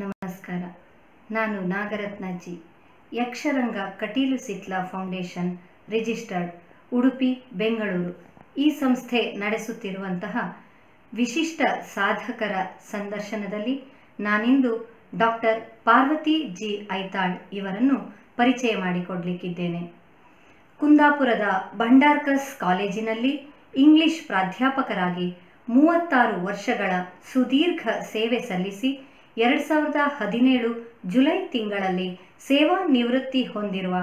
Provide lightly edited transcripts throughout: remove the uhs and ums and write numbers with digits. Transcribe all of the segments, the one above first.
ನಮಸ್ಕಾರ. ನಾನು ನಾಗರತ್ನಜಿ, Yaksharanga Kateel ಸಿಟ್ಲ foundation registered, Udupi, Bengaluru. ಈ ಸಂಸ್ಥೆ ನಡೆಸುತ್ತಿರುವಂತಹ ವಿಶಿಷ್ಟ ಸಾಧಕರ ಸಂದರ್ಶನದಲ್ಲಿ ನಾನಿಂದು ಡಾಕ್ಟರ್ ಪಾರ್ವತಿ ಜಿ ಐತಾಳ್ ಇವರನ್ನು ಪರಿಚಯ ಮಾಡಿಕೊಡಲಿಕ್ಕಿದ್ದೇನೆ. ಕುಂದಾಪುರದ ಭಂಡಾರ್ಕರ್ಸ್ ಕಾಲೇಜಿನಲ್ಲಿ ಇಂಗ್ಲಿಷ್ ಪ್ರಾಧ್ಯಾಪಕರಾಗಿ 36 ವರ್ಷಗಳ ಸುದೀರ್ಘ ಸೇವೆ ಸಲ್ಲಿಸಿ 2017 ಜುಲೈ ತಿಂಗಳಲ್ಲಿ ಸೇವಾ ನಿವೃತ್ತಿ ಹೊಂದಿರುವ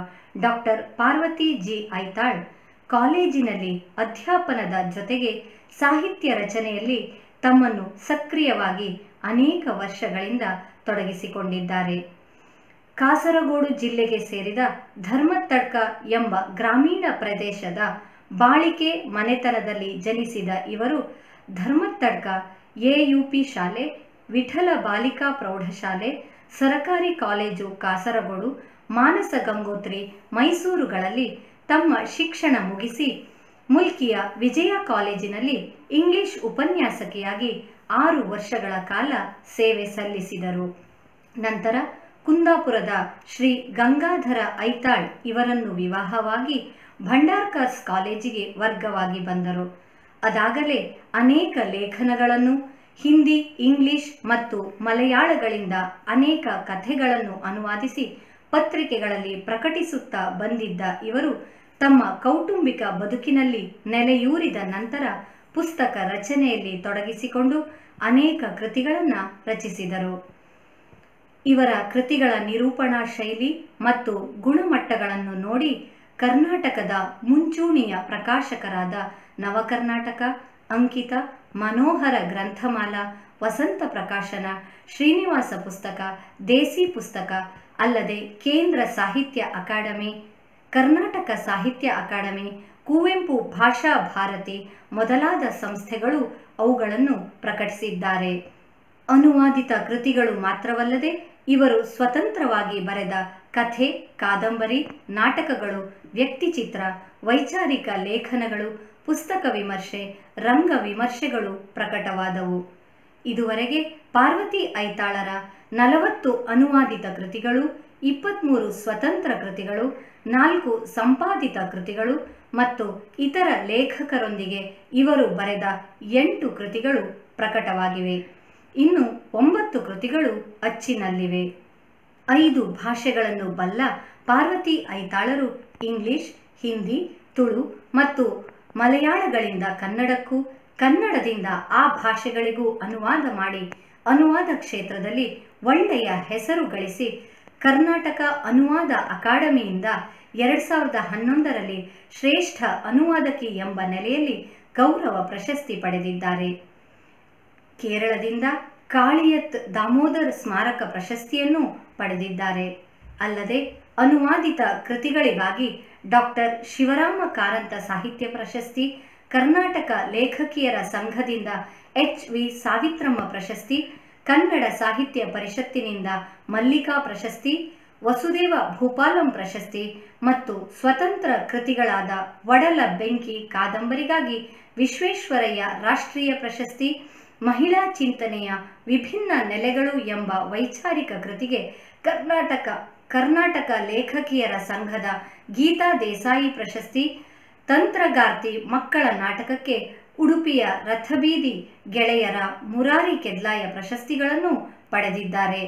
ಡಾಕ್ಟರ್ ಪಾರ್ವತಿ ಜಿ ಐತಾಳ್ ಕಾಲೇಜಿನಲ್ಲಿ ಅಧ್ಯಾಪನದ ಜೊತೆಗೆ ಸಾಹಿತ್ಯ ರಚನೆಯಲ್ಲಿ ತಮ್ಮನ್ನು ಸಕ್ರಿಯವಾಗಿ ಅನೇಕ ವರ್ಷಗಳಿಂದ ತೊಡಗಿಸಿಕೊಂಡಿದ್ದಾರೆ. ಕಾಸರಗೋಡು ಜಿಲ್ಲೆಗೆ ಸೇರಿದ ಧರ್ಮತ್ತಡ್ಕ ಎಂಬ ಗ್ರಾಮೀಣ ಪ್ರದೇಶದ ಬಾಳಿಕೆ ಮನೆತನದಲ್ಲಿ ಜನಿಸಿದ ಇವರು ಧರ್ಮತ್ತಡ್ಕ ಎಯುಪಿ ಶಾಲೆ, ವಿಠಲ ಬಾಲಿಕಾ ಪ್ರೌಢಶಾಲೆ, ಸರಕಾರಿ ಕಾಲೇಜು ಕಾಸರಗೋಡು, ಮಾನಸ ಗಂಗೋತ್ರಿ ಮೈಸೂರುಗಳಲ್ಲಿ ತಮ್ಮ ಶಿಕ್ಷಣ ಮುಗಿಸಿ ಮುಲ್ಕಿಯ ವಿಜಯ ಕಾಲೇಜಿನಲ್ಲಿ ಇಂಗ್ಲಿಷ್ ಉಪನ್ಯಾಸಕಿಯಾಗಿ 6 ವರ್ಷಗಳ ಕಾಲ ಸೇವೆ ಸಲ್ಲಿಸಿದರು. ನಂತರ ಕುಂದಾಪುರದ ಶ್ರೀ ಗಂಗಾಧರ ಐತಾಳ್ ಇವರನ್ನು ವಿವಾಹವಾಗಿ ಭಂಡಾರ್ಕರ್ಸ್ ಕಾಲೇಜಿಗೆ ವರ್ಗವಾಗಿ ಬಂದರು. ಅದಾಗಲೇ ಅನೇಕ ಲೇಖನಗಳನ್ನು ಹಿಂದಿ, ಇಂಗ್ಲಿಷ್ ಮತ್ತು ಮಲಯಾಳಗಳಿಂದ ಅನೇಕ ಕಥೆಗಳನ್ನು ಅನುವಾದಿಸಿ ಪತ್ರಿಕೆಗಳಲ್ಲಿ ಪ್ರಕಟಿಸುತ್ತಾ ಬಂದಿದ್ದ ಇವರು ತಮ್ಮ ಕೌಟುಂಬಿಕ ಬದುಕಿನಲ್ಲಿ ನೆಲೆಯೂರಿದ ನಂತರ ಪುಸ್ತಕ ರಚನೆಯಲ್ಲಿ ತೊಡಗಿಸಿಕೊಂಡು ಅನೇಕ ಕೃತಿಗಳನ್ನು ರಚಿಸಿದರು. ಇವರ ಕೃತಿಗಳ ನಿರೂಪಣಾ ಶೈಲಿ ಮತ್ತು ಗುಣಮಟ್ಟಗಳನ್ನು ನೋಡಿ ಕರ್ನಾಟಕದ ಮುಂಚೂಣಿಯ ಪ್ರಕಾಶಕರಾದ ನವಕರ್ನಾಟಕ, ಅಂಕಿತ, ಮನೋಹರ ಗ್ರಂಥಮಾಲಾ, ವಸಂತ ಪ್ರಕಾಶನ, ಶ್ರೀನಿವಾಸ ಪುಸ್ತಕ, ದೇಸಿ ಪುಸ್ತಕ ಅಲ್ಲದೆ ಕೇಂದ್ರ ಸಾಹಿತ್ಯ ಅಕಾಡೆಮಿ, ಕರ್ನಾಟಕ ಸಾಹಿತ್ಯ ಅಕಾಡೆಮಿ, ಕುವೆಂಪು ಭಾಷಾ ಭಾರತಿ ಮೊದಲಾದ ಸಂಸ್ಥೆಗಳು ಅವುಗಳನ್ನು ಪ್ರಕಟಿಸಿದ್ದಾರೆ. ಅನುವಾದಿತ ಕೃತಿಗಳು ಮಾತ್ರವಲ್ಲದೆ ಇವರು ಸ್ವತಂತ್ರವಾಗಿ ಬರೆದ ಕಥೆ, ಕಾದಂಬರಿ, ನಾಟಕಗಳು, ವ್ಯಕ್ತಿಚಿತ್ರ, ವೈಚಾರಿಕ ಲೇಖನಗಳು, ಪುಸ್ತಕ ವಿಮರ್ಶೆ, ರಂಗ ವಿಮರ್ಶೆಗಳು ಪ್ರಕಟವಾದವು. ಇದುವರೆಗೆ ಪಾರ್ವತಿ ಐತಾಳರ 40 ಅನುವಾದಿತ ಕೃತಿಗಳು, 23 ಸ್ವತಂತ್ರ ಕೃತಿಗಳು, 4 ಸಂಪಾದಿತ ಕೃತಿಗಳು ಮತ್ತು ಇತರ ಲೇಖಕರೊಂದಿಗೆ ಇವರು ಬರೆದ 8 ಕೃತಿಗಳು ಪ್ರಕಟವಾಗಿವೆ. ಇನ್ನು 9 ಕೃತಿಗಳು ಅಚ್ಚಿನಲ್ಲಿವೆ. 5 ಭಾಷೆಗಳನ್ನು ಬಲ್ಲ ಪಾರ್ವತಿ ಐತಾಳರು ಇಂಗ್ಲಿಷ್, ಹಿಂದಿ, ತುಳು ಮತ್ತು ಮಲಯಾಳಗಳಿಂದ ಕನ್ನಡಕ್ಕೂ, ಕನ್ನಡದಿಂದ ಆ ಭಾಷೆಗಳಿಗೂ ಅನುವಾದ ಮಾಡಿ ಅನುವಾದ ಕ್ಷೇತ್ರದಲ್ಲಿ ಒಳ್ಳೆಯ ಹೆಸರು ಗಳಿಸಿ ಕರ್ನಾಟಕ ಅನುವಾದ ಅಕಾಡೆಮಿಯಿಂದ 2011ರಲ್ಲಿ ಶ್ರೇಷ್ಠ ಅನುವಾದಕಿ ಎಂಬ ನೆಲೆಯಲ್ಲಿ ಗೌರವ ಪ್ರಶಸ್ತಿ ಪಡೆದಿದ್ದಾರೆ. ಕೇರಳದಿಂದ ಕಾಳಿಯತ್ ದಾಮೋದರ್ ಸ್ಮಾರಕ ಪ್ರಶಸ್ತಿಯನ್ನು ಪಡೆದಿದ್ದಾರೆ. ಅಲ್ಲದೆ ಅನುವಾದಿತ ಕೃತಿಗಳಿಗಾಗಿ ಡಾಕ್ಟರ್ ಶಿವರಾಮ ಕಾರಂತ ಸಾಹಿತ್ಯ ಪ್ರಶಸ್ತಿ, ಕರ್ನಾಟಕ ಲೇಖಕಿಯರ ಸಂಘದಿಂದ ಎಚ್.ವಿ. ಸಾವಿತ್ರಮ್ಮ ಪ್ರಶಸ್ತಿ, ಕನ್ನಡ ಸಾಹಿತ್ಯ ಪರಿಷತ್ತಿನಿಂದ ಮಲ್ಲಿಕಾ ಪ್ರಶಸ್ತಿ, ವಸುದೇವ ಭೂಪಾಲಂ ಪ್ರಶಸ್ತಿ ಮತ್ತು ಸ್ವತಂತ್ರ ಕೃತಿಗಳಾದ ಒಡಲ ಬೆಂಕಿ ಕಾದಂಬರಿಗಾಗಿ ವಿಶ್ವೇಶ್ವರಯ್ಯ ರಾಷ್ಟ್ರೀಯ ಪ್ರಶಸ್ತಿ, ಮಹಿಳಾ ಚಿಂತನೆಯ ವಿಭಿನ್ನ ನೆಲೆಗಳು ಎಂಬ ವೈಚಾರಿಕ ಕೃತಿಗೆ ಕರ್ನಾಟಕ ಲೇಖಕಿಯರ ಸಂಘದ ಗೀತಾ ದೇಸಾಯಿ ಪ್ರಶಸ್ತಿ, ತಂತ್ರಗಾರ್ತಿ ಮಕ್ಕಳ ನಾಟಕಕ್ಕೆ ಉಡುಪಿಯ ರಥಬೀದಿ ಗೆಳೆಯರ ಮುರಾರಿ ಕೆದ್ಲಾಯ ಪ್ರಶಸ್ತಿಗಳನ್ನು ಪಡೆದಿದ್ದಾರೆ.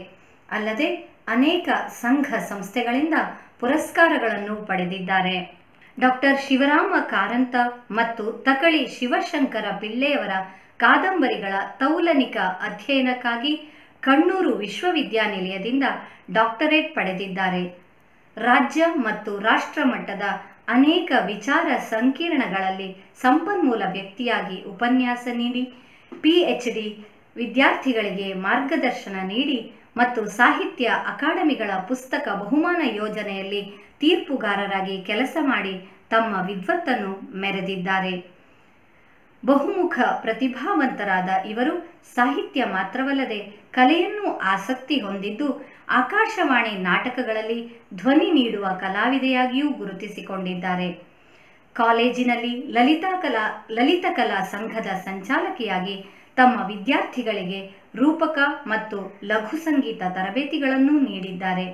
ಅಲ್ಲದೆ ಅನೇಕ ಸಂಘ ಸಂಸ್ಥೆಗಳಿಂದ ಪುರಸ್ಕಾರಗಳನ್ನು ಪಡೆದಿದ್ದಾರೆ. ಡಾಕ್ಟರ್ ಶಿವರಾಮ ಕಾರಂತ ಮತ್ತು ತಕಳಿ ಶಿವಶಂಕರ ಪಿಳ್ಳೆಯವರ ಕಾದಂಬರಿಗಳ ತೌಲನಿಕ ಅಧ್ಯಯನಕ್ಕಾಗಿ ಕಣ್ಣೂರು ವಿಶ್ವವಿದ್ಯಾನಿಲಯದಿಂದ ಡಾಕ್ಟರೇಟ್ ಪಡೆದಿದ್ದಾರೆ. ರಾಜ್ಯ ಮತ್ತು ರಾಷ್ಟ್ರ ಮಟ್ಟದ ಅನೇಕ ವಿಚಾರ ಸಂಕಿರಣಗಳಲ್ಲಿ ಸಂಪನ್ಮೂಲ ವ್ಯಕ್ತಿಯಾಗಿ ಉಪನ್ಯಾಸ ನೀಡಿ ಪಿಎಚ್ಡಿ ವಿದ್ಯಾರ್ಥಿಗಳಿಗೆ ಮಾರ್ಗದರ್ಶನ ನೀಡಿ ಮತ್ತು ಸಾಹಿತ್ಯ ಅಕಾಡೆಮಿಗಳ ಪುಸ್ತಕ ಬಹುಮಾನ ಯೋಜನೆಯಲ್ಲಿ ತೀರ್ಪುಗಾರರಾಗಿ ಕೆಲಸ ಮಾಡಿ ತಮ್ಮ ವಿದ್ವತ್ತನ್ನು ಮೆರೆದಿದ್ದಾರೆ. ಬಹುಮುಖ ಪ್ರತಿಭಾವಂತರಾದ ಇವರು ಸಾಹಿತ್ಯ ಮಾತ್ರವಲ್ಲದೆ ಕಲೆಯನ್ನು ಆಸಕ್ತಿ ಹೊಂದಿದ್ದು ಆಕಾಶವಾಣಿ ನಾಟಕಗಳಲ್ಲಿ ಧ್ವನಿ ನೀಡುವ ಕಲಾವಿದೆಯಾಗಿಯೂ ಗುರುತಿಸಿಕೊಂಡಿದ್ದಾರೆ. ಕಾಲೇಜಿನಲ್ಲಿ ಲಲಿತಕಲಾ ಸಂಘದ ಸಂಚಾಲಕಿಯಾಗಿ ತಮ್ಮ ವಿದ್ಯಾರ್ಥಿಗಳಿಗೆ ರೂಪಕ ಮತ್ತು ಲಘು ಸಂಗೀತ ತರಬೇತಿಗಳನ್ನು ನೀಡಿದ್ದಾರೆ.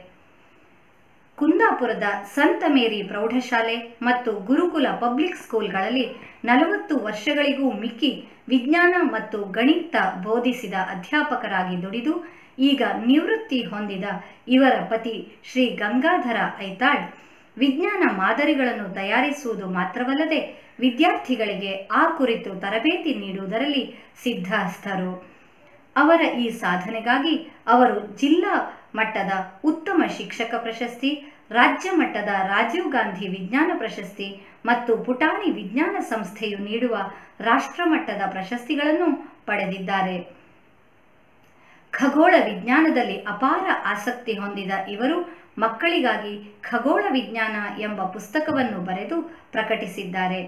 ಕುಂದಾಪುರದ ಸಂತ ಮೇರಿ ಪ್ರೌಢಶಾಲೆ ಮತ್ತು ಗುರುಕುಲ ಪಬ್ಲಿಕ್ ಸ್ಕೂಲ್ಗಳಲ್ಲಿ 40 ವರ್ಷಗಳಿಗೂ ಮಿಕ್ಕಿ ವಿಜ್ಞಾನ ಮತ್ತು ಗಣಿತ ಬೋಧಿಸಿದ ಅಧ್ಯಾಪಕರಾಗಿ ದುಡಿದು ಈಗ ನಿವೃತ್ತಿ ಹೊಂದಿದ ಇವರ ಪತಿ ಶ್ರೀ ಗಂಗಾಧರ ಐತಾಳ್ ವಿಜ್ಞಾನ ಮಾದರಿಗಳನ್ನು ತಯಾರಿಸುವುದು ಮಾತ್ರವಲ್ಲದೆ ವಿದ್ಯಾರ್ಥಿಗಳಿಗೆ ಆ ಕುರಿತು ತರಬೇತಿ ನೀಡುವುದರಲ್ಲಿ ಸಿದ್ಧಹಸ್ತರು. ಅವರ ಈ ಸಾಧನೆಗಾಗಿ ಅವರು ಜಿಲ್ಲಾ ಮಟ್ಟದ ಉತ್ತಮ ಶಿಕ್ಷಕ ಪ್ರಶಸ್ತಿ, ರಾಜ್ಯ ಮಟ್ಟದ ರಾಜೀವ್ ಗಾಂಧಿ ವಿಜ್ಞಾನ ಪ್ರಶಸ್ತಿ ಮತ್ತು ಪುಟಾಣಿ ವಿಜ್ಞಾನ ಸಂಸ್ಥೆಯು ನೀಡುವ ರಾಷ್ಟ್ರಮಟ್ಟದ ಪ್ರಶಸ್ತಿಗಳನ್ನು ಪಡೆದಿದ್ದಾರೆ. ಖಗೋಳ ವಿಜ್ಞಾನದಲ್ಲಿ ಅಪಾರ ಆಸಕ್ತಿ ಹೊಂದಿದ ಇವರು ಮಕ್ಕಳಿಗಾಗಿ ಖಗೋಳ ವಿಜ್ಞಾನ ಎಂಬ ಪುಸ್ತಕವನ್ನು ಬರೆದು ಪ್ರಕಟಿಸಿದ್ದಾರೆ.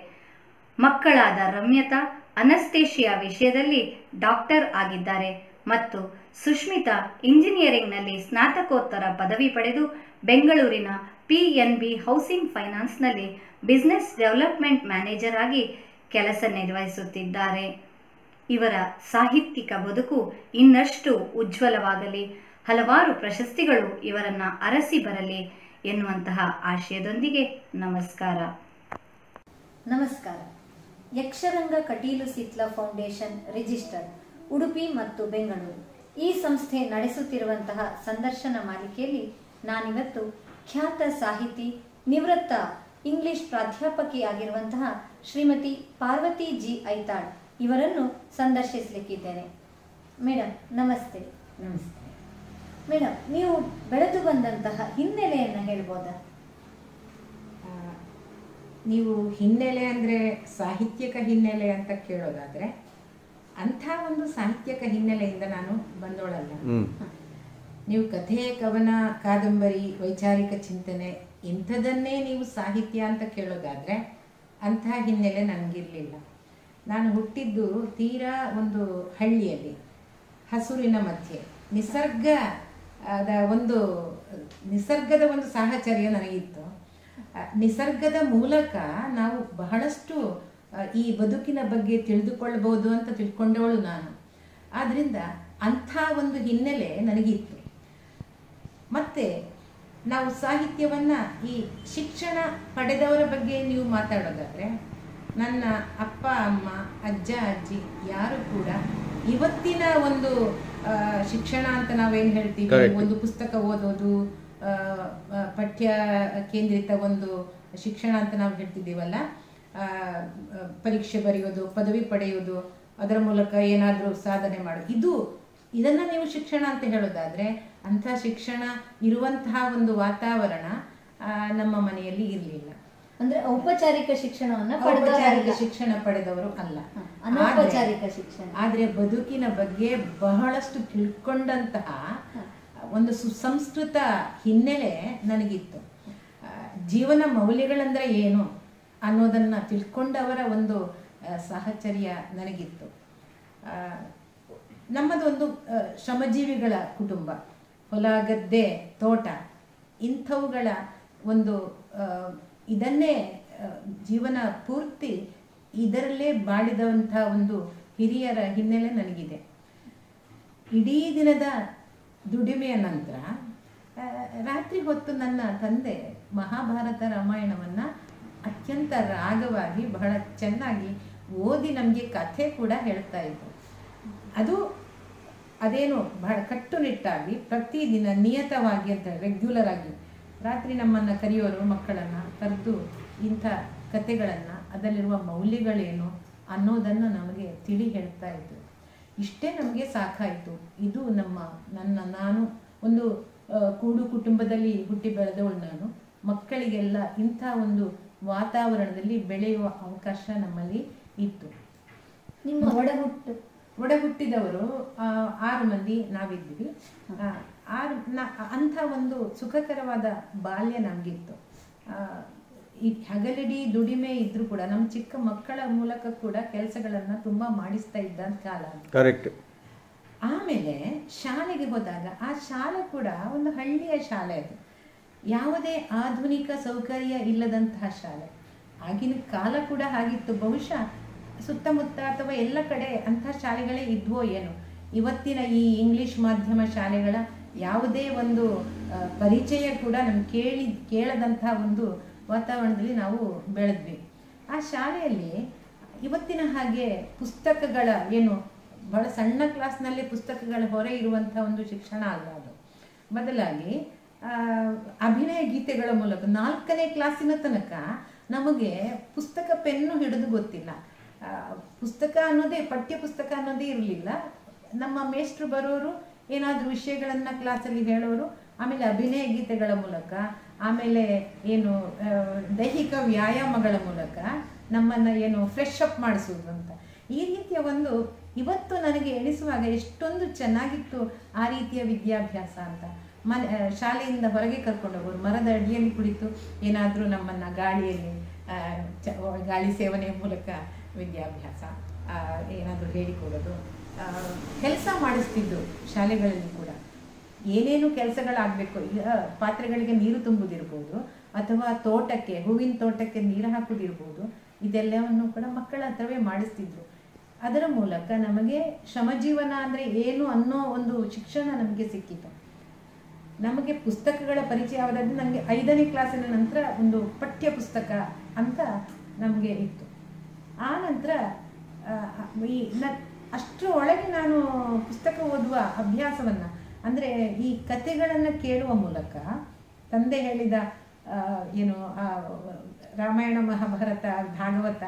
ಮಕ್ಕಳಾದ ರಮ್ಯತಾ ಅನಸ್ತೇಶಿಯಾ ವಿಷಯದಲ್ಲಿ ಡಾಕ್ಟರ್ ಆಗಿದ್ದಾರೆ ಮತ್ತು ಸುಷ್ಮಿತಾ ಇಂಜಿನಿಯರಿಂಗ್ನಲ್ಲಿ ಸ್ನಾತಕೋತ್ತರ ಪದವಿ ಪಡೆದು ಬೆಂಗಳೂರಿನ PNB ಹೌಸಿಂಗ್ ಫೈನಾನ್ಸ್ನಲ್ಲಿ ಬಿಸಿನೆಸ್ ಡೆವಲಪ್ಮೆಂಟ್ ಮ್ಯಾನೇಜರ್ ಆಗಿ ಕೆಲಸ ನಿರ್ವಹಿಸುತ್ತಿದ್ದಾರೆ. ಇವರ ಸಾಹಿತ್ಯಿಕ ಬದುಕು ಇನ್ನಷ್ಟು ಉಜ್ವಲವಾಗಲಿ, ಹಲವಾರು ಪ್ರಶಸ್ತಿಗಳು ಇವರನ್ನು ಅರಸಿ ಬರಲಿ ಎನ್ನುವಂತಹ ಆಶಯದೊಂದಿಗೆ ನಮಸ್ಕಾರ. ಯಕ್ಷರಂಗ ಕಟೀಲು ಸಿತ್ಲ ಫೌಂಡೇಶನ್ ರಿಜಿಸ್ಟರ್ಡ್, ಉಡುಪಿ ಮತ್ತು ಬೆಂಗಳೂರು ಈ ಸಂಸ್ಥೆ ನಡೆಸುತ್ತಿರುವಂತಹ ಸಂದರ್ಶನ ಮಾಲಿಕೆಯಲ್ಲಿ ನಾನಿವತ್ತು ಖ್ಯಾತ ಸಾಹಿತಿ, ನಿವೃತ್ತ ಇಂಗ್ಲಿಷ್ ಪ್ರಾಧ್ಯಾಪಕಿಯಾಗಿರುವಂತಹ ಶ್ರೀಮತಿ ಪಾರ್ವತಿ ಜಿ ಐತಾಳ್ ಇವರನ್ನು ಸಂದರ್ಶಿಸಲಿಕ್ಕಿದ್ದೇನೆ. ಮೇಡಮ್ ನಮಸ್ತೆ. ನಮಸ್ತೆ ಮೇಡಮ್, ನೀವು ಬೆಳೆದು ಬಂದಂತಹ ಹಿನ್ನೆಲೆಯನ್ನು ಹೇಳ್ಬೋದಾ? ನೀವು ಹಿನ್ನೆಲೆ ಅಂದರೆ ಸಾಹಿತ್ಯಿಕ ಹಿನ್ನೆಲೆ ಅಂತ ಕೇಳೋದಾದರೆ ಅಂಥ ಒಂದು ಸಾಹಿತ್ಯಿಕ ಹಿನ್ನೆಲೆಯಿಂದ ನಾನು ಬಂದೋಳಲ್ಲ. ನೀವು ಕಥೆ, ಕವನ, ಕಾದಂಬರಿ, ವೈಚಾರಿಕ ಚಿಂತನೆ ಇಂಥದನ್ನೇ ನೀವು ಸಾಹಿತ್ಯ ಅಂತ ಕೇಳೋದಾದರೆ ಅಂಥ ಹಿನ್ನೆಲೆ ನನಗಿರಲಿಲ್ಲ. ನಾನು ಹುಟ್ಟಿದ್ದು ತೀರಾ ಒಂದು ಹಳ್ಳಿಯಲ್ಲಿ, ಹಸುರಿನ ಮಧ್ಯೆ, ನಿಸರ್ಗದ ಒಂದು ಸಾಹಚರ್ಯ ನನಗಿತ್ತು. ನಿಸರ್ಗದ ಮೂಲಕ ನಾವು ಬಹಳಷ್ಟು ಈ ಬದುಕಿನ ಬಗ್ಗೆ ತಿಳಿದುಕೊಳ್ಳಬಹುದು ಅಂತ ತಿಳ್ಕೊಂಡವಳು ನಾನು. ಆದ್ದರಿಂದ ಅಂಥ ಒಂದು ಹಿನ್ನೆಲೆ ನನಗಿತ್ತು. ಮತ್ತು ನಾವು ಸಾಹಿತ್ಯವನ್ನು ಈ ಶಿಕ್ಷಣ ಪಡೆದವರ ಬಗ್ಗೆ ನೀವು ಮಾತಾಡೋದಾದರೆ ನನ್ನ ಅಪ್ಪ ಅಮ್ಮ, ಅಜ್ಜ ಅಜ್ಜಿ ಯಾರು ಕೂಡ ಇವತ್ತಿನ ಒಂದು ಶಿಕ್ಷಣ ಅಂತ ನಾವೇನು ಹೇಳ್ತೀವಿ, ಒಂದು ಪುಸ್ತಕ ಓದೋದು, ಪಠ್ಯ ಕೇಂದ್ರಿತ ಒಂದು ಶಿಕ್ಷಣ ಅಂತ ನಾವು ಹೇಳ್ತಿದ್ದೀವಲ್ಲ, ಪರೀಕ್ಷೆ ಬರೆಯೋದು, ಪದವಿ ಪಡೆಯೋದು, ಅದರ ಮೂಲಕ ಏನಾದರೂ ಸಾಧನೆ ಮಾಡೋದು, ಇದನ್ನು ನೀವು ಶಿಕ್ಷಣ ಅಂತ ಹೇಳೋದಾದರೆ ಅಂಥ ಶಿಕ್ಷಣ ಇರುವಂತಹ ಒಂದು ವಾತಾವರಣ ನಮ್ಮ ಮನೆಯಲ್ಲಿ ಇರಲಿಲ್ಲ. ಅಂದ್ರೆ ಔಪಚಾರಿಕ ಶಿಕ್ಷಣವನ್ನ ಔಪಚಾರಿಕ ಶಿಕ್ಷಣ ಪಡೆದವರು ಅಲ್ಲ, ಅನೌಪಚಾರಿಕ ಶಿಕ್ಷಣ. ಆದ್ರೆ ಬದುಕಿನ ಬಗ್ಗೆ ಬಹಳಷ್ಟು ತಿಳ್ಕೊಂಡಂತಹ ಒಂದು ಸುಸಂಸ್ಕೃತ ಹಿನ್ನೆಲೆ ನನಗಿತ್ತು. ಜೀವನ ಮೌಲ್ಯಗಳಂದ್ರೆ ಏನು ಅನ್ನೋದನ್ನ ತಿಳ್ಕೊಂಡವರ ಒಂದು ಸಾಹಚರ್ಯ ನನಗಿತ್ತು. ನಮ್ಮದೊಂದು ಶ್ರಮಜೀವಿಗಳ ಕುಟುಂಬ, ಹೊಲ ಗದ್ದೆ ತೋಟ ಇಂಥವುಗಳ ಒಂದು ಇದನ್ನೇ ಜೀವನ ಪೂರ್ತಿ ಇದರಲ್ಲೇ ಬಾಳಿದಂಥ ಒಂದು ಹಿರಿಯರ ಹಿನ್ನೆಲೆ ನನಗಿದೆ. ಇಡೀ ದಿನದ ದುಡಿಮೆಯ ನಂತರ ರಾತ್ರಿ ಹೊತ್ತು ನನ್ನ ತಂದೆ ಮಹಾಭಾರತ ರಾಮಾಯಣವನ್ನು ಅತ್ಯಂತ ರಾಗವಾಗಿ ಬಹಳ ಚೆನ್ನಾಗಿ ಓದಿ ನಮಗೆ ಕಥೆ ಕೂಡ ಹೇಳ್ತಾ ಇದ್ರು. ಅದೇನು ಬಹಳ ಕಟ್ಟುನಿಟ್ಟಾಗಿ ಪ್ರತಿದಿನ ನಿಯತವಾಗಿ ಅಂತ ರೆಗ್ಯುಲರ್ ಆಗಿ ರಾತ್ರಿ ನಮ್ಮನ್ನು ಕರೆಯೋರು, ಮಕ್ಕಳನ್ನು ಕರೆದು ಇಂಥ ಕಥೆಗಳನ್ನು ಅದರಲ್ಲಿರುವ ಮೌಲ್ಯಗಳೇನು ಅನ್ನೋದನ್ನು ನಮಗೆ ತಿಳಿ ಹೇಳ್ತಾ ಇದ್ರು. ಇಷ್ಟೇ ನಮಗೆ ಸಾಕಾಯಿತು. ಇದು ನಾನು ಒಂದು ಕೂಡು ಕುಟುಂಬದಲ್ಲಿ ಹುಟ್ಟಿ ಬೆಳೆದವಳು. ನಾನು ಮಕ್ಕಳಿಗೆಲ್ಲ ಇಂಥ ಒಂದು ವಾತಾವರಣದಲ್ಲಿ ಬೆಳೆಯುವ ಅವಕಾಶ ನಮ್ಮಲ್ಲಿ ಇತ್ತು. ನಿಮ್ಮ ಒಡಹುಟ್ಟಿದವರು 6 ಮಂದಿ ನಾವಿದ್ವಿ. ಅಂಥ ಒಂದು ಸುಖಕರವಾದ ಬಾಲ್ಯ ನಮಗಿತ್ತು. ಈ ಹಗಲಿಡೀ ದುಡಿಮೆ ಇದ್ರೂ ಕೂಡ ನಮ್ಮ ಚಿಕ್ಕ ಮಕ್ಕಳ ಮೂಲಕ ಕೂಡ ಕೆಲಸಗಳನ್ನ ತುಂಬಾ ಮಾಡಿಸ್ತಾ ಇದ್ದ ಕಾಲ. ಕರೆಕ್ಟ್. ಆಮೇಲೆ ಶಾಲೆಗೆ ಹೋದಾಗ ಆ ಶಾಲೆ ಕೂಡ ಒಂದು ಹಳ್ಳಿಯ ಶಾಲೆ. ಅದು ಯಾವುದೇ ಆಧುನಿಕ ಸೌಕರ್ಯ ಇಲ್ಲದಂತಹ ಶಾಲೆ. ಆಗಿನ ಕಾಲ ಕೂಡ ಹಾಗಿತ್ತು. ಬಹುಶಃ ಸುತ್ತಮುತ್ತ ಅಥವಾ ಎಲ್ಲ ಕಡೆ ಅಂಥ ಶಾಲೆಗಳೇ ಇದ್ವೋ ಏನೋ. ಇವತ್ತಿನ ಈ ಇಂಗ್ಲಿಷ್ ಮಾಧ್ಯಮ ಶಾಲೆಗಳ ಯಾವುದೇ ಒಂದು ಪರಿಚಯ ಕೂಡ ನಮ್ಗೆ ಕೇಳದಂಥ ಒಂದು ವಾತಾವರಣದಲ್ಲಿ ನಾವು ಬೆಳೆದ್ವಿ. ಆ ಶಾಲೆಯಲ್ಲಿ ಇವತ್ತಿನ ಹಾಗೆ ಪುಸ್ತಕಗಳ ಏನು ಬಹಳ ಸಣ್ಣ ಕ್ಲಾಸ್ನಲ್ಲಿ ಪುಸ್ತಕಗಳ ಹೊರೆ ಇರುವಂಥ ಒಂದು ಶಿಕ್ಷಣ ಅಲ್ಲ. ಅದು ಬದಲಾಗಿ ಅಭಿನಯ ಗೀತೆಗಳ ಮೂಲಕ 4ನೇ ಕ್ಲಾಸಿನ ತನಕ ನಮಗೆ ಪುಸ್ತಕ ಪೆನ್ನು ಹಿಡಿದು ಗೊತ್ತಿಲ್ಲ. ಪುಸ್ತಕ ಅನ್ನೋದೇ ಪಠ್ಯ ಪುಸ್ತಕ ಅನ್ನೋದೇ ಇರಲಿಲ್ಲ. ನಮ್ಮ ಮೇಷ್ಟ್ರು ಬರೋರು, ಏನಾದರೂ ವಿಷಯಗಳನ್ನು ಕ್ಲಾಸಲ್ಲಿ ಹೇಳೋರು, ಆಮೇಲೆ ಅಭಿನಯ ಗೀತೆಗಳ ಮೂಲಕ, ಆಮೇಲೆ ಏನು ದೈಹಿಕ ವ್ಯಾಯಾಮಗಳ ಮೂಲಕ ನಮ್ಮನ್ನು ಏನು ಫ್ರೆಶ್ ಅಪ್ ಮಾಡಿಸೋದು ಅಂತ. ಈ ರೀತಿಯ ಒಂದು ಇವತ್ತು ನನಗೆ ಎಣಿಸುವಾಗ ಎಷ್ಟೊಂದು ಚೆನ್ನಾಗಿತ್ತು ಆ ರೀತಿಯ ವಿದ್ಯಾಭ್ಯಾಸ ಅಂತ. ಶಾಲೆಯಿಂದ ಹೊರಗೆ ಕರ್ಕೊಂಡು ಹೋಗೋರು, ಮರದ ಅಡಿಯಲ್ಲಿ ಕುಳಿತು ಏನಾದರೂ ನಮ್ಮನ್ನು ಗಾಳಿ ಸೇವನೆಯ ಮೂಲಕ ವಿದ್ಯಾಭ್ಯಾಸ ಏನಾದರೂ ಹೇಳಿಕೊಡೋದು, ಕೆಲಸ ಮಾಡಿಸ್ತಿದ್ದು ಶಾಲೆಗಳಲ್ಲಿ ಕೂಡ. ಏನೇನು ಕೆಲಸಗಳಾಗಬೇಕು, ಪಾತ್ರೆಗಳಿಗೆ ನೀರು ತುಂಬುದಿರ್ಬೋದು ಅಥವಾ ತೋಟಕ್ಕೆ, ಹೂವಿನ ತೋಟಕ್ಕೆ ನೀರು ಹಾಕೋದಿರ್ಬೋದು, ಇದೆಲ್ಲವನ್ನು ಕೂಡ ಮಕ್ಕಳ ಹತ್ರವೇ ಮಾಡಿಸ್ತಿದ್ರು. ಅದರ ಮೂಲಕ ನಮಗೆ ಶ್ರಮಜೀವನ ಅಂದರೆ ಏನು ಅನ್ನೋ ಒಂದು ಶಿಕ್ಷಣ ನಮಗೆ ಸಿಕ್ಕಿತು. ನಮಗೆ ಪುಸ್ತಕಗಳ ಪರಿಚಯ ಆದಾದ್ರೆ ನನಗೆ 5ನೇ ಕ್ಲಾಸಿನ ನಂತರ ಒಂದು ಪಠ್ಯ ಪುಸ್ತಕ ಅಂತ ನಮಗೆ ಇತ್ತು. ಆ ನಂತರ ಅಷ್ಟರ ಒಳಗೆ ನಾನು ಪುಸ್ತಕ ಓದುವ ಅಭ್ಯಾಸವನ್ನು, ಅಂದರೆ ಈ ಕಥೆಗಳನ್ನು ಕೇಳುವ ಮೂಲಕ ತಂದೆ ಹೇಳಿದ ಏನು ರಾಮಾಯಣ ಮಹಾಭಾರತ ಭಾಗವತ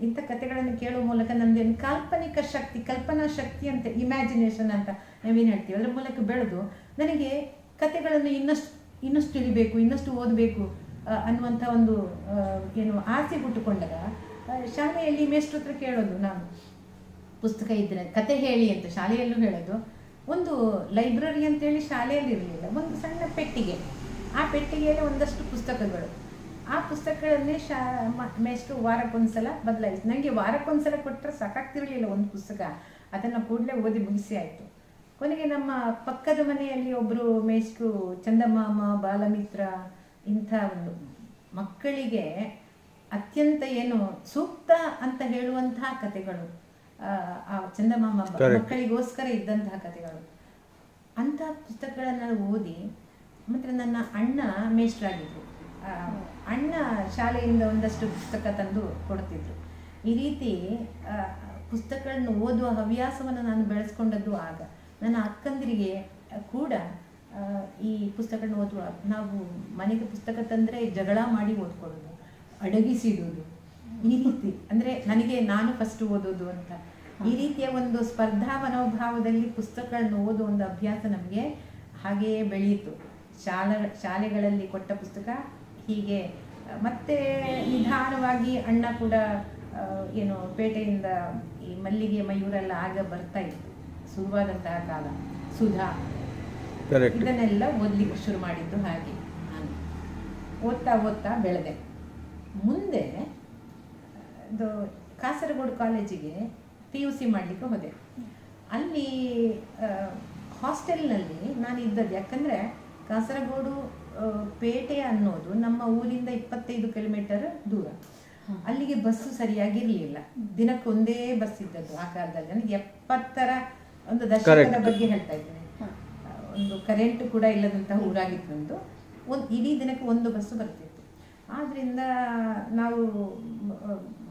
ಇಂಥ ಕಥೆಗಳನ್ನು ಕೇಳುವ ಮೂಲಕ ನಮ್ಮದೇನು ಕಾಲ್ಪನಿಕ ಶಕ್ತಿ, ಕಲ್ಪನಾ ಶಕ್ತಿ ಅಂತ, ಇಮ್ಯಾಜಿನೇಷನ್ ಅಂತ ನಾವೇನು ಹೇಳ್ತೀವಿ, ಅದರ ಮೂಲಕ ಬೆಳೆದು ನನಗೆ ಕಥೆಗಳನ್ನು ಇನ್ನಷ್ಟು ತಿಳಿಬೇಕು, ಇನ್ನಷ್ಟು ಓದಬೇಕು ಅನ್ನುವಂಥ ಒಂದು ಏನು ಆಸೆ ಹುಟ್ಟುಕೊಂಡಾಗ ಶಾಲೆಯಲ್ಲಿ ಮೇಷ್ಟ್ರ ಹತ್ರ ಕೇಳೋದು, ನಾನು ಪುಸ್ತಕ ಇದ್ದರೆ ಕತೆ ಹೇಳಿ ಅಂತ ಶಾಲೆಯಲ್ಲೂ ಹೇಳೋದು. ಒಂದು ಲೈಬ್ರರಿ ಅಂತೇಳಿ ಶಾಲೆಯಲ್ಲಿ ಇರಲಿಲ್ಲ, ಒಂದು ಸಣ್ಣ ಪೆಟ್ಟಿಗೆ, ಆ ಪೆಟ್ಟಿಗೆಯಲ್ಲಿ ಒಂದಷ್ಟು ಪುಸ್ತಕಗಳು. ಆ ಪುಸ್ತಕಗಳನ್ನೇ ಮೇಷ್ಟ್ರು ವಾರಕ್ಕೊಂದ್ಸಲ ಬದಲಾಯಿಸಿ, ನನಗೆ ವಾರಕ್ಕೊಂದ್ಸಲ ಕೊಟ್ಟರೆ ಸಾಕಾಗ್ತಿರಲಿಲ್ಲ ಒಂದು ಪುಸ್ತಕ, ಅದನ್ನು ಕೂಡಲೇ ಓದಿ ಮುಗಿಸಿ ಆಯಿತು. ಕೊನೆಗೆ ನಮ್ಮ ಪಕ್ಕದ ಮನೆಯಲ್ಲಿ ಒಬ್ಬರು ಮೇಷ್ಟ್ರು ಚಂದಮಾಮ, ಬಾಲಮಿತ್ರ ಇಂಥ ಒಂದು ಮಕ್ಕಳಿಗೆ ಅತ್ಯಂತ ಏನು ಸೂಕ್ತ ಅಂತ ಹೇಳುವಂತಹ ಕಥೆಗಳು, ಆ ಚಂದಮಾಮ ಮಕ್ಕಳಿಗೋಸ್ಕರ ಇದ್ದಂತಹ ಕಥೆಗಳು, ಅಂತಹ ಪುಸ್ತಕಗಳನ್ನು ಓದಿ. ಮತ್ತು ನನ್ನ ಅಣ್ಣ ಮೇಷ್ಟ್ರಾಗಿದ್ರು, ಅಣ್ಣ ಶಾಲೆಯಿಂದ ಒಂದಷ್ಟು ಪುಸ್ತಕ ತಂದು ಕೊಡ್ತಿದ್ರು. ಈ ರೀತಿ ಪುಸ್ತಕಗಳನ್ನು ಓದುವ ಹವ್ಯಾಸವನ್ನು ನಾನು ಬೆಳೆಸ್ಕೊಂಡದ್ದು ಆಗ. ನನ್ನ ಅಕ್ಕಂದಿರಿಗೆ ಕೂಡ ಈ ಪುಸ್ತಕಗಳನ್ನು ಓದುವ, ನಾವು ಮನೆಗೆ ಪುಸ್ತಕ ತಂದರೆ ಜಗಳ ಮಾಡಿ ಓದ್ಕೊಳ್ಳೋದು, ಅಡಗಿಸಿಡುವುದು, ಈ ರೀತಿ. ಅಂದರೆ ನನಗೆ ನಾನು ಫಸ್ಟ್ ಓದೋದು ಅಂತ ಈ ರೀತಿಯ ಒಂದು ಸ್ಪರ್ಧಾ ಮನೋಭಾವದಲ್ಲಿ ಪುಸ್ತಕಗಳನ್ನು ಓದುವ ಒಂದು ಅಭ್ಯಾಸ ನಮಗೆ ಹಾಗೆಯೇ ಬೆಳೆಯಿತು. ಶಾಲೆಗಳಲ್ಲಿ ಕೊಟ್ಟ ಪುಸ್ತಕ ಹೀಗೆ ಮತ್ತೆ ನಿಧಾನವಾಗಿ ಅಣ್ಣ ಕೂಡ ಏನು ಪೇಟೆಯಿಂದ ಈ ಮಲ್ಲಿಗೆ ಮಯೂರೆಲ್ಲ ಆಗ ಬರ್ತಾ ಇತ್ತು, ಶುರುವಾದಂತಹ ಕಾಲ. ಸುಧಾ ಇದನ್ನೆಲ್ಲ ಓದಲಿಕ್ಕೆ ಶುರು ಮಾಡಿದ್ದು ಹಾಗೆ. ನಾನು ಓದ್ತಾ ಓದ್ತಾ ಬೆಳೆದೆ. ಮುಂದೆ ಇದು ಕಾಸರಗೋಡು ಕಾಲೇಜಿಗೆ PUC ಮಾಡಲಿಕ್ಕೆ ಹೋದೆ. ಅಲ್ಲಿ ಹಾಸ್ಟೆಲ್ನಲ್ಲಿ ನಾನು ಇದ್ದದ್ದು. ಯಾಕಂದರೆ ಕಾಸರಗೋಡು ಪೇಟೆ ಅನ್ನೋದು ನಮ್ಮ ಊರಿಂದ 25 ಕಿಲೋಮೀಟರ್ ದೂರ. ಅಲ್ಲಿಗೆ ಬಸ್ಸು ಸರಿಯಾಗಿರಲಿಲ್ಲ, ದಿನಕ್ಕೆ ಒಂದೇ ಬಸ್ ಇದ್ದದ್ದು ಆ ಕಾಲದಲ್ಲಿ. ನನಗೆ 70ರ ಒಂದು ದಶಕದ ಬಗ್ಗೆ ಹೇಳ್ತಾ ಇದ್ದೇನೆ. ಒಂದು ಕರೆಂಟ್ ಕೂಡ ಇಲ್ಲದಂತಹ ಊರಾಗಿತ್ತು ನಮ್ಮದು. ಇಡೀ ದಿನಕ್ಕೆ ಒಂದು ಬಸ್ಸು ಬರ್ತಿತ್ತು. ಆದ್ದರಿಂದ ನಾವು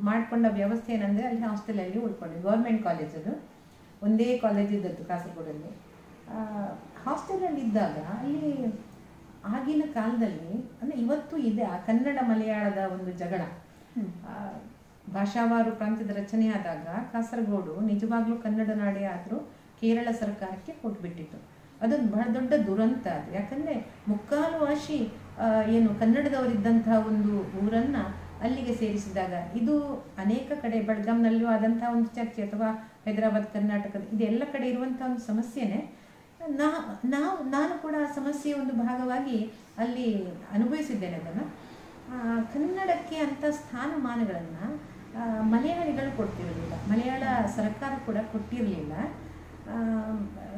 ಮಾಡಿಕೊಂಡ ವ್ಯವಸ್ಥೆ ಏನಂದರೆ ಅಲ್ಲಿ ಹಾಸ್ಟೆಲಲ್ಲಿ ಉಳ್ಕೊಂಡ್ವಿ. ಗೌರ್ಮೆಂಟ್ ಕಾಲೇಜದು ಒಂದೇ ಕಾಲೇಜ್ ಇದ್ದದ್ದು ಕಾಸರಗೋಡಲ್ಲಿ. ಹಾಸ್ಟೆಲಲ್ಲಿ ಇದ್ದಾಗ ಅಲ್ಲಿ ಆಗಿನ ಕಾಲದಲ್ಲಿ ಅಂದರೆ ಇವತ್ತು ಇದೆ ಆ ಕನ್ನಡ ಮಲಯಾಳದ ಒಂದು ಜಗಳ. ಭಾಷಾವಾರು ಪ್ರಾಂತ್ಯದ ರಚನೆ ಆದಾಗ ಕಾಸರಗೋಡು ನಿಜವಾಗ್ಲೂ ಕನ್ನಡ ನಾಡೇ ಆದರೂ ಕೇರಳ ಸರ್ಕಾರಕ್ಕೆ ಕೊಟ್ಬಿಟ್ಟಿತ್ತು. ಅದೊಂದು ಬಹಳ ದೊಡ್ಡ ದುರಂತ ಅದು. ಯಾಕಂದರೆ ಮುಕ್ಕಾಲು ವಾಸಿ ಏನು ಕನ್ನಡದವರಿದ್ದಂತಹ ಒಂದು ಊರನ್ನು ಅಲ್ಲಿಗೆ ಸೇರಿಸಿದಾಗ ಇದು ಅನೇಕ ಕಡೆ ಬೆಳಗಾಂನಲ್ಲೂ ಆದಂತಹ ಒಂದು ಚರ್ಚೆ, ಅಥವಾ ಹೈದರಾಬಾದ್ ಕರ್ನಾಟಕದ ಇದೆಲ್ಲ ಕಡೆ ಇರುವಂಥ ಒಂದು ಸಮಸ್ಯೆನೇ. ನಾನು ಕೂಡ ಆ ಸಮಸ್ಯೆಯ ಒಂದು ಭಾಗವಾಗಿ ಅಲ್ಲಿ ಅನುಭವಿಸಿದ್ದೇನೆ ಅದನ್ನು. ಕನ್ನಡಕ್ಕೆ ಅಂಥ ಸ್ಥಾನಮಾನಗಳನ್ನು ಮಲಯಾಳಿಗಳು ಕೊಡ್ತಿರಲಿಲ್ಲ, ಮಲಯಾಳ ಸರ್ಕಾರ ಕೂಡ ಕೊಟ್ಟಿರಲಿಲ್ಲ.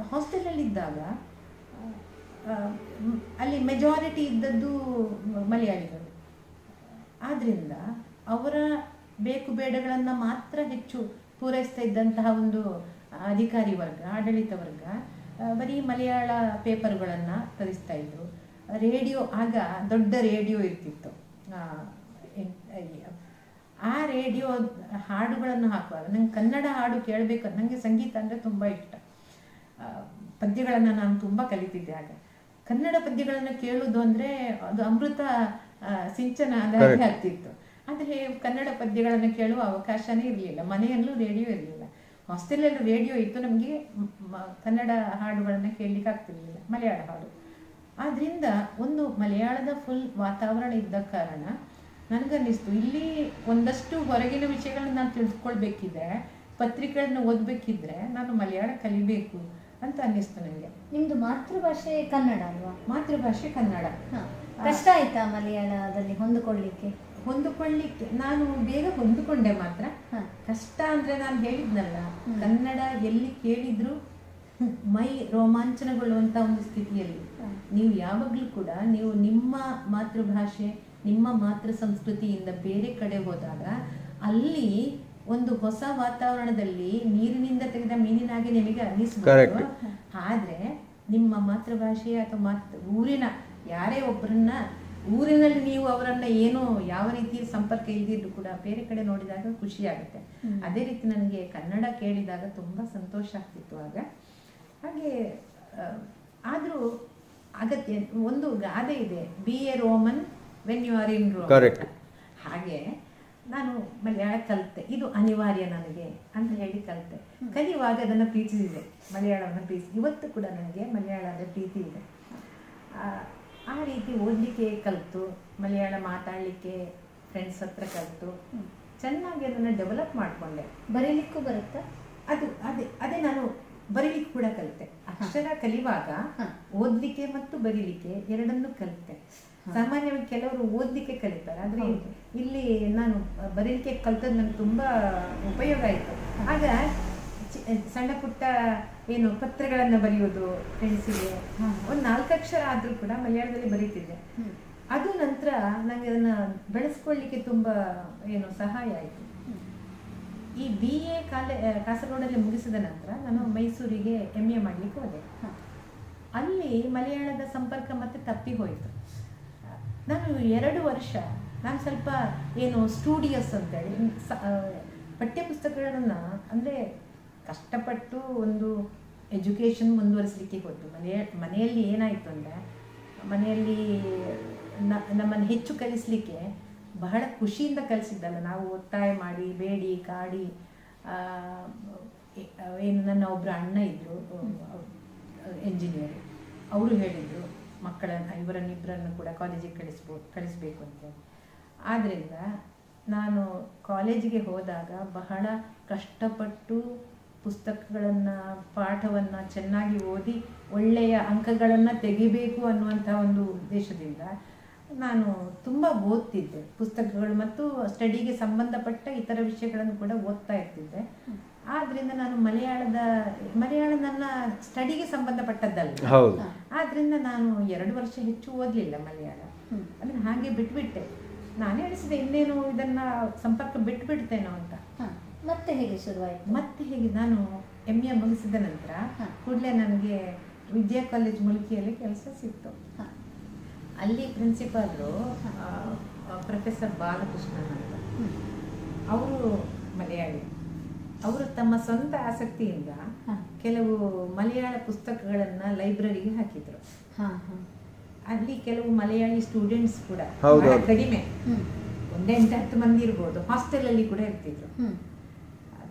ಹಾಸ್ಟೆಲಲ್ಲಿದ್ದಾಗ ಅಲ್ಲಿ ಮೆಜಾರಿಟಿ ಇದ್ದದ್ದು ಮಲಯಾಳಿಗಳು. ಆದ್ದರಿಂದ ಅವರ ಬೇಕು ಬೇಡಗಳನ್ನು ಮಾತ್ರ ಹೆಚ್ಚು ಪೂರೈಸ್ತಾ ಇದ್ದಂತಹ ಒಂದು ಅಧಿಕಾರಿ ವರ್ಗ, ಆಡಳಿತ ವರ್ಗ ಬರೀ ಮಲಯಾಳ ಪೇಪರ್ಗಳನ್ನು ತರಿಸ್ತಾ ಇದ್ರು. ರೇಡಿಯೋ, ಆಗ ದೊಡ್ಡ ರೇಡಿಯೋ ಇರ್ತಿತ್ತು. ಆ ರೇಡಿಯೋ ಹಾಡುಗಳನ್ನು ಹಾಕುವಾಗ ನಂಗೆ ಕನ್ನಡ ಹಾಡು ಕೇಳಬೇಕು. ನನಗೆ ಸಂಗೀತ ಅಂದರೆ ತುಂಬ ಇಷ್ಟ. ಪದ್ಯಗಳನ್ನು ನಾನು ತುಂಬ ಕಲಿತಿದ್ದೆ. ಆಗ ಕನ್ನಡ ಪದ್ಯಗಳನ್ನು ಕೇಳೋದು ಅಂದರೆ ಅದು ಅಮೃತ ಸಿಂಚನ ಅದಾಗಿ ಆಗ್ತಿತ್ತು. ಆದರೆ ಕನ್ನಡ ಪದ್ಯಗಳನ್ನು ಕೇಳುವ ಅವಕಾಶನೇ ಇರಲಿಲ್ಲ. ಮನೆಯಲ್ಲೂ ರೇಡಿಯೋ ಇರಲಿಲ್ಲ, ಹಾಸ್ಟೆಲಲ್ಲೂ ರೇಡಿಯೋ ಇತ್ತು. ನಮಗೆ ಕನ್ನಡ ಹಾಡುಗಳನ್ನು ಕೇಳಲಿಕ್ಕೆ ಆಗ್ತಿರ್ಲಿಲ್ಲ, ಮಲಯಾಳ ಹಾಡು. ಆದ್ದರಿಂದ ಒಂದು ಮಲಯಾಳದ ಫುಲ್ ವಾತಾವರಣ ಇದ್ದ ಕಾರಣ ನನಗನ್ನಿಸ್ತು ಇಲ್ಲಿ ಒಂದಷ್ಟು ಹೊರಗಿನ ವಿಷಯಗಳನ್ನ ನಾನು ತಿಳಿದುಕೊಳ್ಬೇಕಿದ್ರೆ, ಪತ್ರಿಕೆಗಳನ್ನ ಓದಬೇಕಿದ್ರೆ ನಾನು ಮಲಯಾಳ ಕಲಿಬೇಕು ಅಂತ ಅನ್ನಿಸ್ತು ನನಗೆ. ನಿಮ್ಮದು ಮಾತೃಭಾಷೆ ಕನ್ನಡ ಅಲ್ವಾ? ಮಾತೃಭಾಷೆ ಕನ್ನಡ. ಕಷ್ಟ ಆಯ್ತಾ ಮಲಯಾಳದಲ್ಲಿ ಹೊಂದಿಕೊಳ್ಳಿಕ್ಕೆ? ನಾನು ಬೇಗ ಹೊಂದಿಕೊಂಡೆ. ಮಾತ್ರ ಕಷ್ಟ ಅಂದರೆ ನಾನು ಹೇಳಿದ್ನಲ್ಲ, ಕನ್ನಡ ಎಲ್ಲಿ ಕೇಳಿದ್ರು ಮೈ ರೋಮಾಂಚನಗೊಳ್ಳುವಂಥ ಒಂದು ಸ್ಥಿತಿಯಲ್ಲಿ. ನೀವು ಯಾವಾಗಲೂ ಕೂಡ ನೀವು ನಿಮ್ಮ ಮಾತೃಭಾಷೆ, ನಿಮ್ಮ ಮಾತೃ ಸಂಸ್ಕೃತಿಯಿಂದ ಬೇರೆ ಕಡೆ ಹೋದಾಗ ಅಲ್ಲಿ ಒಂದು ಹೊಸ ವಾತಾವರಣದಲ್ಲಿ ನೀರಿನಿಂದ ತೆಗೆದ ಮೀನಿನಾಗಿ ನಿಮಗೆ ಅನ್ನಿಸ್ಬೋದು. ಆದರೆ ನಿಮ್ಮ ಮಾತೃಭಾಷೆ ಅಥವಾ ಊರಿನ ಯಾರೇ ಒಬ್ಬರನ್ನ ಊರಿನಲ್ಲಿ ನೀವು ಅವರನ್ನು ಏನೋ ಯಾವ ರೀತಿ ಸಂಪರ್ಕ ಇಲ್ದಿದ್ರು ಕೂಡ ಬೇರೆ ಕಡೆ ನೋಡಿದಾಗ ಖುಷಿ ಆಗುತ್ತೆ. ಅದೇ ರೀತಿ ನನಗೆ ಕನ್ನಡ ಕೇಳಿದಾಗ ತುಂಬ ಸಂತೋಷ ಆಗ್ತಿತ್ತು ಆಗ. ಹಾಗೆ ಆದರೂ ಅಗತ್ಯ ಒಂದು ಗಾದೆ ಇದೆ, be a Roman when you are in Rome. ಹಾಗೆ ನಾನು ಮಲಯಾಳ ಕಲಿತೆ, ಇದು ಅನಿವಾರ್ಯ ನನಗೆ ಅಂತ ಹೇಳಿ ಕಲಿತೆ. ಕಲಿಯುವಾಗ ಅದನ್ನು ಪ್ರೀತಿಸಿದೆ, ಮಲಯಾಳವನ್ನು ಪ್ರೀತಿ. ಇವತ್ತು ಕೂಡ ನನಗೆ ಮಲಯಾಳದ ಪ್ರೀತಿ ಇದೆ. ಆ ರೀತಿ ಓದಲಿಕ್ಕೆ ಕಲಿತು, ಮಲಯಾಳ ಮಾತಾಡಲಿಕ್ಕೆ ಫ್ರೆಂಡ್ಸ್ ಹತ್ರ ಕಲಿತು ಚೆನ್ನಾಗಿ ಅದನ್ನು ಡೆವಲಪ್ ಮಾಡಿಕೊಂಡೆ. ಬರೀಲಿಕ್ಕೂ ಬರುತ್ತಾ? ಅದೇ ನಾನು ಬರೀಲಿಕ್ಕೆ ಕೂಡ ಕಲಿತೆ. ಅಕ್ಷರ ಕಲಿಯುವಾಗ ಓದಲಿಕ್ಕೆ ಮತ್ತು ಬರೀಲಿಕ್ಕೆ ಎರಡನ್ನೂ ಕಲಿತೆ. ಸಾಮಾನ್ಯವಾಗಿ ಕೆಲವರು ಓದಲಿಕ್ಕೆ ಕಲಿತಾರೆ, ಆದರೆ ಇಲ್ಲಿ ನಾನು ಬರೀಲಿಕ್ಕೆ ಕಲಿತದ್ದು ನನಗೆ ತುಂಬ ಉಪಯೋಗ ಆಯಿತು. ಆಗ ಸಣ್ಣ ಪುಟ್ಟ ಏನು ಪತ್ರಗಳನ್ನು ಬರೆಯೋದು ಫ್ರೆಂಡ್ಸಿಗೆ, ಒಂದು 4 ಅಕ್ಷರ ಆದರೂ ಕೂಡ ಮಲಯಾಳದಲ್ಲಿ ಬರೀತಿದ್ದೆ. ಅದು ನಂತರ ನನಗೆ ಅದನ್ನು ಬೆಳೆಸ್ಕೊಳ್ಳಿಕ್ಕೆ ತುಂಬ ಏನು ಸಹಾಯ ಆಯಿತು. ಈ BA ಕಾಸರಗೋಡಲ್ಲಿ ಮುಗಿಸಿದ ನಂತರ ನಾನು ಮೈಸೂರಿಗೆ MA ಮಾಡಲಿಕ್ಕೆ ಹೋದೆ. ಅಲ್ಲಿ ಮಲಯಾಳದ ಸಂಪರ್ಕ ಮತ್ತೆ ತಪ್ಪಿ ಹೋಯಿತು. ನಾನು 2 ವರ್ಷ ನಾನು ಸ್ವಲ್ಪ ಏನು ಸ್ಟೂಡಿಯಸ್ ಅಂತೇಳಿ ಪಠ್ಯಪುಸ್ತಕಗಳನ್ನು ಅಂದರೆ ಕಷ್ಟಪಟ್ಟು ಒಂದು ಎಜುಕೇಷನ್ ಮುಂದುವರಿಸಲಿಕ್ಕೆ ಹೋಯ್ತು. ಮನೆಯಲ್ಲಿ ಏನಾಯಿತು ಅಂದರೆ, ಮನೆಯಲ್ಲಿ ನಮ್ಮನ್ನು ಹೆಚ್ಚು ಕಲಿಸಲಿಕ್ಕೆ ಬಹಳ ಖುಷಿಯಿಂದ ಕಲಿಸಿದ್ದಲ್ಲ, ನಾವು ಒತ್ತಾಯ ಮಾಡಿ ಬೇಡಿ ಕಾಡಿ. ಏನು ನನ್ನ ಒಬ್ಬರು ಅಣ್ಣ ಇದ್ದರು ಎಂಜಿನಿಯರ್, ಅವರು ಹೇಳಿದರು ಇವರನ್ನಿಬ್ಬರನ್ನು ಕೂಡ ಕಾಲೇಜಿಗೆ ಕಳಿಸ್ಬೇಕು ಅಂತೇಳಿ. ಆದ್ದರಿಂದ ನಾನು ಕಾಲೇಜಿಗೆ ಹೋದಾಗ ಬಹಳ ಕಷ್ಟಪಟ್ಟು ಪುಸ್ತಕಗಳನ್ನು ಪಾಠವನ್ನು ಚೆನ್ನಾಗಿ ಓದಿ ಒಳ್ಳೆಯ ಅಂಕಗಳನ್ನು ತೆಗಿಬೇಕು ಅನ್ನುವಂಥ ಒಂದು ಉದ್ದೇಶದಿಂದ ನಾನು ತುಂಬ ಓದ್ತಿದ್ದೆ ಪುಸ್ತಕಗಳು ಮತ್ತು ಸ್ಟಡಿಗೆ ಸಂಬಂಧಪಟ್ಟ ಇತರ ವಿಷಯಗಳನ್ನು ಕೂಡ ಓದ್ತಾ ಇರ್ತಿದ್ದೆ. ಆದ್ದರಿಂದ ನಾನು ಮಲಯಾಳ ನನ್ನ ಸ್ಟಡಿಗೆ ಸಂಬಂಧಪಟ್ಟದ್ದಲ್ಲ, ಆದ್ದರಿಂದ ನಾನು 2 ವರ್ಷ ಹೆಚ್ಚು ಓದಲಿಲ್ಲ ಮಲಯಾಳ. ಅದನ್ನು ಹಾಗೆ ಬಿಟ್ಬಿಟ್ಟೆ. ನಾನೇ ಅನಿಸಿದೆ ಇನ್ನೇನು ಇದನ್ನು ಸಂಪರ್ಕ ಬಿಟ್ಬಿಡ್ತೇನೋ ಅಂತ. ಮತ್ತೆ ಹೇಗೆ ಶುರುವಾಯಿತು? ಮತ್ತೆ ಹೇಗೆ ನಾನು MA ಮುಗಿಸಿದ ನಂತರ ಕೂಡಲೇ ನನಗೆ ವಿದ್ಯಾ ಕಾಲೇಜ್ ಮುಲ್ಕಿಯಲ್ಲಿ ಕೆಲಸ ಸಿಕ್ತು. ಅಲ್ಲಿ ಪ್ರಿನ್ಸಿಪಾಲರು ಪ್ರೊಫೆಸರ್ ಬಾಲಕೃಷ್ಣನ್ ಅಂತ, ಅವರು ಮಲಯಾಳಿ. ಅವರು ತಮ್ಮ ಸ್ವಂತ ಆಸಕ್ತಿಯಿಂದ ಕೆಲವು ಮಲಯಾಳ ಪುಸ್ತಕಗಳನ್ನು ಲೈಬ್ರರಿಗೆ ಹಾಕಿದ್ರು. ಅಲ್ಲಿ ಕೆಲವು ಮಲಯಾಳಿ ಸ್ಟೂಡೆಂಟ್ಸ್ ಕೂಡ ಕಡಿಮೆ, 1-8 ಮಂದಿ ಇರ್ಬೋದು, ಹಾಸ್ಟೆಲಲ್ಲಿ ಕೂಡ ಇರ್ತಿದ್ರು,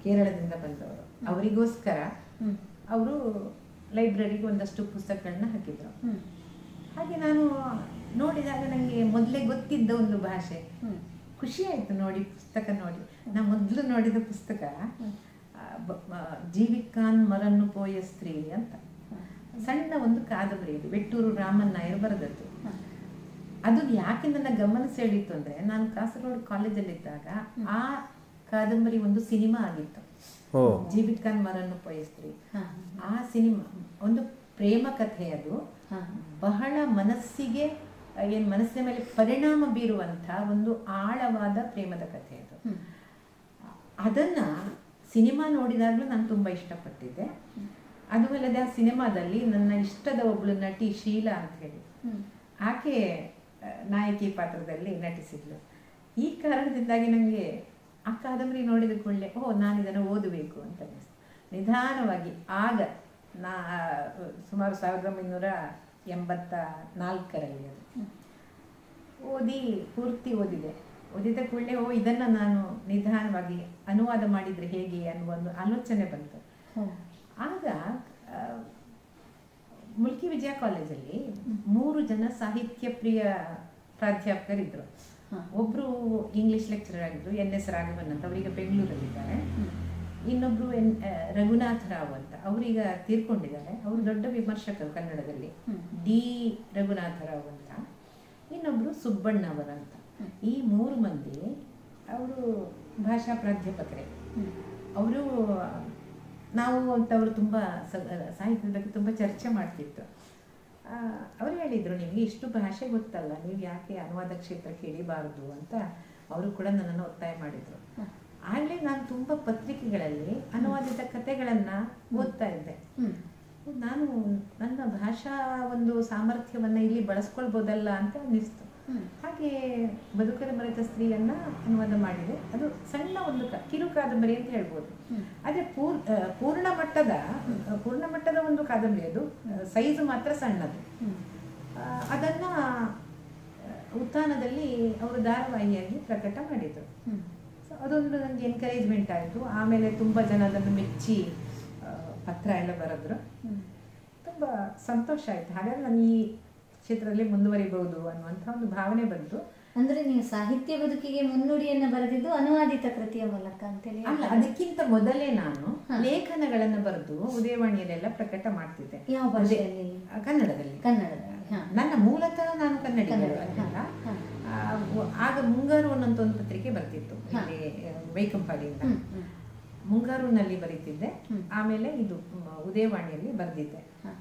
ಕೇರಳದಿಂದ ಬಂದವರು. ಅವರಿಗೋಸ್ಕರ ಅವರು ಲೈಬ್ರರಿಗೆ ಒಂದಷ್ಟು ಪುಸ್ತಕಗಳನ್ನ ಹಾಕಿದ್ರು. ಹಾಗೆ ನಾನು ನೋಡಿದಾಗ ನನಗೆ ಮೊದಲೇ ಗೊತ್ತಿದ್ದ ಒಂದು ಭಾಷೆ, ಖುಷಿ ಆಯಿತು ನೋಡಿ ಪುಸ್ತಕ ನೋಡಿ. ನಾನು ಮೊದಲು ನೋಡಿದ ಪುಸ್ತಕ ಜೀವಿಕಾನ್ ಮರನ್ನು ಪೋಯ ಸ್ತ್ರೀ ಅಂತ, ಸಣ್ಣ ಒಂದು ಕಾದಂಬರಿ. ಇದು ವೆಟ್ಟೂರು ರಾಮನ್ ನಾಯರ್ ಬರೆದದ್ದು. ಅದು ಯಾಕೆ ನನ್ನ ಗಮನ ಸೆಳೀತು ಅಂದರೆ, ನಾನು ಕಾಸರಗೋಡು ಕಾಲೇಜಲ್ಲಿದ್ದಾಗ ಆ ಕಾದಂಬರಿ ಒಂದು ಸಿನಿಮಾ ಆಗಿತ್ತು, ಜೀವಿಕಾನ್ ಮರನ್ನು ಪೋಯ ಸ್ತ್ರೀ. ಆ ಸಿನಿಮಾ ಒಂದು ಪ್ರೇಮ ಕಥೆ. ಅದು ಬಹಳ ಮನಸ್ಸಿನ ಮೇಲೆ ಪರಿಣಾಮ ಬೀರುವಂಥ ಒಂದು ಆಳವಾದ ಪ್ರೇಮದ ಕಥೆ ಅದು. ಅದನ್ನ ಸಿನಿಮಾ ನೋಡಿದಾಗಲೂ ನಾನು ತುಂಬ ಇಷ್ಟಪಟ್ಟಿದ್ದೆ. ಅದು ಅಲ್ಲದೆ ಆ ಸಿನಿಮಾದಲ್ಲಿ ನನ್ನ ಇಷ್ಟದ ಒಬ್ಬಳು ನಟಿ ಶೀಲಾ ಅಂತ ಹೇಳಿ, ಆಕೆ ನಾಯಕಿ ಪಾತ್ರದಲ್ಲಿ ನಟಿಸಿದ್ಲು. ಈ ಕಾರಣದಿಂದಾಗಿ ನನಗೆ ಆ ಕಾದಂಬರಿ ನೋಡಿದ ಕೂಡಲೇ ನಾನು ಇದನ್ನು ಓದಬೇಕು ಅಂತ ಅನಿಸ್ತು. ನಿಧಾನವಾಗಿ ಆಗ ಸುಮಾರು 1984ರಲ್ಲಿ ಅದು ಪೂರ್ತಿ ಓದಿದ ಕೂಡಲೇ ಇದನ್ನು ನಾನು ನಿಧಾನವಾಗಿ ಅನುವಾದ ಮಾಡಿದರೆ ಹೇಗೆ ಅನ್ನುವ ಒಂದು ಆಲೋಚನೆ ಬಂತು. ಆಗ ಮುಲ್ಕಿ ವಿಜಯ ಕಾಲೇಜಲ್ಲಿ 3 ಜನ ಸಾಹಿತ್ಯ ಪ್ರಿಯ ಪ್ರಾಧ್ಯಾಪಕರಿದ್ದರು. ಒಬ್ಬರು ಇಂಗ್ಲಿಷ್ ಲೆಕ್ಚರರ್ ಆಗಿದ್ರು, NS ರಾಘವನ್ ಅಂತ, ಅವರೀಗ ಬೆಂಗಳೂರಲ್ಲಿದ್ದಾರೆ. ಇನ್ನೊಬ್ರು ರಘುನಾಥ ರಾವ್ ಅಂತ, ಅವರೀಗ ತೀರ್ಕೊಂಡಿದ್ದಾರೆ. ಅವರು ದೊಡ್ಡ ವಿಮರ್ಶಕರು ಕನ್ನಡದಲ್ಲಿ, D ರಘುನಾಥ ರಾವ್ ಅಂತ. ಇನ್ನೊಬ್ರು ಸುಬ್ಬಣ್ಣವರ ಅಂತ. ಈ 3 ಮಂದಿ ಅವರು ಭಾಷಾ ಪ್ರಾಧ್ಯಾಪಕರೇ. ಅವರು ಅವರು ತುಂಬ ಸಾಹಿತ್ಯದ ಬಗ್ಗೆ ತುಂಬ ಚರ್ಚೆ ಮಾಡ್ತಿದ್ರು. ಅವರು ಹೇಳಿದರು, ನಿಮಗೆ ಇಷ್ಟು ಭಾಷೆ ಗೊತ್ತಲ್ಲ, ನೀವು ಯಾಕೆ ಅನುವಾದ ಕ್ಷೇತ್ರಕ್ಕೆ ಇಳಿಬಾರದು ಅಂತ ಅವರು ಕೂಡ ನನ್ನನ್ನು ಒತ್ತಾಯ ಮಾಡಿದರು. ಆಗಲೇ ನಾನು ತುಂಬ ಪತ್ರಿಕೆಗಳಲ್ಲಿ ಅನುವಾದಿತ ಕಥೆಗಳನ್ನು ಓದ್ತಾ ಇದ್ದೆ. ನಾನು ನನ್ನ ಭಾಷಾ ಒಂದು ಸಾಮರ್ಥ್ಯವನ್ನು ಇಲ್ಲಿ ಬಳಸ್ಕೊಳ್ಬೋದಲ್ಲ ಅಂತ ಅನ್ನಿಸ್ತು. ಹಾಗೆ ಬದುಕದ ಮರೆತ ಸ್ತ್ರೀಯನ್ನ ಅನುವಾದ ಮಾಡಿದೆ. ಅದು ಸಣ್ಣ ಒಂದು ಕಿರು ಕಾದಂಬರಿ ಅಂತ ಹೇಳ್ಬೋದು. ಆದರೆ ಪೂರ್ಣ ಮಟ್ಟದ ಒಂದು ಕಾದಂಬರಿ. ಅದು ಸೈಜ್ ಮಾತ್ರ ಸಣ್ಣದು. ಅದನ್ನ ಉತ್ಥಾನದಲ್ಲಿ ಅವರು ಧಾರಾವಾಹಿಯಾಗಿ ಪ್ರಕಟ ಮಾಡಿದರು. ಅದೊಂದು ನನಗೆ ಎನ್ಕರೇಜ್ಮೆಂಟ್ ಆಯಿತು. ಆಮೇಲೆ ತುಂಬ ಜನ ಅದನ್ನು ಮೆಚ್ಚಿ ಪತ್ರ ಎಲ್ಲ ಬರೆದ್ರು. ತುಂಬ ಸಂತೋಷ ಆಯಿತು. ಹಾಗಾಗಿ ನಾನು ಈ ಕ್ಷೇತ್ರದಲ್ಲಿ ಮುಂದುವರಿಬಹುದು ಅನ್ನುವಂಥ ಒಂದು ಭಾವನೆ ಬಂತು. ಅಂದ್ರೆ ನೀವು ಸಾಹಿತ್ಯ ಬದುಕಿಗೆ ಮುನ್ನುಡಿಯನ್ನು ಬರೆದಿದ್ದು ಅನುವಾದಿತ ಕೃತಿಯ ಮೂಲಕ ಅಂತೇಳಿ ಅಲ್ಲ, ಅದಕ್ಕಿಂತ ಮೊದಲೇ ನಾನು ಲೇಖನಗಳನ್ನು ಬರೆದು ಉದಯವಾಣಿಯಲ್ಲೆಲ್ಲ ಪ್ರಕಟ ಮಾಡ್ತಿದ್ದೆ. ಯಾವ ಭಾಷೆಯಲ್ಲಿ? ಕನ್ನಡದಲ್ಲಿ. ನನ್ನ ಮೂಲತಃ ನಾನು ಕನ್ನಡಿಗರಲ್ಲ. ಆಗ ಮುಂಗಾರು ಅನ್ನೋಂಥ ಒಂದು ಪತ್ರಿಕೆ ಬರ್ತಿತ್ತು ಇಲ್ಲಿ ವೈಕಂಪಾಡಿಯಿಂದ. ಮುಂಗಾರುನಲ್ಲಿ ಬರೀತಿದ್ದೆ. ಆಮೇಲೆ ಇದು ಉದಯವಾಣಿಯಲ್ಲಿ ಬರೆದಿದ್ದೆ.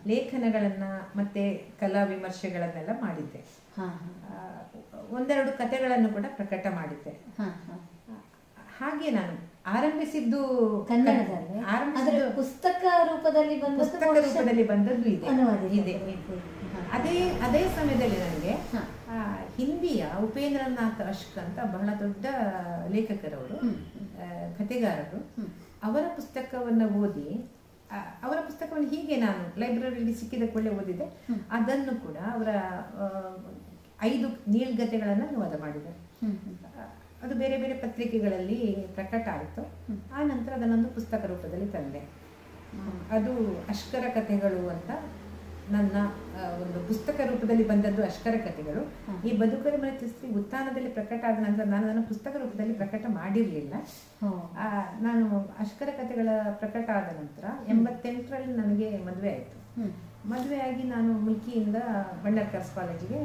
ಲೇಖನಗಳನ್ನ ಮತ್ತೆ ಕಲಾ ವಿಮರ್ಶೆಗಳನ್ನೆಲ್ಲ ಮಾಡಿದ್ದೆ. 1-2 ಕಥೆಗಳನ್ನು ಕೂಡ ಪ್ರಕಟ ಮಾಡಿದ್ದೆ. ಹಾಗೆ ನಾನು ಆರಂಭಿಸಿದ್ದು ಕನ್ನಡದಲ್ಲಿ. ಪುಸ್ತಕ ರೂಪದಲ್ಲಿ ಬಂದದ್ದು ಇದೆ. ಅದೇ ಸಮಯದಲ್ಲಿ ನನಗೆ ಹಿಂದಿಯ ಉಪೇಂದ್ರನಾಥ್ ಅಶ್ಕ್ ಅಂತ ಬಹಳ ದೊಡ್ಡ ಲೇಖಕರವರು, ಕಥೆಗಾರರು, ಅವರ ಪುಸ್ತಕವನ್ನು ಓದಿ, ಅವರ ಪುಸ್ತಕವನ್ನು ಹೀಗೆ ನಾನು ಲೈಬ್ರರಿಯಲ್ಲಿ ಸಿಕ್ಕಿದ ಕೊಳ್ಳೆ ಓದಿದೆ. ಅದನ್ನು ಕೂಡ ಅವರ 5 ನೀಳ್ಗತೆಗಳನ್ನು ಅನುವಾದ ಮಾಡಿದೆ. ಅದು ಬೇರೆ ಬೇರೆ ಪತ್ರಿಕೆಗಳಲ್ಲಿ ಪ್ರಕಟ ಆಯಿತು. ಆ ನಂತರ ಅದನ್ನೊಂದು ಪುಸ್ತಕ ರೂಪದಲ್ಲಿ ತಂದೆ. ಅದು ಅಶ್ಕರ ಕಥೆಗಳು ಅಂತ ನನ್ನ ಒಂದು ಒಂದು ಪುಸ್ತಕ ರೂಪದಲ್ಲಿ ಬಂದದ್ದು ಅಷ್ಕರ ಕಥೆಗಳು. ಈ ಬದುಕಲು ಮರೆತ ಸ್ತ್ರೀ ಉತ್ಥಾನದಲ್ಲಿ ಪ್ರಕಟ ಆದ ನಂತರ ನಾನು ಅದನ್ನು ಪುಸ್ತಕ ರೂಪದಲ್ಲಿ ಪ್ರಕಟ ಮಾಡಿರಲಿಲ್ಲ. ನಾನು ಅಷ್ಕರ ಕಥೆಗಳ ಪ್ರಕಟ ಆದ ನಂತರ 88ರಲ್ಲಿ ನನಗೆ ಮದುವೆ ಆಯಿತು. ಮದುವೆ ಆಗಿ ನಾನು ಮುಲ್ಕಿಯಿಂದ ಬಂಡಾರ್ಕರ್ಸ್ ಕಾಲೇಜಿಗೆ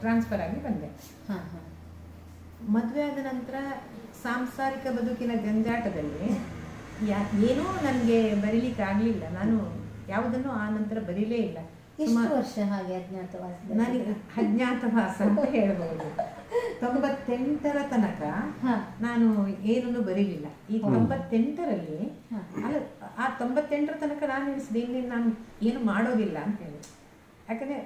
ಟ್ರಾನ್ಸ್ಫರ್ ಆಗಿ ಬಂದೆ. ಮದುವೆ ಆದ ನಂತರ ಸಾಂಸಾರಿಕ ಬದುಕಿನ ಜಂಜಾಟದಲ್ಲಿ ಏನೂ ನನಗೆ ಬರೀಲಿಕ್ಕೆ ಆಗಲಿಲ್ಲ. ನಾನು ಯಾವುದನ್ನು ಆ ನಂತರ ಬರೀಲೇ ಇಲ್ಲ. ವರ್ಷ ಹಾಗೆ ಅಜ್ಞಾತವಾಸ? ನನಗೆ ಅಜ್ಞಾತವಾಸ ಅಂತ ಹೇಳ್ಬೋದು. 98ರ ತನಕ ನಾನು ಏನನ್ನು ಬರೀಲಿಲ್ಲ. ಈ 98ರಲ್ಲಿ ಅಲ್ಲ, ಆ 98ರ ತನಕ ನಾನು ಎಣಿಸಿದೆ ಇನ್ನೇನು ನಾನು ಏನು ಮಾಡೋದಿಲ್ಲ ಅಂತ ಹೇಳಿ. ಯಾಕಂದರೆ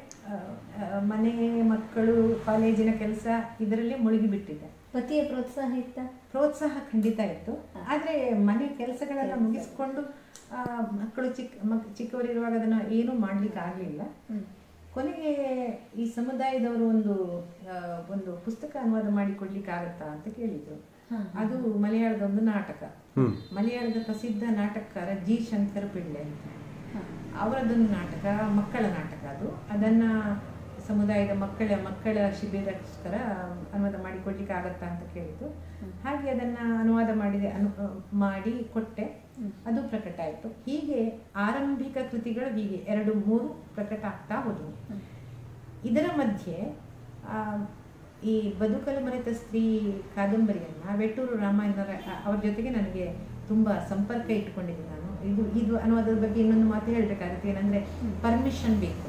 ಮನೆ, ಮಕ್ಕಳು, ಕಾಲೇಜಿನ ಕೆಲಸ ಇದರಲ್ಲೇ ಮುಳುಗಿಬಿಟ್ಟಿದ್ದೆ. ಪತಿಯ ಪ್ರೋತ್ಸಾಹ ಇತ್ತ? ಪ್ರೋತ್ಸಾಹ ಖಂಡಿತ ಇತ್ತು. ಆದರೆ ಮನೆ ಕೆಲಸಗಳೆಲ್ಲ ಮುಗಿಸ್ಕೊಂಡು ಮಕ್ಕಳು ಚಿಕ್ಕವರಿರುವಾಗ ಅದನ್ನು ಏನೂ ಮಾಡ್ಲಿಕ್ಕೆ ಆಗಲಿಲ್ಲ. ಕೊನೆಗೆ ಈ ಸಮುದಾಯದವರು ಒಂದು ಪುಸ್ತಕ ಅನುವಾದ ಮಾಡಿ ಕೊಡ್ಲಿಕ್ಕೆ ಆಗುತ್ತಾ ಅಂತ ಕೇಳಿದ್ರು. ಅದು ಮಲಯಾಳದ ಒಂದು ನಾಟಕ. ಮಲಯಾಳದ ಪ್ರಸಿದ್ಧ ನಾಟಕಕಾರ ಜಿ ಶಂಕರ್ ಪಿಳ್ಳೆ ಅಂತ, ಅವರದೊಂದು ನಾಟಕ, ಮಕ್ಕಳ ನಾಟಕ. ಅದನ್ನ ಸಮುದಾಯದ ಮಕ್ಕಳ ಶಿಬಿರಕ್ಕೋಸ್ಕರ ಅನುವಾದ ಮಾಡಿ ಕೊಡ್ಲಿಕ್ಕೆ ಆಗತ್ತಾ ಅಂತ ಕೇಳಿದ್ರು. ಹಾಗೆ ಅದನ್ನ ಅನುವಾದ ಮಾಡಿ ಕೊಟ್ಟೆ. ಅದು ಪ್ರಕಟ ಆಯಿತು. ಹೀಗೆ ಆರಂಭಿಕ ಕೃತಿಗಳು ಹೀಗೆ 2-3 ಪ್ರಕಟ ಆಗ್ತಾ ಹೋದವು. ಇದರ ಮಧ್ಯೆ ಈ ಬದುಕಲು ಮರೆತ ಸ್ತ್ರೀ ಕಾದಂಬರಿಯನ್ನ ವೆಟ್ಟೂರು ರಾಮಾಯಣರ ಅವ್ರ ಜೊತೆಗೆ ನನಗೆ ತುಂಬಾ ಸಂಪರ್ಕ ಇಟ್ಕೊಂಡಿದ್ದೀನಿ ನಾನು. ಇದು ಅನುವಾದದ ಬಗ್ಗೆ ಇನ್ನೊಂದು ಮಾತು ಹೇಳ್ಬೇಕಾಗುತ್ತೆ. ಏನಂದ್ರೆ ಪರ್ಮಿಷನ್ ಬೇಕು.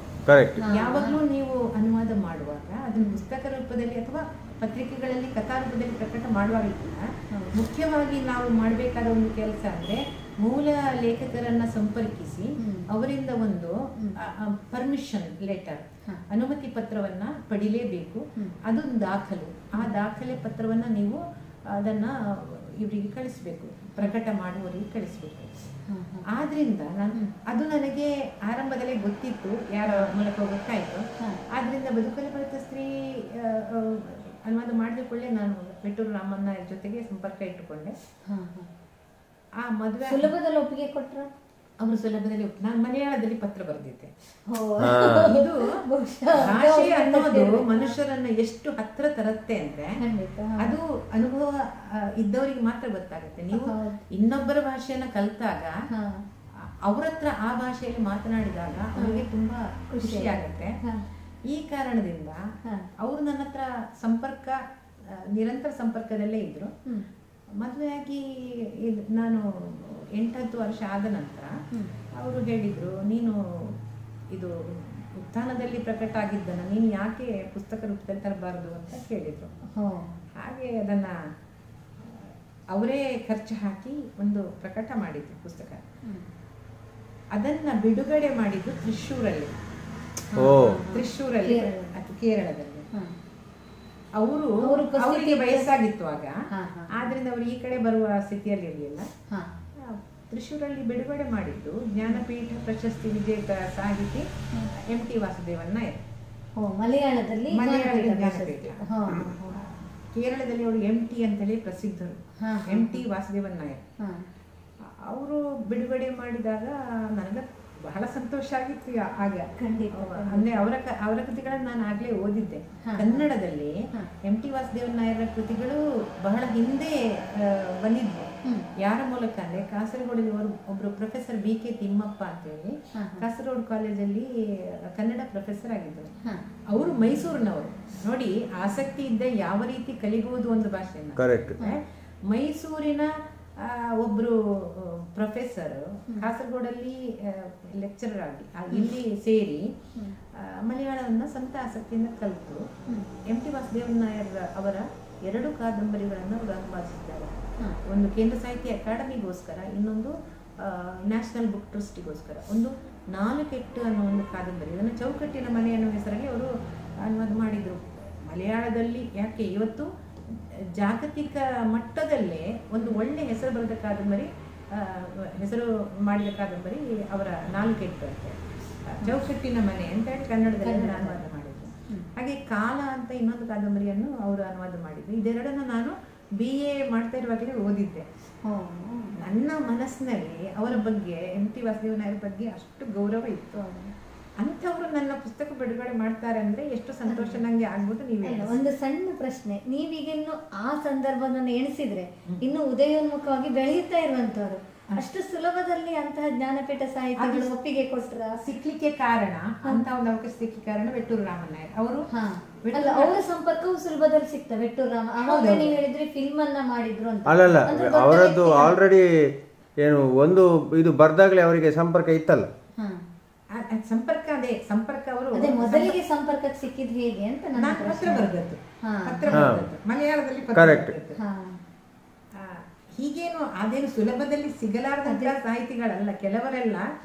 ಯಾವಾಗಲೂ ನೀವು ಅನುವಾದ ಮಾಡುವಾಗ ಅದನ್ನು ಪುಸ್ತಕ ರೂಪದಲ್ಲಿ ಅಥವಾ ಪತ್ರಿಕೆಗಳಲ್ಲಿ ಕಥಾ ರೂಪದಲ್ಲಿ ಪ್ರಕಟ ಮಾಡುವಾಗಿಲ್ಲ. ಮುಖ್ಯವಾಗಿ ನಾವು ಮಾಡಬೇಕಾದ ಒಂದು ಕೆಲಸ ಅಂದ್ರೆ ಮೂಲ ಲೇಖಕರನ್ನ ಸಂಪರ್ಕಿಸಿ ಅವರಿಂದ ಒಂದು ಪರ್ಮಿಷನ್ ಲೆಟರ್, ಅನುಮತಿ ಪತ್ರವನ್ನ ಪಡಿಲೇಬೇಕು. ಅದೊಂದು ದಾಖಲೆ. ಆ ದಾಖಲೆ ಪತ್ರವನ್ನ ನೀವು ಅದನ್ನ ಇವರಿಗೆ ಕಳಿಸ್ಬೇಕು, ಪ್ರಕಟ ಮಾಡುವವರಿಗೆ ಕಳಿಸ್ಬೇಕು. ಆದ್ರಿಂದ ಅದು ನನಗೆ ಆರಂಭದಲ್ಲೇ ಗೊತ್ತಿತ್ತು, ಯಾರ ಮೂಲಕ ಗೊತ್ತಾಯ್ತು. ಆದ್ರಿಂದ ಬದುಕಲು ಮರೆತ ಸ್ತ್ರೀ ಅನುವಾದ ಮಾಡಿಕೊಳ್ಳೆ ನಾನು ವೆಟ್ಟೂರು ರಾಮಣ್ಣ ಜೊತೆಗೆ ಸಂಪರ್ಕ ಇಟ್ಟುಕೊಂಡೆ. ಆ ಮದುವೆ ಸುಲಭದಲ್ಲಿ ಒಪ್ಪಿಗೆ ಕೊಟ್ರ? ಅವರು ಸುಲಭದಲ್ಲಿ ನಾನು ಮಲಯಾಳದಲ್ಲಿ ಪತ್ರ ಬರೆದಿದ್ದೆ. ಇದು ಭಾಷೆ ಅನ್ನೋದು ಮನುಷ್ಯರನ್ನ ಎಷ್ಟು ಹತ್ರ ತರುತ್ತೆ ಅಂದ್ರೆ ಅದು ಅನುಭವ ಇದ್ದವರಿಗೆ ಮಾತ್ರ ಗೊತ್ತಾಗುತ್ತೆ. ನೀವು ಇನ್ನೊಬ್ಬರ ಭಾಷೆಯನ್ನ ಕಲ್ತಾಗ ಅವ್ರ ಹತ್ರ ಆ ಭಾಷೆಯಲ್ಲಿ ಮಾತನಾಡಿದಾಗ ಅವರಿಗೆ ತುಂಬಾ ಖುಷಿ ಆಗುತ್ತೆ. ಈ ಕಾರಣದಿಂದ ಅವರು ನನ್ನ ಹತ್ರ ನಿರಂತರ ಸಂಪರ್ಕದಲ್ಲೇ ಇದ್ರು. ಮದುವೆಯಾಗಿ ನಾನು 8-10 ವರ್ಷ ಆದ ನಂತರ ಅವರು ಹೇಳಿದ್ರು, ನೀನು ಇದು ಉತ್ಥಾನದಲ್ಲಿ ಪ್ರಕಟ ಆಗಿದ್ದನ್ನ ನೀನು ಯಾಕೆ ಪುಸ್ತಕ ರೂಪದಲ್ಲಿ ತರಬಾರದು ಅಂತ ಕೇಳಿದ್ರು. ಹಾಗೆ ಅದನ್ನ ಅವರೇ ಖರ್ಚು ಹಾಕಿ ಒಂದು ಪ್ರಕಟ ಮಾಡಿದ್ರು ಪುಸ್ತಕ. ಅದನ್ನ ಬಿಡುಗಡೆ ಮಾಡಿದ್ದು ತ್ರಿಶೂರಲ್ಲಿ, ಕೇರಳದಲ್ಲಿ. ಅವರಿಗೆ ವಯಸ್ಸಾಗಿತ್ತು ಆಗ, ಆದ್ರಿಂದ ಅವರು ಈ ಕಡೆ ಬರುವ ಸ್ಥಿತಿಯಲ್ಲಿ ಇರಲಿಲ್ಲ. ತ್ರಿಶೂರಲ್ಲಿ ಬಿಡುಗಡೆ ಮಾಡಿದ್ದು ಜ್ಞಾನಪೀಠ ಪ್ರಶಸ್ತಿ ವಿಜೇತ ಸಾಹಿತಿ MT ವಾಸುದೇವನ್ ನಾಯರ್. ಮಲಯಾಳದಲ್ಲಿ ಜ್ಞಾನಪೀಠ. ಕೇರಳದಲ್ಲಿ ಅವರು MT ಅಂತೇಳಿ ಪ್ರಸಿದ್ಧರು, MT ವಾಸುದೇವನ್ ನಾಯರ್. ಅವರು ಬಿಡುಗಡೆ ಮಾಡಿದಾಗ ನನಗೆ ಬಹಳ ಸಂತೋಷ ಆಗಿತ್ತು. ಆಗ ಅಂದ್ರೆ ಅವರ ಕೃತಿಗಳನ್ನು ನಾನು ಆಗ್ಲೇ ಓದಿದ್ದೆ ಕನ್ನಡದಲ್ಲಿ. MT ವಾಸುದೇವನ್ ನಾಯರ ಕೃತಿಗಳು ಬಹಳ ಹಿಂದೆ ಬಂದಿದ್ವು. ಯಾರ ಮೂಲಕ ಅಂದ್ರೆ ಕಾಸರಗೋಡಲ್ಲಿ ಒಬ್ರು ಪ್ರೊಫೆಸರ್ BK ತಿಮ್ಮಪ್ಪ ಅಂತ ಹೇಳಿ ಕಾಸರಗೋಡು ಕಾಲೇಜಲ್ಲಿ ಕನ್ನಡ ಪ್ರೊಫೆಸರ್ ಆಗಿದ್ದರು. ಅವರು ಮೈಸೂರಿನವರು. ನೋಡಿ, ಆಸಕ್ತಿ ಇದ್ದ ಯಾವ ರೀತಿ ಕಲಿಬಹುದು ಒಂದು ಭಾಷೆಯನ್ನ. ಮೈಸೂರಿನ ಒಬ್ರು ಪ್ರೊಫೆಸರ್ ಕಾಸರಗೋಡಲ್ಲಿ ಲೆಕ್ಚರರ್ ಆಗಿ ಇಲ್ಲಿ ಸೇರಿ ಮಲಯಾಳವನ್ನ ಸ್ವಂತ ಆಸಕ್ತಿಯಿಂದ ಕಲಿತು MT ವಾಸುದೇವನ್ ನಾಯರ್ ಅವರ 2 ಕಾದಂಬರಿಗಳನ್ನು ಅವರು ಅನುವಾದಿಸಿದ್ದಾರೆ. ಒಂದು ಕೇಂದ್ರ ಸಾಹಿತ್ಯ ಅಕಾಡೆಮಿಗೋಸ್ಕರ, ಇನ್ನೊಂದು ನ್ಯಾಷನಲ್ ಬುಕ್ ಟ್ರಸ್ಟಿಗೋಸ್ಕರ. ಒಂದು 4 ಕೆಟ್ಟು ಅನ್ನೋ ಒಂದು ಕಾದಂಬರಿ, ಅದನ್ನು ಚೌಕಟ್ಟಿನ ಮನೆ ಅನ್ನೋ ಹೆಸರಲ್ಲಿ ಅವರು ಅನುವಾದ ಮಾಡಿದ್ರು ಮಲಯಾಳದಲ್ಲಿ. ಯಾಕೆ ಇವತ್ತು ಜಾಗತಿಕ ಮಟ್ಟದಲ್ಲೇ ಒಂದು ಒಳ್ಳೆ ಹೆಸರು ಬರೆದ ಕಾದಂಬರಿ, ಹೆಸರು ಮಾಡಿದ ಕಾದಂಬರಿ ಅವರ 4 ಕೆಟ್ಟು ಅಂತ, ಚೌಕಟ್ಟಿನ ಮನೆ ಅಂತ ಹೇಳಿ ಕನ್ನಡದಲ್ಲಿ ಅನುವಾದ ಮಾಡಿದ್ರು. ಹಾಗೆ ಕಾಲ ಅಂತ ಇನ್ನೊಂದು ಕಾದಂಬರಿಯನ್ನು ಅವರು ಅನುವಾದ ಮಾಡಿದ್ರು. ಇದೆರಡನ್ನು ನಾನು BA ಮಾಡ್ತಾ ಇರುವಾಗಲೇ ಓದಿದ್ದೆ. ನನ್ನ ಮನಸ್ಸಿನಲ್ಲಿ ಅವರ ಬಗ್ಗೆ, MT ವಾಸುದೇವನ್ ನಾಯರ್ ಬಗ್ಗೆ ಅಷ್ಟು ಗೌರವ ಇತ್ತು. ಅಂಥವ್ರು ನನ್ನ ಬಿಡುಗಡೆ ಮಾಡ್ತಾರೆ ಅಂದ್ರೆ ಎಷ್ಟು ಸಂತೋಷ ನಂಗೆ ಆಗ್ಬೋದು. ನೀವೇ ಒಂದು ಸಣ್ಣ ಪ್ರಶ್ನೆ, ನೀವೀಗಿನ್ನು ಆ ಸಂದರ್ಭವನ್ನು ಎಣಿಸಿದ್ರೆ ಇನ್ನು ಉದಯೋನ್ಮುಖವಾಗಿ ಬೆಳೆಯುತ್ತಾ ಇರುವಂತವ್ರು, ಅಷ್ಟು ಸುಲಭದಲ್ಲಿ ಅಂತಹ ಜ್ಞಾನಪೀಠ ಸಾಹಿತಿಗಳು ಒಪ್ಪಿಗೆ ಕೊಟ್ರ ಸಿಕ್ಲಿಕ್ಕೆ ಕಾರಣ ಅಂತ ಒಂದು ಅವಕಾಶ ಸಿಕ್ಕಿ ಕಾರಣ ವೆಟ್ಟೂರು ರಾಮನ್ ನಾಯರ್ ಅವರು. ಅಲ್ಲ, ಅವರ ಸಂಪರ್ಕವು ಸುಲಭದಲ್ಲಿ ಸಿಕ್ತ ವೆಟ್ಟೂರು ರಾಮ. ಅವಾಗ ನೀವು ಹೇಳಿದ್ರಿ ಫಿಲ್ಮ್ ಅನ್ನ ಮಾಡಿದ್ರು ಅಂತ. ಅಲ್ಲಲ್ಲ, ಅವರದ್ದು ಆಲ್ರೆಡಿ ಏನು ಒಂದು ಇದು ಬರ್ದಾಗ್ಲೇ ಅವರಿಗೆ ಸಂಪರ್ಕ ಇತ್ತಲ್ಲ. ಸಂಪರ್ಕ ಅದೇ ಸಂಪರ್ಕ ಅವರು ಮೊದಲಿಗೆ ಸಂಪರ್ಕಕ್ಕೆ ಸಿಕ್ಕಿದ್ ಹೇಗೆ ಅಂತ ನನ್ನ ಪತ್ರ ಬರೆದದ್ದು, ಮಲಯಾಳದಲ್ಲಿ ಕರೆಕ್ಟ್. ಹೀಗೇನು ಅದೇನು ಸುಲಭದಲ್ಲಿ ಸಿಗಲಾರದಂತಹ ಸಾಹಿತಿಗಳಲ್ಲ, ಕೆಲವರೆಲ್ಲ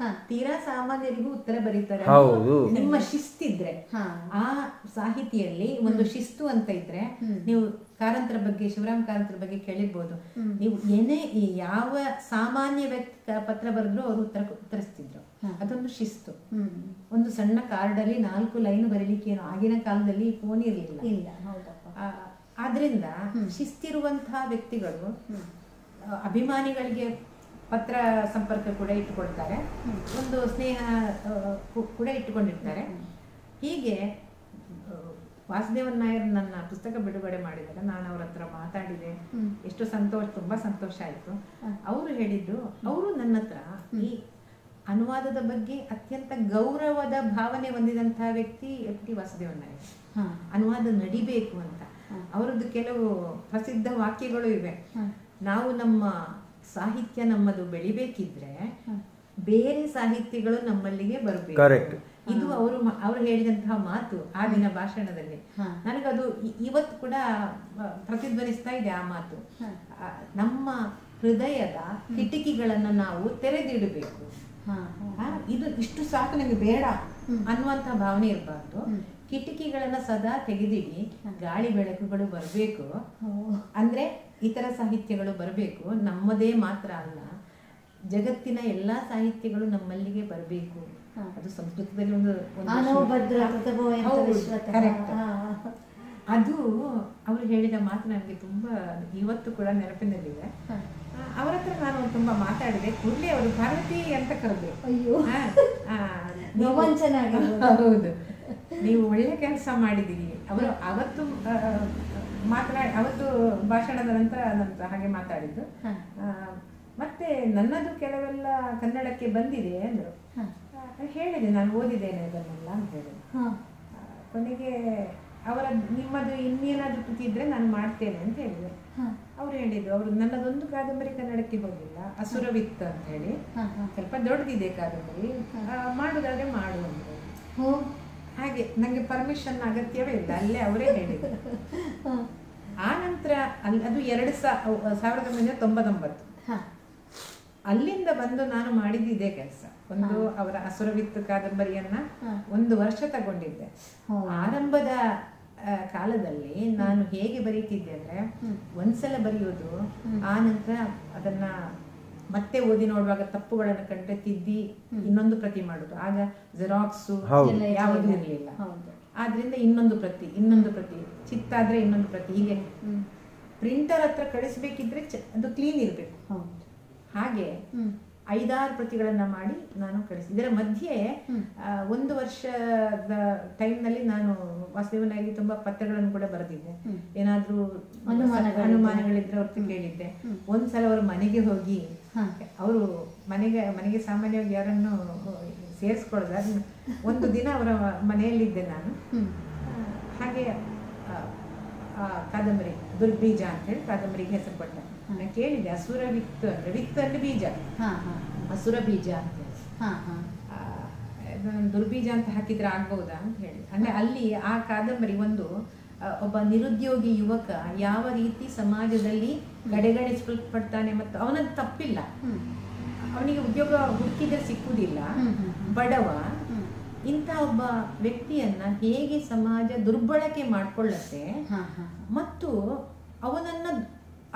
ತೀರಾ ಸಾಮಾನ್ಯರಿಗೂ ಉತ್ತರ ಬರೀತಾರೆ. ನಿಮ್ಮ ಶಿಸ್ತಿದ್ರೆ ಆ ಸಾಹಿತಿಯಲ್ಲಿ ಒಂದು ಶಿಸ್ತು ಅಂತ ಇದ್ರೆ, ನೀವು ಕಾರಂತರ ಬಗ್ಗೆ, ಶಿವರಾಮ್ ಕಾರಂತರ ಬಗ್ಗೆ ಕೇಳಿರ್ಬೋದು, ನೀವು ಏನೇ ಯಾವ ಸಾಮಾನ್ಯ ವ್ಯಕ್ತಿ ಪತ್ರ ಬರೆದ್ರು ಅವರು ಉತ್ತರಿಸ್ತಿದ್ರು. ಅದೊಂದು ಶಿಸ್ತು. ಒಂದು ಸಣ್ಣ ಕಾರ್ಡಲ್ಲಿ 4 ಲೈನ್ ಬರೀಲಿಕ್ಕೆ ಏನು ಆಗಿನ ಕಾಲದಲ್ಲಿ ಫೋನ್ ಇರಲಿಲ್ಲ. ಆದ್ರಿಂದ ಶಿಸ್ತಿರುವಂತಹ ವ್ಯಕ್ತಿಗಳು ಅಭಿಮಾನಿಗಳಿಗೆ ಪತ್ರ ಸಂಪರ್ಕ ಕೂಡ ಇಟ್ಟುಕೊಳ್ತಾರೆ, ಒಂದು ಸ್ನೇಹ ಕೂಡ ಇಟ್ಟುಕೊಂಡಿರ್ತಾರೆ. ಹೀಗೆ ವಾಸುದೇವನ್ ನಾಯರ್ ನನ್ನ ಪುಸ್ತಕ ಬಿಡುಗಡೆ ಮಾಡಿದಾಗ ನಾನು ಅವ್ರ ಹತ್ರ ಮಾತಾಡಿದೆ. ಎಷ್ಟು ಸಂತೋಷ, ತುಂಬಾ ಸಂತೋಷ ಆಯ್ತು. ಅವರು ಹೇಳಿದ್ದು, ಅವರು ನನ್ನ ಹತ್ರ ಈ ಅನುವಾದದ ಬಗ್ಗೆ ಅತ್ಯಂತ ಗೌರವದ ಭಾವನೆ ಹೊಂದಿದಂತಹ ವ್ಯಕ್ತಿ FT ವಾಸುದೇವನ್ ನಾಯರ್. ಅನುವಾದ ನಡಿಬೇಕು ಅಂತ ಅವರದ್ದು ಕೆಲವು ಪ್ರಸಿದ್ಧ ವಾಕ್ಯಗಳು ಇವೆ. ನಾವು ನಮ್ಮ ಸಾಹಿತ್ಯ ನಮ್ಮದು ಬೆಳಿಬೇಕಿದ್ರೆ ಬೇರೆ ಸಾಹಿತ್ಯಗಳು ನಮ್ಮಲ್ಲಿಗೆ ಬರಬೇಕು. ಇದು ಅವರು ಹೇಳಿದಂತಹ ಮಾತು ಆ ದಿನ ಭಾಷಣದಲ್ಲಿ. ನನಗದು ಇವತ್ತು ಕೂಡ ಪ್ರತಿಧ್ವನಿಸ್ತಾ ಇದೆ ಆ ಮಾತು. ನಮ್ಮ ಹೃದಯದ ಕಿಟಕಿಗಳನ್ನ ನಾವು ತೆರೆದಿಡಬೇಕು. ಇದು ಇಷ್ಟು ಸಾಕು, ನನಗೆ ಬೇಡ ಅನ್ನುವಂತ ಭಾವನೆ ಇರಬಾರ್ದು. ಕಿಟಕಿಗಳನ್ನ ಸದಾ ತೆಗೆದಿಡಿ, ಗಾಳಿ ಬೆಳಕುಗಳು ಬರಬೇಕು. ಅಂದ್ರೆ ಇತರ ಸಾಹಿತ್ಯಗಳು ಬರಬೇಕು, ನಮ್ಮದೇ ಮಾತ್ರ ಅಲ್ಲ, ಜಗತ್ತಿನ ಎಲ್ಲಾ ಸಾಹಿತ್ಯಗಳು ನಮ್ಮಲ್ಲಿಗೆ ಬರಬೇಕು. ಅದು ಸಂಸ್ಕೃತದಲ್ಲಿ ಒಂದು ಅದು ಅವರು ಹೇಳಿದ ಮಾತು ನನಗೆ ತುಂಬಾ ಇವತ್ತು ಕೂಡ ನೆನಪಿನಲ್ಲಿದೆ. ಅವರ ಹತ್ರ ನಾನು ತುಂಬಾ ಮಾತಾಡಿದೆ. ಕೂಡಲೇ ಅವರು ಭಾರತಿ ಅಂತ ಕರೆದ್ರು. ಹೌದು, ನೀವು ಒಳ್ಳೆ ಕೆಲಸ ಮಾಡಿದ್ದೀರಿ. ಅವರು ಅವತ್ತು ಅವತ್ತು ಭಾಷಣದ ನಂತರ ನನ್ನ ಹಾಗೆ ಮಾತಾಡಿದ್ದು. ಮತ್ತೆ ನನ್ನದು ಕೆಲವೆಲ್ಲ ಕನ್ನಡಕ್ಕೆ ಬಂದಿದೆ ಅಂದ್ರು. ಹೇಳಿದೆ, ನಾನು ಓದಿದ್ದೇನೆ ಅದನ್ನೆಲ್ಲ ಅಂತ ಹೇಳಿದೆ. ಕೊನೆಗೆ ಅವರ ನಿಮ್ಮದು ಇನ್ನೇನಾದ್ರೂ ಕೃತಿ ಇದ್ರೆ ನಾನು ಮಾಡ್ತೇನೆ ಅಂತ ಹೇಳಿದೆ. ಅವ್ರು ಹೇಳಿದ್ರು, ಅವರು ನನ್ನದೊಂದು ಕಾದಂಬರಿ ಕನ್ನಡಕ್ಕೆ ಹೋಗಿಲ್ಲ, ಅಸುರವಿತ್ತು ಅಂತ ಹೇಳಿ, ಸ್ವಲ್ಪ ದೊಡ್ಡದಿದೆ ಕಾದಂಬರಿ, ಮಾಡುದಾದ್ರೆ ಮಾಡು ಅಂದ್ರೆ. ಹಾಗೆ ನಂಗೆ ಪರ್ಮಿಷನ್ ಅಗತ್ಯವೇ ಇಲ್ಲ, ಅಲ್ಲೇ ಅವರೇ ಹೇಳಿದ್ರು. ಆ ನಂತರ ಅದು 1999 ಅಲ್ಲಿಂದ ಬಂದು ನಾನು ಮಾಡಿದ್ದೆ ಕೆಲಸ. ಒಂದು ಅವರ ಅಸುರವಿತ್ತು ಕಾದಂಬರಿಯನ್ನ 1 ವರ್ಷ ತಗೊಂಡಿದ್ದೆ. ಆರಂಭದ ಕಾಲದಲ್ಲಿ ನಾನು ಹೇಗೆ ಬರೀತಿದ್ದೆ ಅಂದ್ರೆ, ಒಂದ್ಸಲ ಬರೆಯೋದು, ಆ ನಂತರ ಅದನ್ನ ಮತ್ತೆ ಓದಿ ನೋಡುವಾಗ ತಪ್ಪುಗಳನ್ನು ಕಂಡ್ರೆ ತಿದ್ದಿ ಇನ್ನೊಂದು ಪ್ರತಿ ಮಾಡುದು. ಆಗ ಜೆರಾಕ್ಸು ಯಾವುದು ಇರಲಿಲ್ಲ. ಆದ್ರಿಂದ ಇನ್ನೊಂದು ಪ್ರತಿ ಚಿತ್ತಾದ್ರೆ ಇನ್ನೊಂದು ಪ್ರತಿ, ಹೀಗೆ ಪ್ರಿಂಟರ್ ಹತ್ರ ಕಳಿಸ್ಬೇಕಿದ್ರೆ ಅದು ಕ್ಲೀನ್ ಇರ್ಬೇಕು. ಹಾಗೆ 5-6 ಪ್ರತಿಗಳನ್ನ ಮಾಡಿ ನಾನು ಕಳಿಸಿದೆ. ಇದರ ಮಧ್ಯೆ 1 ವರ್ಷದ ಟೈಮ್ನಲ್ಲಿ ನಾನು ವಾಸುದೇವನಾಗಿ ತುಂಬಾ ಪತ್ರಗಳನ್ನು ಕೂಡ ಬರೆದಿದ್ದೆ. ಏನಾದ್ರೂ ಅನುಮಾನಗಳಿದ್ರೆ ಅವ್ರ ಕೇಳಿದ್ದೆ. ಒಂದ್ಸಲ ಅವ್ರ ಮನೆಗೆ ಹೋಗಿ, ಅವರು ಮನೆಗೆ ಸಾಮಾನ್ಯವಾಗಿ ಯಾರನ್ನು ಸೇರಿಸ್ಕೊಳ್ಳೋದ, ಒಂದು ದಿನ ಅವರ ಮನೆಯಲ್ಲಿದ್ದೆ ನಾನು. ಹಾಗೆ ಕಾದಂಬರಿ ದುರ್ಬೀಜ ಅಂತ ಹೇಳಿ ಕಾದಂಬರಿಗೆ ಹೆಸರು ಕೊಟ್ಟ. ನಾನು ಕೇಳಿದೆ, ಅಸುರವಿತ್ತು ಅಂದ್ರೆ, ವಿತ್ತು ಅಂದ್ರೆ ಬೀಜ, ಅಸುರ ಬೀಜ ಅಂತ ದುರ್ಬೀಜ ಅಂತ ಹಾಕಿದ್ರೆ ಆಗ್ಬಹುದಾ ಅಂತ ಹೇಳಿ. ಅಂದ್ರೆ ಅಲ್ಲಿ ಆ ಕಾದಂಬರಿ ಒಬ್ಬ ನಿರುದ್ಯೋಗಿ ಯುವಕ ಯಾವ ರೀತಿ ಸಮಾಜದಲ್ಲಿ ಕಡೆಗಣಿಸಲ್ಪಡ್ತಾನೆ, ಮತ್ತು ಅವನದ್ದು ತಪ್ಪಿಲ್ಲ, ಅವನಿಗೆ ಉದ್ಯೋಗ ಹುಡುಕಿದ್ರೆ ಸಿಕ್ಕುವುದಿಲ್ಲ, ಬಡವ, ಇಂಥ ಒಬ್ಬ ವ್ಯಕ್ತಿಯನ್ನ ಹೇಗೆ ಸಮಾಜ ದುರ್ಬಳಕೆ ಮಾಡ್ಕೊಳ್ಳತ್ತೆ ಮತ್ತು ಅವನನ್ನ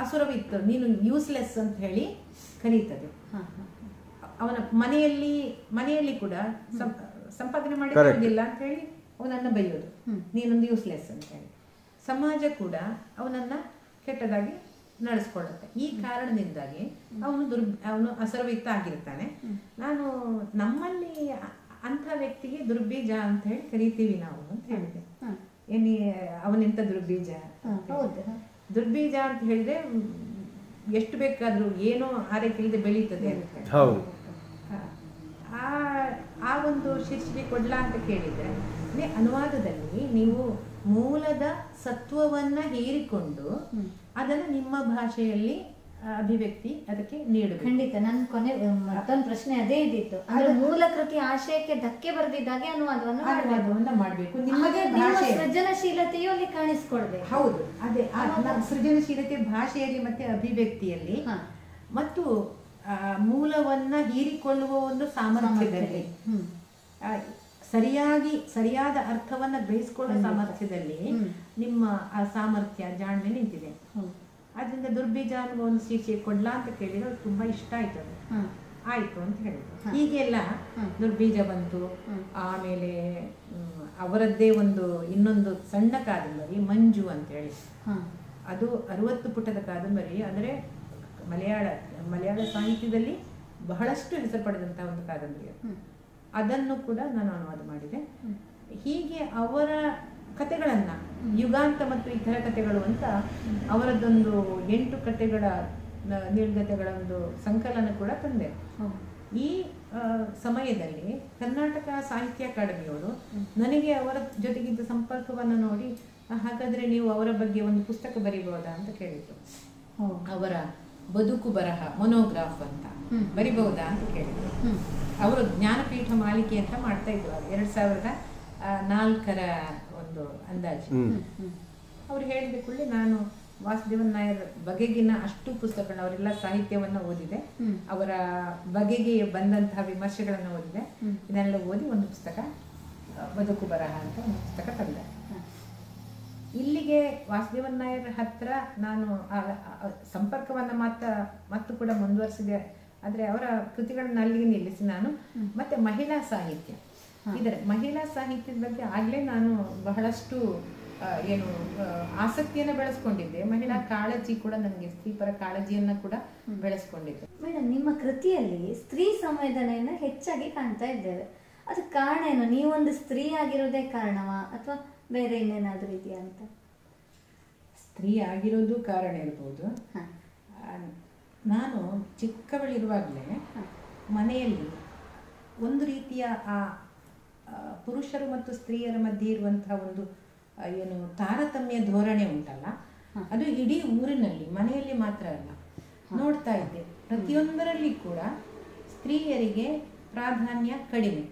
ಅಸುರವಿತ್ತು, ನೀನು ಯೂಸ್ಲೆಸ್ ಅಂತ ಹೇಳಿ ಕರೀತದೆ. ಅವನ ಮನೆಯಲ್ಲಿ ಕೂಡ ಸಂಪಾದನೆ ಮಾಡಿಲ್ಲ ಅಂತ ಹೇಳಿ ಅವನನ್ನ ಬೈಯೋದು, ನೀನೊಂದು ಯೂಸ್ಲೆಸ್ ಅಂತ ಹೇಳಿ. ಸಮಾಜ ಕೂಡ ಅವನನ್ನ ಕೆಟ್ಟದಾಗಿ ನಡೆಸ್ಕೊಳ್ಳುತ್ತೆ. ಈ ಕಾರಣದಿಂದಾಗಿ ಅವನು ಅಸುರವಿತ್ತ ಆಗಿರ್ತಾನೆ. ನಮ್ಮಲ್ಲಿ ಅಂಥ ವ್ಯಕ್ತಿಗೆ ದುರ್ಬೀಜ ಅಂತ ಹೇಳಿ ಕರಿತೀವಿ ನಾವು ಅಂತ ಹೇಳಿದೆ. ಏನಿ ಅವನೆಂತ ದುರ್ಬೀಜ? ದುರ್ಬೀಜ ಅಂತ ಹೇಳಿದ್ರೆ ಎಷ್ಟು ಬೇಕಾದ್ರೂ ಏನೋ ಆರೈಕೆಯಿಲ್ಲದೆ ಬೆಳೀತದೆ ಅಂತ ಹೇಳಿ. ಆ ಒಂದು ಶೀರ್ಷಿಕೆ ಕೊಡ್ಲಾ ಅಂತ ಕೇಳಿದ್ರೆ ಅನುವಾದದಲ್ಲಿ ನೀವು ಮೂಲದ ಸತ್ವವನ್ನ ಹೀರಿಕೊಂಡು ಅದನ್ನ ನಿಮ್ಮ ಭಾಷೆಯಲ್ಲಿ ಅಭಿವ್ಯಕ್ತಿ ಅದಕ್ಕೆ ನೀಡಬೇಕು. ಖಂಡಿತ. ನನ್ನ ಕೊನೆ ಮತ್ತೊಂದು ಪ್ರಶ್ನೆ ಅದೇ ಇದ್ದಿತ್ತು. ಅಂದ್ರೆ ಮೂಲ ಕೃತಿ ಆಶಯಕ್ಕೆ ಧಕ್ಕೆ ಬರೆದಿದ್ದಾಗೆ ಅನುವಾದವನ್ನ ಮಾಡಬೇಕು. ನಿಮಗೆ ಭಾಷೆ ಸೃಜನಶೀಲತೆಯು ಅಲ್ಲಿ ಕಾಣಿಸ್ಕೊಳ್ಬೇಕು. ಹೌದು, ಅದೇ ಸೃಜನಶೀಲತೆ ಭಾಷೆಯಲ್ಲಿ ಮತ್ತೆ ಅಭಿವ್ಯಕ್ತಿಯಲ್ಲಿ ಮತ್ತು ಮೂಲವನ್ನ ಹೀರಿಕೊಳ್ಳುವ ಒಂದು ಸಾಮರ್ಥ್ಯದಲ್ಲಿ ಸರಿಯಾದ ಅರ್ಥವನ್ನ ಗ್ರಹಿಸಿಕೊಳ್ಳುವ ಸಾಮರ್ಥ್ಯದಲ್ಲಿ ನಿಮ್ಮ ಆ ಸಾಮರ್ಥ್ಯ ಜಾಣ್ಮೆ ನಿಂತಿದೆ. ಅದರಿಂದ ದುರ್ಬೀಜ ಅನ್ನುವ ಒಂದು ಶೀರ್ಷಿಕೆ ಕೊಡ್ಲಾ ಅಂತ ಕೇಳಿದ್ರೆ ಅವ್ರು ತುಂಬಾ ಇಷ್ಟ ಆಯ್ತು. ಅದು ಆಯ್ತು ಅಂತ ಹೇಳಿದ್ರು. ಹೀಗೆಲ್ಲ ದುರ್ಬೀಜ ಬಂತು. ಆಮೇಲೆ ಅವರದ್ದೇ ಇನ್ನೊಂದು ಸಣ್ಣ ಕಾದಂಬರಿ ಮಂಜು ಅಂತ ಹೇಳಿ, ಅದು 60 ಪುಟದ ಕಾದಂಬರಿ. ಅಂದ್ರೆ ಮಲಯಾಳ ಸಾಹಿತ್ಯದಲ್ಲಿ ಬಹಳಷ್ಟು ಹೆಸರು ಪಡೆದಂತಹ ಒಂದು ಕಾದಂಬರಿ. ಅದನ್ನು ಕೂಡ ನಾನು ಅನುವಾದ ಮಾಡಿದೆ. ಹೀಗೆ ಅವರ ಕಥೆಗಳನ್ನ ಯುಗಾಂತ ಮತ್ತು ಇತರ ಕಥೆಗಳು ಅಂತ ಅವರದ್ದೊಂದು 8 ಕಥೆಗಳ ನಿರ್ಗತೆಗಳ ಒಂದು ಸಂಕಲನ ಕೂಡ ತಂದೆ. ಈ ಸಮಯದಲ್ಲಿ ಕರ್ನಾಟಕ ಸಾಹಿತ್ಯ ಅಕಾಡೆಮಿಯವರು ನನಗೆ ಅವರ ಜೊತೆಗಿದ್ದ ಸಂಪರ್ಕವನ್ನು ನೋಡಿ, ಹಾಗಾದ್ರೆ ನೀವು ಅವರ ಬಗ್ಗೆ ಒಂದು ಪುಸ್ತಕ ಬರೀಬಹುದಾ ಅಂತ ಕೇಳಿದ್ರು. ಅವರ ಬದುಕು ಬರಹ ಮೊನೋಗ್ರಾಫ್ ಅಂತ ಬರಿಬಹುದಾ ಅಂತ ಕೇಳಿದ್ರು. ಅವರು ಜ್ಞಾನಪೀಠ ಮಾಲಿಕೆ ಅಂತ ಮಾಡ್ತಾ ಇದ್ರು 2004ರ ಒಂದು ಅಂದಾಜು. ಅವ್ರು ಹೇಳಿದ ಕೂಡಲೇ ನಾನು ವಾಸುದೇವನ್ ನಾಯರ್ ಬಗೆಗಿನ ಅಷ್ಟು ಪುಸ್ತಕಗಳನ್ನ, ಅವರೆಲ್ಲ ಸಾಹಿತ್ಯವನ್ನ ಓದಿದೆ, ಅವರ ಬಗೆಗೆ ಬಂದಂತಹ ವಿಮರ್ಶೆಗಳನ್ನು ಓದಿದೆ. ಇದನ್ನೆಲ್ಲ ಓದಿ ಒಂದು ಪುಸ್ತಕ ಬದುಕು ಬರಹ ಅಂತ ಒಂದು ಪುಸ್ತಕ ತಂದೆ. ಇಲ್ಲಿಗೆ ವಾಸುದೇವನ್ ನಾಯರ್ ಹತ್ರ ನಾನು ಸಂಪರ್ಕವನ್ನ ಮತ್ತು ಕೂಡ ಮುಂದುವರಿಸಿದೆ. ಆದ್ರೆ ಅವರ ಕೃತಿಗಳನ್ನ ಅಲ್ಲಿಗೆ ನಿಲ್ಲಿಸಿ ನಾನು ಮತ್ತೆ ಮಹಿಳಾ ಸಾಹಿತ್ಯ, ಮಹಿಳಾ ಸಾಹಿತ್ಯದ ಬಗ್ಗೆ ಆಗ್ಲೇ ನಾನು ಬಹಳಷ್ಟು ಆಸಕ್ತಿಯನ್ನ ಬೆಳೆಸ್ಕೊಂಡಿದ್ದೆ. ಮಹಿಳಾ ಕಾಳಜಿ ಕೂಡ ನನಗೆ, ಸ್ತ್ರೀಪರ ಕಾಳಜಿಯನ್ನ ಕೂಡ ಬೆಳೆಸ್ಕೊಂಡಿದ್ದೆ. ಮೇಡಮ್, ನಿಮ್ಮ ಕೃತಿಯಲ್ಲಿ ಸ್ತ್ರೀ ಸಂವೇದನೆಯನ್ನ ಹೆಚ್ಚಾಗಿ ಕಾಣ್ತಾ ಇದ್ದೇವೆ. ಅದಕ್ಕೆ ಕಾರಣ ಏನು? ನೀವೊಂದು ಸ್ತ್ರೀ ಆಗಿರೋದೇ ಕಾರಣವಾ ಅಥವಾ ಬೇರೆ ಇನ್ನೇನಾದ್ರೂ ಇದೆಯಾ ಅಂತ? ಸ್ತ್ರೀ ಆಗಿರೋದು ಕಾರಣ ಇರ್ಬೋದು. ನಾನು ಚಿಕ್ಕವಳಿರುವಾಗಲೇ ಮನೆಯಲ್ಲಿ ಒಂದು ರೀತಿಯ ಆ ಪುರುಷರು ಮತ್ತು ಸ್ತ್ರೀಯರ ಮಧ್ಯೆ ಇರುವಂತಹ ಒಂದು ತಾರತಮ್ಯ ಧೋರಣೆ ಉಂಟಲ್ಲ, ಅದು ಇಡೀ ಊರಿನಲ್ಲಿ, ಮನೆಯಲ್ಲಿ ಮಾತ್ರ ಅಲ್ಲ, ನೋಡ್ತಾ ಇದ್ದೆ. ಪ್ರತಿಯೊಂದರಲ್ಲಿ ಕೂಡ ಸ್ತ್ರೀಯರಿಗೆ ಪ್ರಾಧಾನ್ಯ ಕಡಿಮೆ.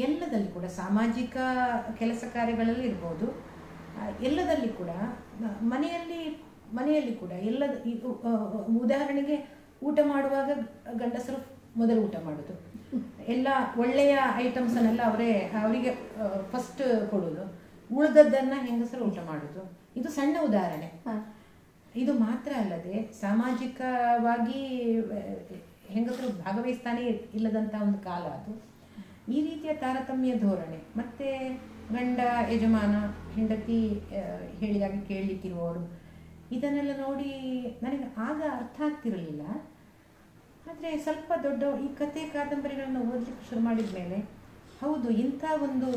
ಎಲ್ಲದಲ್ಲಿ ಕೂಡ ಸಾಮಾಜಿಕ ಕೆಲಸ ಕಾರ್ಯಗಳಲ್ಲಿ ಇರ್ಬೋದು, ಎಲ್ಲದಲ್ಲಿ ಕೂಡ ಮನೆಯಲ್ಲಿ ಕೂಡ ಉದಾಹರಣೆಗೆ ಊಟ ಮಾಡುವಾಗ ಗಂಡಸರು ಮೊದಲು ಊಟ ಮಾಡೋದು, ಎಲ್ಲ ಒಳ್ಳೆಯ ಐಟಮ್ಸನ್ನೆಲ್ಲ ಅವರಿಗೆ ಫಸ್ಟ್ ಕೊಡೋದು, ಉಳಿದದ್ದನ್ನ ಹೆಂಗಸರು ಊಟ ಮಾಡೋದು. ಇದು ಸಣ್ಣ ಉದಾಹರಣೆ. ಇದು ಮಾತ್ರ ಅಲ್ಲದೆ ಸಾಮಾಜಿಕವಾಗಿ ಹೆಂಗಸರು ಭಾಗವಹಿಸ್ತಾನೆ ಇಲ್ಲದಂತ ಒಂದು ಕಾಲ ಅದು. ಈ ರೀತಿಯ ತಾರತಮ್ಯ ಧೋರಣೆ, ಮತ್ತೆ ಗಂಡ ಯಜಮಾನ, ಹೆಂಡತಿ ಹೇಳಿದಾಗ ಕೇಳಲಿಕ್ಕಿರುವವರು, ಇದನ್ನೆಲ್ಲ ನೋಡಿ ನನಗೆ ಆಗ ಅರ್ಥ ಆಗ್ತಿರಲಿಲ್ಲ. ಆದರೆ ಸ್ವಲ್ಪ ದೊಡ್ಡ ಈ ಕತೆ ಕಾದಂಬರಿಗಳನ್ನ ಓದಲಿಕ್ಕೆ ಶುರು ಮಾಡಿದ ಮೇಲೆ ಹೌದು, ಇಂಥ ಒಂದು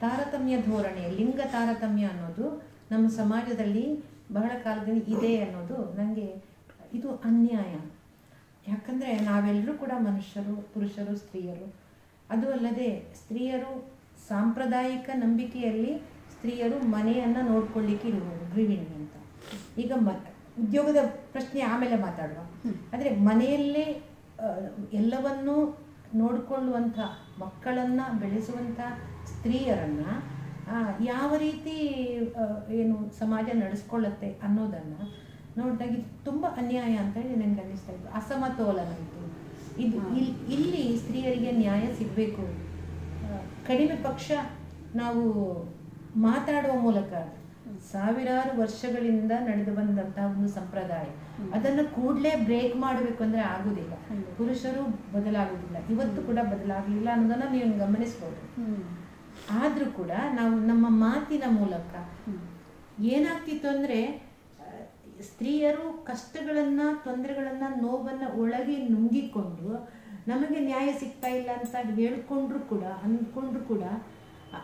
ತಾರತಮ್ಯ ಧೋರಣೆ, ಲಿಂಗ ತಾರತಮ್ಯ ಅನ್ನೋದು ನಮ್ಮ ಸಮಾಜದಲ್ಲಿ ಬಹಳ ಕಾಲದಿಂದ ಇದೆ ಅನ್ನೋದು ನನಗೆ ಇದು ಅನ್ಯಾಯ. ಯಾಕಂದರೆ ನಾವೆಲ್ಲರೂ ಕೂಡ ಮನುಷ್ಯರು, ಪುರುಷರು, ಸ್ತ್ರೀಯರು. ಅದು ಅಲ್ಲದೆ ಸ್ತ್ರೀಯರು ಸಾಂಪ್ರದಾಯಿಕ ನಂಬಿಕೆಯಲ್ಲಿ ಸ್ತ್ರೀಯರು ಮನೆಯನ್ನು ನೋಡ್ಕೊಳ್ಳಿಕ್ಕೆ ಇರುವುದು ಗೃಹಿಣಿ ಅಂತ. ಈಗ ಉದ್ಯೋಗದ ಪ್ರಶ್ನೆ ಆಮೇಲೆ ಮಾತಾಡುವ. ಆದರೆ ಮನೆಯಲ್ಲೇ ಎಲ್ಲವನ್ನೂ ನೋಡಿಕೊಳ್ಳುವಂಥ, ಮಕ್ಕಳನ್ನು ಬೆಳೆಸುವಂಥ ಸ್ತ್ರೀಯರನ್ನು ಯಾವ ರೀತಿ ಸಮಾಜ ನಡೆಸ್ಕೊಳ್ಳುತ್ತೆ ಅನ್ನೋದನ್ನು ನೋಡಿದಾಗ ಇದು ತುಂಬ ಅನ್ಯಾಯ ಅಂತ ಹೇಳಿ ನನಗೆ ಅನ್ನಿಸ್ತಾ ಇತ್ತು. ಅಸಮತೋಲನ ಇದು ಇಲ್ಲಿ ಸ್ತ್ರೀಯರಿಗೆ ನ್ಯಾಯ ಸಿಗಬೇಕು. ಕಡಿಮೆ ಪಕ್ಷ ನಾವು ಮಾತಾಡುವ ಮೂಲಕ ಸಾವಿರಾರು ವರ್ಷಗಳಿಂದ ನಡೆದು ಬಂದಂತಹ ಒಂದು ಸಂಪ್ರದಾಯ, ಅದನ್ನು ಕೂಡಲೇ ಬ್ರೇಕ್ ಮಾಡಬೇಕು ಅಂದ್ರೆ ಆಗುದಿಲ್ಲ. ಪುರುಷರು ಬದಲಾಗುವುದಿಲ್ಲ, ಇವತ್ತು ಕೂಡ ಬದಲಾಗಲಿಲ್ಲ ಅನ್ನೋದನ್ನ ನೀವು ಗಮನಿಸ್ಬೋದು. ಆದ್ರೂ ಕೂಡ ನಾವು ನಮ್ಮ ಮಾತಿನ ಮೂಲಕ ಏನಾಗ್ತಿತ್ತು ಅಂದ್ರೆ ಸ್ತ್ರೀಯರು ಕಷ್ಟಗಳನ್ನ, ತೊಂದರೆಗಳನ್ನ, ನೋವನ್ನ ಒಳಗೆ ನುಂಗಿಕೊಂಡು ನಮಗೆ ನ್ಯಾಯ ಸಿಗ್ತಾ ಇಲ್ಲ ಅಂತ ಹೇಳ್ಕೊಂಡ್ರು ಕೂಡ ಅಂದ್ಕೊಂಡ್ರು ಕೂಡ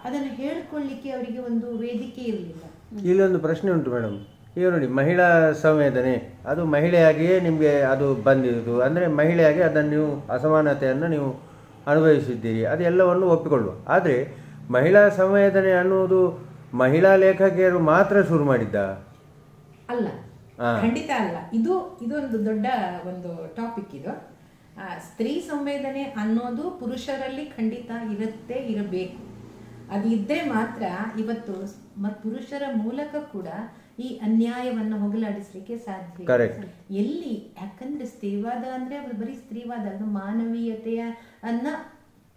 ಅದನ್ನು ಹೇಳ್ಕೊಳ್ಳಿಕ್ಕೆ ಅವರಿಗೆ ಒಂದು ವೇದಿಕೆ ಇರಲಿಲ್ಲ. ಇಲ್ಲೊಂದು ಪ್ರಶ್ನೆ ಉಂಟು ಮೇಡಮ್. ಈಗ ನೋಡಿ, ಮಹಿಳಾ ಸಂವೇದನೆ ಅದು ಮಹಿಳೆಯಾಗಿಯೇ ನಿಮಗೆ ಅದು ಬಂದಿದ್ದು, ಅಂದರೆ ಮಹಿಳೆಯಾಗಿ ಅದನ್ನು ನೀವು ಅಸಮಾನತೆಯನ್ನು ನೀವು ಅನುಭವಿಸಿದ್ದೀರಿ, ಅದೆಲ್ಲವನ್ನು ಒಪ್ಪಿಕೊಳ್ಳುವ. ಆದರೆ ಮಹಿಳಾ ಸಂವೇದನೆ ಅನ್ನುವುದು ಮಹಿಳಾ ಲೇಖಕಿಯರು ಮಾತ್ರ ಶುರು ಮಾಡಿದ್ದ? ಅಲ್ಲ, ಖಂಡಿತ ಅಲ್ಲ. ಇದೊಂದು ದೊಡ್ಡ ಒಂದು ಟಾಪಿಕ್ ಇದು. ಸ್ತ್ರೀ ಸಂವೇದನೆ ಅನ್ನೋದು ಪುರುಷರಲ್ಲಿ ಖಂಡಿತ ಇರಬೇಕು. ಅದು ಇದ್ದರೆ ಮಾತ್ರ ಇವತ್ತು ಪುರುಷರ ಮೂಲಕ ಕೂಡ ಈ ಅನ್ಯಾಯವನ್ನು ಹೋಗಲಾಡಿಸ್ಲಿಕ್ಕೆ ಸಾಧ್ಯ. ಎಲ್ಲಿ? ಯಾಕಂದ್ರೆ ಸ್ತ್ರೀವಾದ ಅಂದ್ರೆ ಅದು ಬರೀ ಸ್ತ್ರೀವಾದ ಅಲ್ಲ, ಮಾನವೀಯತೆಯ ಅನ್ನ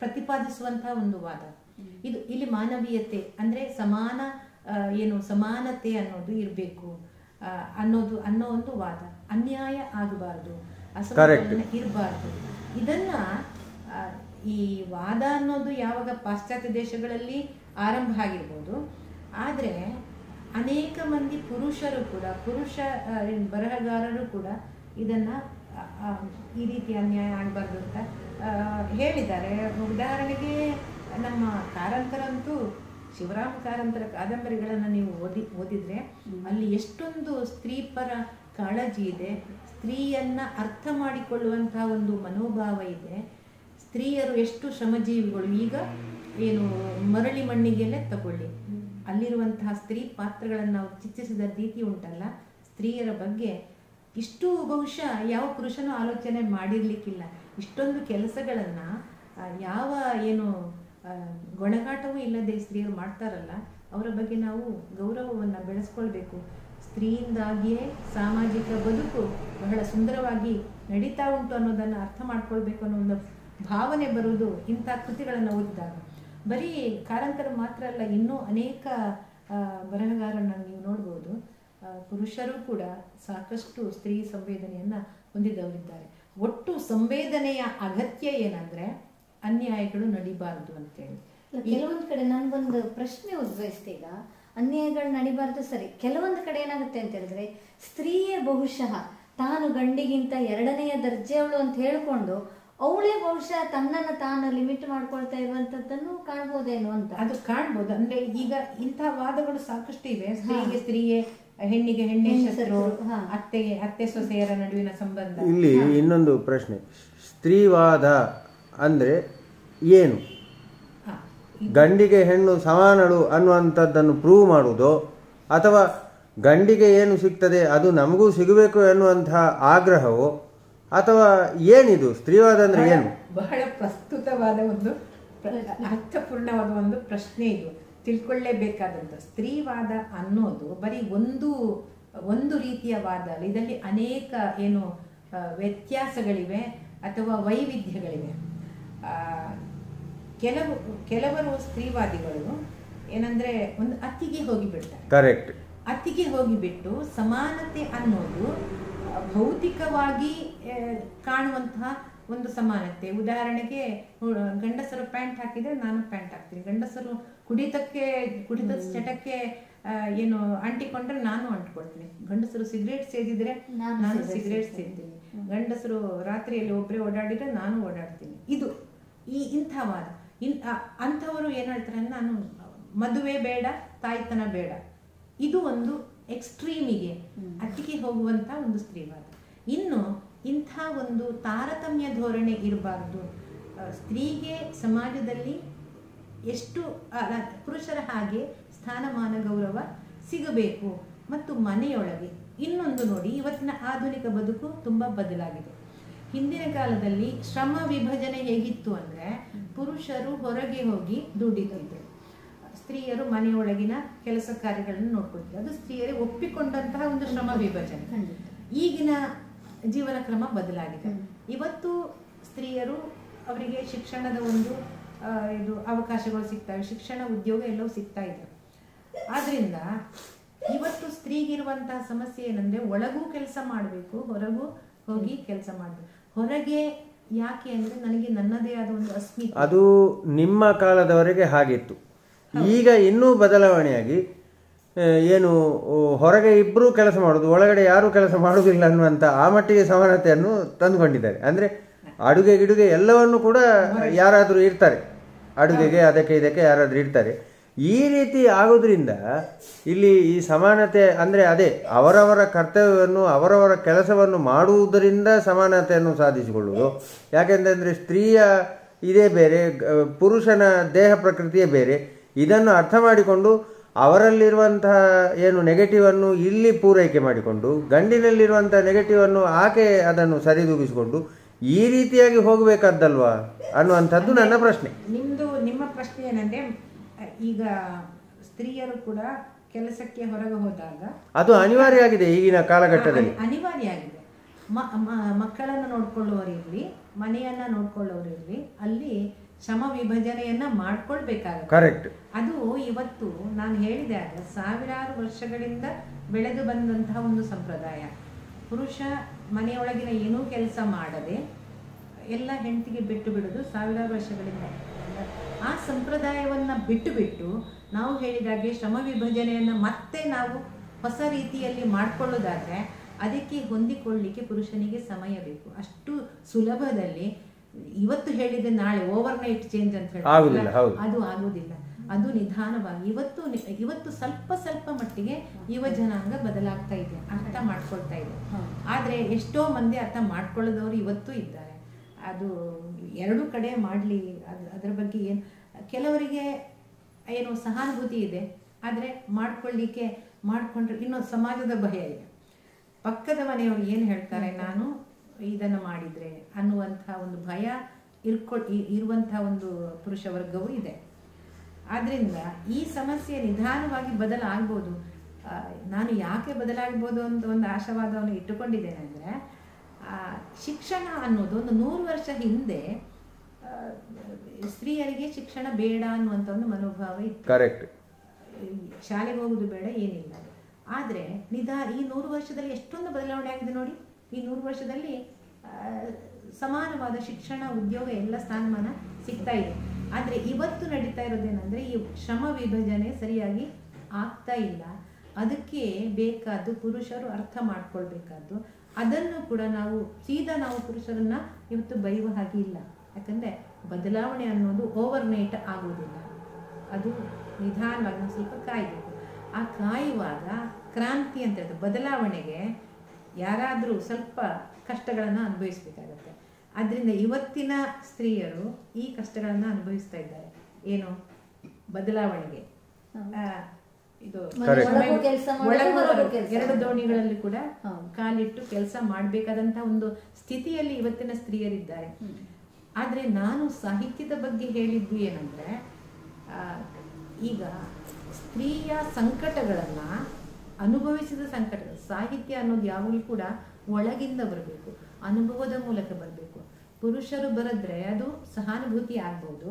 ಪ್ರತಿಪಾದಿಸುವಂತಹ ಒಂದು ವಾದ ಇದು. ಇಲ್ಲಿ ಮಾನವೀಯತೆ ಅಂದ್ರೆ ಸಮಾನತೆ ಅನ್ನೋದು ಇರಬೇಕು ಅನ್ನೋ ಒಂದು ವಾದ. ಅನ್ಯಾಯ ಆಗಬಾರ್ದು, ಅಸಮಾನ ಇರಬಾರ್ದು. ಇದನ್ನ ಈ ವಾದ ಅನ್ನೋದು ಯಾವಾಗ ಪಾಶ್ಚಾತ್ಯ ದೇಶಗಳಲ್ಲಿ ಆರಂಭ ಆಗಿರ್ಬೋದು, ಆದರೆ ಅನೇಕ ಮಂದಿ ಪುರುಷರು ಕೂಡ, ಬರಹಗಾರರು ಕೂಡ ಇದನ್ನ ಈ ರೀತಿ ಅನ್ಯಾಯ ಆಗಬಾರ್ದು ಅಂತ ಹೇಳಿದ್ದಾರೆ. ಉದಾಹರಣೆಗೆ ನಮ್ಮ ಕಾರಂತರಂತೂ, ಶಿವರಾಮ ಕಾರಂತರ ಕಾದಂಬರಿಗಳನ್ನು ನೀವು ಓದಿದ್ರೆ ಅಲ್ಲಿ ಎಷ್ಟೊಂದು ಸ್ತ್ರೀ ಪರ ಕಾಳಜಿ ಇದೆ, ಸ್ತ್ರೀಯನ್ನ ಅರ್ಥ ಮಾಡಿಕೊಳ್ಳುವಂತಹ ಒಂದು ಮನೋಭಾವ ಇದೆ. ಸ್ತ್ರೀಯರು ಎಷ್ಟು ಶ್ರಮಜೀವಿಗಳು. ಈಗ ಮರಳಿ ಮಣ್ಣಿಗೆಲ್ಲೇ ತಗೊಳ್ಳಿ, ಅಲ್ಲಿರುವಂತಹ ಸ್ತ್ರೀ ಪಾತ್ರಗಳನ್ನು ನಾವು ಚಿತ್ರಿಸಿದ ರೀತಿ ಉಂಟಲ್ಲ, ಸ್ತ್ರೀಯರ ಬಗ್ಗೆ ಇಷ್ಟು ಬಹುಶಃ ಯಾವ ಪುರುಷನೂ ಆಲೋಚನೆ ಮಾಡಿರ್ಲಿಕ್ಕಿಲ್ಲ. ಇಷ್ಟೊಂದು ಕೆಲಸಗಳನ್ನ ಯಾವ ಗೊಣಗಾಟವೂ ಇಲ್ಲದೆ ಸ್ತ್ರೀಯರು ಮಾಡ್ತಾರಲ್ಲ, ಅವರ ಬಗ್ಗೆ ನಾವು ಗೌರವವನ್ನು ಬೆಳೆಸ್ಕೊಳ್ಬೇಕು. ಸ್ತ್ರೀಯಿಂದಾಗಿಯೇ ಸಾಮಾಜಿಕ ಬದುಕು ಬಹಳ ಸುಂದರವಾಗಿ ನಡೀತಾ ಉಂಟು ಅನ್ನೋದನ್ನು ಅರ್ಥ ಮಾಡ್ಕೊಳ್ಬೇಕು ಅನ್ನೋ ಒಂದು ಭಾವನೆ ಬರುವುದು ಇಂಥ ಕೃತಿಗಳನ್ನು ಓದಿದಾಗ. ಬರೀ ಕಾರಂತರು ಮಾತ್ರ ಅಲ್ಲ, ಇನ್ನೂ ಅನೇಕ ಬರಹಗಾರರನ್ನ ನೀವು ನೋಡ್ಬೋದು. ಪುರುಷರು ಕೂಡ ಸಾಕಷ್ಟು ಸ್ತ್ರೀ ಸಂವೇದನೆಯನ್ನ ಹೊಂದಿದವರಿದ್ದಾರೆ. ಒಟ್ಟು ಸಂವೇದನೆಯ ಅಗತ್ಯ ಏನಂದ್ರೆ ಅನ್ಯಾಯಗಳು ನಡಿಬಾರದು ಅಂತೇಳಿ. ಕೆಲವೊಂದು ಕಡೆ ನನ್ಗೊಂದು ಪ್ರಶ್ನೆ ಉದ್ಭವಿಸ್ತು. ಈಗ ಅನ್ಯಾಯಗಳು ನಡಿಬಾರ್ದು ಸರಿ, ಕೆಲವೊಂದು ಕಡೆ ಏನಾಗುತ್ತೆ ಅಂತ ಹೇಳಿದ್ರೆ ಸ್ತ್ರೀಯೇ ಬಹುಶಃ ತಾನು ಗಂಡಿಗಿಂತ ಎರಡನೆಯ ದರ್ಜೆಯವಳು ಅಂತ ಹೇಳ್ಕೊಂಡು ಅವಳೇ ಬಹುಶಃ ತನ್ನನ್ನು ತಾನು ಲಿಮಿಟ್ ಮಾಡ್ಕೊಳ್ತಾ ಇರುವಂತದ್ದನ್ನು ಕಾಣ್ಬೋದೇನೋ ಅಂತ. ಅದು ಕಾಣ್ಬೋದು. ಅಂದ್ರೆ ಈಗ ಇಂಥ ವಾದಗಳು ಸಾಕಷ್ಟು ಇವೆ. ಸ್ತ್ರೀಗೆ ಸ್ತ್ರೀಯೇ, ಹೆಣ್ಣಿಗೆ ಹೆಣ್ಣೆ ಶತ್ರು, ಅತ್ತೆ ಸೊಸೆಯರ ನಡುವಿನ ಸಂಬಂಧ. ಇಲ್ಲಿ ಇನ್ನೊಂದು ಪ್ರಶ್ನೆ, ಸ್ತ್ರೀವಾದ ಅಂದ್ರೆ ಏನು? ಗಂಡಿಗೆ ಹೆಣ್ಣು ಸಮಾನಳು ಅನ್ನುವಂಥದ್ದನ್ನು ಪ್ರೂವ್ ಮಾಡುವುದೋ, ಅಥವಾ ಗಂಡಿಗೆ ಏನು ಸಿಗ್ತದೆ ಅದು ನಮಗೂ ಸಿಗಬೇಕು ಎನ್ನುವಂತಹ ಆಗ್ರಹವೋ, ಅಥವಾ ಏನಿದು ಸ್ತ್ರೀವಾದ ಅಂದ್ರೆ ಏನು? ಬಹಳ ಪ್ರಸ್ತುತವಾದ ಒಂದು ಅರ್ಥಪೂರ್ಣವಾದ ಒಂದು ಪ್ರಶ್ನೆ ಇದು, ತಿಳ್ಕೊಳ್ಳೇಬೇಕಾದಂತ. ಸ್ತ್ರೀವಾದ ಅನ್ನೋದು ಬರೀ ಒಂದು ರೀತಿಯ ವಾದ ಅಲ್ಲ. ಇದರಲ್ಲಿ ಅನೇಕ ವ್ಯತ್ಯಾಸಗಳಿವೆ ಅಥವಾ ವೈವಿಧ್ಯಗಳಿವೆ. ಕೆಲವರು ಸ್ತ್ರೀವಾದಿಗಳು ಏನಂದ್ರೆ ಒಂದು ಅತಿಗೆ ಹೋಗಿಬಿಡ್ತಾರೆ. ಕರೆಕ್ಟ್. ಅತಿಗೆ ಹೋಗಿಬಿಟ್ಟು ಸಮಾನತೆ ಅನ್ನೋದು ಭೌತಿಕವಾಗಿ ಕಾಣುವಂತಹ ಒಂದು ಸಮಾನತೆ. ಉದಾಹರಣೆಗೆ, ಗಂಡಸರು ಪ್ಯಾಂಟ್ ಹಾಕಿದ್ರೆ ನಾನು ಪ್ಯಾಂಟ್ ಹಾಕ್ತೀನಿ, ಗಂಡಸರು ಕುಡಿತದ ಚಟಕ್ಕೆ ಅಂಟಿಕೊಂಡ್ರೆ ನಾನು ಅಂಟ್ಕೊಳ್ತೀನಿ, ಗಂಡಸರು ಸಿಗರೇಟ್ ಸೇದಿದ್ರೆ ನಾನು ಸಿಗರೇಟ್ ಸೇದ್ತೀನಿ, ಗಂಡಸರು ರಾತ್ರಿಯಲ್ಲಿ ಒಬ್ಬರೇ ಓಡಾಡಿದ್ರೆ ನಾನು ಓಡಾಡ್ತೀನಿ. ಇದು ಇಂಥ ವಾದ. ಅಂಥವರು ಏನ್ ಹೇಳ್ತಾರೆ, ನಾನು ಮದುವೆ ಬೇಡ, ತಾಯ್ತನ ಬೇಡ. ಇದು ಒಂದು ಎಕ್ಸ್ಟ್ರೀಮಿಗೆ ಅತಿಗೆ ಹೋಗುವಂತ ಒಂದು ಸ್ತ್ರೀವಾದ. ಇನ್ನು ಇಂಥ ಒಂದು ತಾರತಮ್ಯ ಧೋರಣೆ ಇರಬಾರ್ದು. ಸ್ತ್ರೀಗೆ ಸಮಾಜದಲ್ಲಿ ಎಷ್ಟು ಪುರುಷರ ಹಾಗೆ ಸ್ಥಾನಮಾನ ಗೌರವ ಸಿಗಬೇಕು. ಮತ್ತು ಮನೆಯೊಳಗೆ ಇನ್ನೊಂದು ನೋಡಿ, ಇವತ್ತಿನ ಆಧುನಿಕ ಬದುಕು ತುಂಬಾ ಬದಲಾಗಿದೆ. ಹಿಂದಿನ ಕಾಲದಲ್ಲಿ ಶ್ರಮ ವಿಭಜನೆ ಹೇಗಿತ್ತು ಅಂದ್ರೆ, ಪುರುಷರು ಹೊರಗೆ ಹೋಗಿ ದುಡಿತಿದ್ರು, ಸ್ತ್ರೀಯರು ಮನೆಯೊಳಗಿನ ಕೆಲಸ ಕಾರ್ಯಗಳನ್ನು ನೋಡ್ಕೊಳ್ತಿದ್ರು. ಅದು ಸ್ತ್ರೀಯರಿಗೆ ಒಪ್ಪಿಕೊಂಡಂತಹ ಒಂದು ಶ್ರಮ ವಿಭಜನೆ. ಈಗಿನ ಜೀವನ ಕ್ರಮ ಬದಲಾಗಿದೆ. ಇವತ್ತು ಸ್ತ್ರೀಯರು ಅವರಿಗೆ ಶಿಕ್ಷಣದ ಒಂದು ಅವಕಾಶಗಳು ಸಿಗ್ತವೆ, ಶಿಕ್ಷಣ ಉದ್ಯೋಗ ಎಲ್ಲವೂ ಸಿಗ್ತಾ ಇದೆ. ಆದ್ರಿಂದ ಇವತ್ತು ಸ್ತ್ರೀಗಿರುವಂತಹ ಸಮಸ್ಯೆ ಏನಂದ್ರೆ, ಒಳಗೂ ಕೆಲಸ ಮಾಡಬೇಕು, ಹೊರಗೂ ಹೋಗಿ ಕೆಲಸ ಮಾಡಬೇಕು. ಹೊರಗೆ ಯಾಕೆ ಅಂದ್ರೆ, ನನಗೆ ನನ್ನದೇ ಆದ ಒಂದು ಅಸ್ಮಿತೆ. ಅದು ನಿಮ್ಮ ಕಾಲದವರೆಗೆ ಹಾಗಿತ್ತು. ಈಗ ಇನ್ನೂ ಬದಲಾವಣೆಯಾಗಿ ಹೊರಗೆ ಇಬ್ಬರು ಕೆಲಸ ಮಾಡೋದು, ಒಳಗಡೆ ಯಾರು ಕೆಲಸ ಮಾಡುವುದಿಲ್ಲ ಅನ್ನುವಂಥ ಆ ಮಟ್ಟಿಗೆ ಸಮಾನತೆಯನ್ನು ತಂದುಕೊಂಡಿದ್ದಾರೆ. ಅಂದ್ರೆ ಅಡುಗೆ ಗಿಡುಗೆ ಎಲ್ಲವನ್ನು ಕೂಡ ಯಾರಾದರೂ ಇರ್ತಾರೆ, ಅಡುಗೆಗೆ ಅದಕ್ಕೆ ಇದಕ್ಕೆ ಯಾರಾದರೂ ಇರ್ತಾರೆ. ಈ ರೀತಿ ಆಗೋದ್ರಿಂದ ಇಲ್ಲಿ ಈ ಸಮಾನತೆ ಅಂದರೆ ಅದೇ ಅವರವರ ಕರ್ತವ್ಯವನ್ನು ಅವರವರ ಕೆಲಸವನ್ನು ಮಾಡುವುದರಿಂದ ಸಮಾನತೆಯನ್ನು ಸಾಧಿಸಿಕೊಳ್ಳುವುದು. ಯಾಕೆಂತಂದರೆ ಸ್ತ್ರೀಯ ಇದೇ ಬೇರೆ, ಪುರುಷನ ದೇಹ ಪ್ರಕೃತಿಯೇ ಬೇರೆ. ಇದನ್ನು ಅರ್ಥ ಮಾಡಿಕೊಂಡು ಅವರಲ್ಲಿರುವಂತಹ ಏನು ನೆಗೆಟಿವನ್ನು ಇಲ್ಲಿ ಪೂರೈಕೆ ಮಾಡಿಕೊಂಡು, ಗಂಡಿನಲ್ಲಿರುವಂಥ ನೆಗೆಟಿವನ್ನು ಆಕೆ ಅದನ್ನು ಸರಿದೂಗಿಸಿಕೊಂಡು ಈ ರೀತಿಯಾಗಿ ಹೋಗಬೇಕಾದ್ದಲ್ವಾ ಅನ್ನುವಂಥದ್ದು ನನ್ನ ಪ್ರಶ್ನೆ. ನಿಮ್ಮ ಪ್ರಶ್ನೆ ಏನಂದ್ರೆ, ಈಗ ಸ್ತ್ರೀಯರು ಕೂಡ ಕೆಲಸಕ್ಕೆ ಹೊರಗೆ ಹೋದಾಗ ಅದು ಅನಿವಾರ್ಯ ಆಗಿದೆ ಈಗಿನ ಕಾಲಘಟ್ಟದಲ್ಲಿ. ಅನಿವಾರ್ಯ ಆಗಿದೆ. ಮಕ್ಕಳನ್ನು ನೋಡ್ಕೊಳ್ಳುವವರಿರ್ಲಿ, ಮನೆಯನ್ನ ನೋಡ್ಕೊಳ್ಳೋರಿರ್ಲಿ, ಅಲ್ಲಿ ಶ್ರಮ ವಿಭಜನೆಯನ್ನ ಮಾಡ್ಕೊಳ್ಬೇಕಾಗುತ್ತೆ. ಕರೆಕ್ಟ್. ಅದು ಇವತ್ತು ನಾನು ಹೇಳಿದಾಗ ಸಾವಿರಾರು ವರ್ಷಗಳಿಂದ ಬೆಳೆದು ಬಂದಂತಹ ಒಂದು ಸಂಪ್ರದಾಯ. ಪುರುಷ ಮನೆಯೊಳಗಿನ ಏನೂ ಕೆಲಸ ಮಾಡದೆ ಎಲ್ಲ ಹೆಂಡತಿಗೆ ಬಿಟ್ಟು ಬಿಡೋದು ಸಾವಿರಾರು ವರ್ಷಗಳಿಂದ. ಆ ಸಂಪ್ರದಾಯವನ್ನ ಬಿಟ್ಟು ನಾವು ಹೇಳಿದಾಗೆ ಶ್ರಮ ವಿಭಜನೆಯನ್ನ ಮತ್ತೆ ನಾವು ಹೊಸ ರೀತಿಯಲ್ಲಿ ಮಾಡ್ಕೊಳ್ಳೋದಾದ್ರೆ ಅದಕ್ಕೆ ಹೊಂದಿಕೊಳ್ಳಿಕ್ಕೆ ಪುರುಷನಿಗೆ ಸಮಯ ಬೇಕು. ಅಷ್ಟು ಸುಲಭದಲ್ಲಿ ಇವತ್ತು ಹೇಳಿದೆ ನಾಳೆ ಓವರ್ ನೈಟ್ ಚೇಂಜ್ ಅಂತ ಹೇಳಿ ಅದು ಆಗುದಿಲ್ಲ. ಅದು ನಿಧಾನವಾಗಿ ಇವತ್ತು ಸ್ವಲ್ಪ ಮಟ್ಟಿಗೆ ಯುವ ಜನಾಂಗ ಬದಲಾಗ್ತಾ ಇದೆ, ಅರ್ಥ ಮಾಡ್ಕೊಳ್ತಾ ಇದೆ. ಆದ್ರೆ ಎಷ್ಟೋ ಮಂದಿ ಅರ್ಥ ಮಾಡ್ಕೊಳ್ಳೋದವರು ಇವತ್ತು ಇದ್ದಾರೆ. ಅದು ಎರಡೂ ಕಡೆ ಮಾಡಲಿ, ಅದರ ಬಗ್ಗೆ ಏನು ಕೆಲವರಿಗೆ ಏನು ಸಹಾನುಭೂತಿ ಇದೆ, ಆದರೆ ಮಾಡ್ಕೊಂಡ್ರೆ ಇನ್ನೊಂದು ಸಮಾಜದ ಭಯ ಇದೆ. ಪಕ್ಕದ ಮನೆಯವರು ಏನು ಹೇಳ್ತಾರೆ, ನಾನು ಇದನ್ನು ಮಾಡಿದರೆ ಅನ್ನುವಂಥ ಒಂದು ಭಯ ಇರುವಂತಹ ಒಂದು ಪುರುಷ ವರ್ಗವೂ ಇದೆ. ಆದ್ರಿಂದ ಈ ಸಮಸ್ಯೆ ನಿಧಾನವಾಗಿ ಬದಲಾಗ್ಬೋದು. ನಾನು ಯಾಕೆ ಬದಲಾಗ್ಬೋದು ಅಂತ ಒಂದು ಆಶಾವಾದವನ್ನು ಇಟ್ಟುಕೊಂಡಿದ್ದೇನೆ ಅಂದರೆ, ಶಿಕ್ಷಣ ಅನ್ನೋದು ಒಂದು 100 ವರ್ಷ ಹಿಂದೆ ಸ್ತ್ರೀಯರಿಗೆ ಶಿಕ್ಷಣ ಬೇಡ ಅನ್ನುವಂಥ ಒಂದು ಮನೋಭಾವ ಇತ್ತು. ಕರೆಕ್ಟ್. ಶಾಲೆಗೆ ಹೋಗುದು ಬೇಡ, ಏನಿಲ್ಲ. ಆದರೆ ಈ 100 ವರ್ಷದಲ್ಲಿ ಎಷ್ಟೊಂದು ಬದಲಾವಣೆ ಆಗಿದೆ ನೋಡಿ. ಈ 100 ವರ್ಷದಲ್ಲಿ ಸಮಾನವಾದ ಶಿಕ್ಷಣ, ಉದ್ಯೋಗ ಎಲ್ಲ ಸ್ಥಾನಮಾನ ಸಿಗ್ತಾ ಇದೆ. ಆದರೆ ಇವತ್ತು ನಡೀತಾ ಇರೋದೇನೆಂದರೆ, ಈ ಶ್ರಮ ವಿಭಜನೆ ಸರಿಯಾಗಿ ಆಗ್ತಾ ಇಲ್ಲ. ಅದಕ್ಕೆ ಬೇಕಾದ್ದು ಪುರುಷರು ಅರ್ಥ ಮಾಡ್ಕೊಳ್ಬೇಕಾದ್ದು. ಅದನ್ನು ಕೂಡ ನಾವು ಪುರುಷರನ್ನ ಇವತ್ತು ಬೈಯುವ ಹಾಗೆ ಇಲ್ಲ. ಯಾಕಂದರೆ ಬದಲಾವಣೆ ಅನ್ನೋದು ಓವರ್ ನೈಟ್ ಆಗೋದಿಲ್ಲ, ಅದು ನಿಧಾನವಾಗಿ ನಾವು ಸ್ವಲ್ಪ ಕಾಯಬೇಕು. ಆ ಕಾಯುವಾಗ ಕ್ರಾಂತಿ ಅಂತ ಹೇಳಿದ್ರೆ ಬದಲಾವಣೆಗೆ ಯಾರಾದರೂ ಸ್ವಲ್ಪ ಕಷ್ಟಗಳನ್ನು ಅನುಭವಿಸಬೇಕಾಗತ್ತೆ. ಆದ್ದರಿಂದ ಇವತ್ತಿನ ಸ್ತ್ರೀಯರು ಈ ಕಷ್ಟಗಳನ್ನು ಅನುಭವಿಸ್ತಾ ಇದ್ದಾರೆ. ಏನು ಬದಲಾವಣೆಗೆ ಇದು ಎರಡು ದೋಣಿಗಳಲ್ಲಿ ಕೂಡ ಕಾಲಿಟ್ಟು ಕೆಲಸ ಮಾಡಬೇಕಾದಂತಹ ಒಂದು ಸ್ಥಿತಿಯಲ್ಲಿ ಇವತ್ತಿನ ಸ್ತ್ರೀಯರಿದ್ದಾರೆ. ಆದರೆ ನಾನು ಸಾಹಿತ್ಯದ ಬಗ್ಗೆ ಹೇಳಿದ್ದು ಏನಂದ್ರೆ, ಈಗ ಸ್ತ್ರೀಯ ಸಂಕಟಗಳನ್ನ ಅನುಭವಿಸಿದ ಸಂಕಟಗಳು, ಸಾಹಿತ್ಯ ಅನ್ನೋದು ಯಾವಾಗಲೂ ಕೂಡ ಒಳಗಿಂದ ಬರಬೇಕು, ಅನುಭವದ ಮೂಲಕ ಬರಬೇಕು. ಪುರುಷರು ಬರೆದ್ರೆ ಅದು ಸಹಾನುಭೂತಿ ಆಗ್ಬೋದು,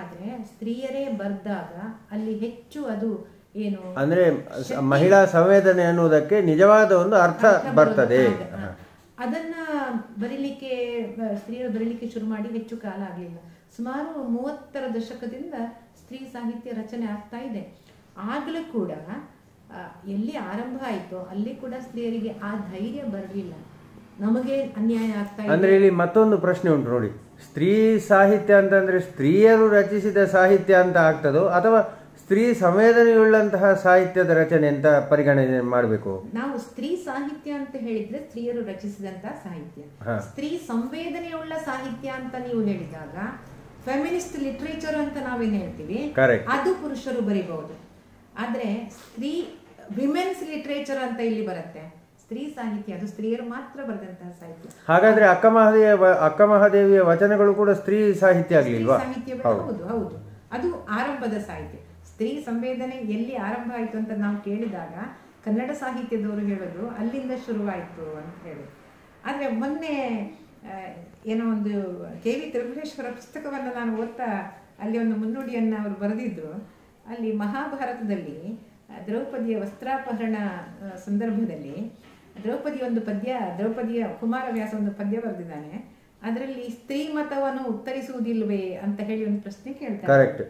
ಆದರೆ ಸ್ತ್ರೀಯರೇ ಬರೆದಾಗ ಅಲ್ಲಿ ಹೆಚ್ಚು ಅದು ಏನು ಅಂದ್ರೆ ಮಹಿಳಾ ಸಂವೇದನೆ ಅನ್ನುವುದಕ್ಕೆ ನಿಜವಾದ ಒಂದು ಅರ್ಥ ಬರ್ತದೆ. ಅದನ್ನ ಬರೀಲಿಕ್ಕೆ ಸ್ತ್ರೀಯರು ಬರೀಲಿಕ್ಕೆ ಶುರು ಮಾಡಿ ಹೆಚ್ಚು ಕಾಲ ಆಗಲಿಲ್ಲ. ಸುಮಾರು 30ರ ದಶಕದಿಂದ ಸ್ತ್ರೀ ಸಾಹಿತ್ಯ ರಚನೆ ಆಗ್ತಾ ಇದೆ. ಆಗಲೂ ಕೂಡ ಎಲ್ಲಿ ಆರಂಭ ಆಯಿತೋ ಅಲ್ಲಿ ಕೂಡ ಸ್ತ್ರೀಯರಿಗೆ ಆ ಧೈರ್ಯ ಬರಲಿಲ್ಲ. ನಮಗೆ ಅನ್ಯಾಯ ಆಗ್ತಾ ಇದೆ. ಅಂದ್ರೆ ಇಲ್ಲಿ ಮತ್ತೊಂದು ಪ್ರಶ್ನೆ ಉಂಟು ನೋಡಿ, ಸ್ತ್ರೀ ಸಾಹಿತ್ಯ ಅಂತಂದ್ರೆ ಸ್ತ್ರೀಯರು ರಚಿಸಿದ ಸಾಹಿತ್ಯ ಅಂತ ಆಗ್ತದೋ ಅಥವಾ ಸ್ತ್ರೀ ಸಂವೇದನೆಯುಳ್ಳಂತಹ ಸಾಹಿತ್ಯದ ರಚನೆ ಅಂತ ಪರಿಗಣನೆ ಮಾಡಬೇಕು? ನಾವು ಸ್ತ್ರೀ ಸಾಹಿತ್ಯ ಅಂತ ಹೇಳಿದ್ರೆ ಸ್ತ್ರೀಯರು ರಚಿಸಿದಂತಹ ಸಾಹಿತ್ಯ. ಸ್ತ್ರೀ ಸಂವೇದನೆಯುಳ್ಳ ಸಾಹಿತ್ಯ ಅಂತ ನೀವು ಹೇಳಿದಾಗ ಫೆಮಿನಿಸ್ಟ್ ಲಿಟರೇಚರ್ ಅಂತ ನಾವೇನ್ ಹೇಳ್ತೀವಿ, ಅದು ಪುರುಷರು ಬರೀಬಹುದು. ಆದ್ರೆ ವಿಮೆನ್ಸ್ ಲಿಟರೇಚರ್ ಅಂತ ಇಲ್ಲಿ ಬರುತ್ತೆ. ಸ್ತ್ರೀ ಸಾಹಿತ್ಯ ಅದು ಸ್ತ್ರೀಯರು ಮಾತ್ರ ಬರೆದಂತಹ ಸಾಹಿತ್ಯ. ಹಾಗಾದ್ರೆ ಅಕ್ಕ ಮಹಾದೇವಿಯ ವಚನಗಳು ಕೂಡ ಸ್ತ್ರೀ ಸಾಹಿತ್ಯ ಆಗ್ಲಿಲ್ವಾ? ಹೌದು ಹೌದು, ಅದು ಆರಂಭದ ಸಾಹಿತ್ಯ. ಸ್ತ್ರೀ ಸಂವೇದನೆ ಎಲ್ಲಿ ಆರಂಭ ಆಯ್ತು ಅಂತ ನಾವು ಕೇಳಿದಾಗ ಕನ್ನಡ ಸಾಹಿತ್ಯದವರು ಹೇಳೋದು ಅಲ್ಲಿಂದ ಶುರುವಾಯಿತು ಅಂತ ಹೇಳಿ. ಆದ್ರೆ ಮೊನ್ನೆ ಏನೋ ಒಂದು KV ತ್ರಿಪುರೇಶ್ವರ ಪುಸ್ತಕವನ್ನು ನಾನು ಓದ್ತಾ ಅಲ್ಲಿ ಒಂದು ಮುನ್ನುಡಿಯನ್ನು ಅವರು ಬರೆದಿದ್ರು. ಅಲ್ಲಿ ಮಹಾಭಾರತದಲ್ಲಿ ದ್ರೌಪದಿಯ ವಸ್ತ್ರಾಪಹರಣ ಸಂದರ್ಭದಲ್ಲಿ ದ್ರೌಪದಿಯ ಕುಮಾರವ್ಯಾಸ ಒಂದು ಪದ್ಯ ಬರೆದಿದ್ದಾನೆ. ಅದರಲ್ಲಿ ಸ್ತ್ರೀ ಮತವನ್ನು ಉತ್ತರಿಸುವುದಿಲ್ವೇ ಅಂತ ಹೇಳಿ ಒಂದು ಪ್ರಶ್ನೆ ಕೇಳ್ತಾರೆ.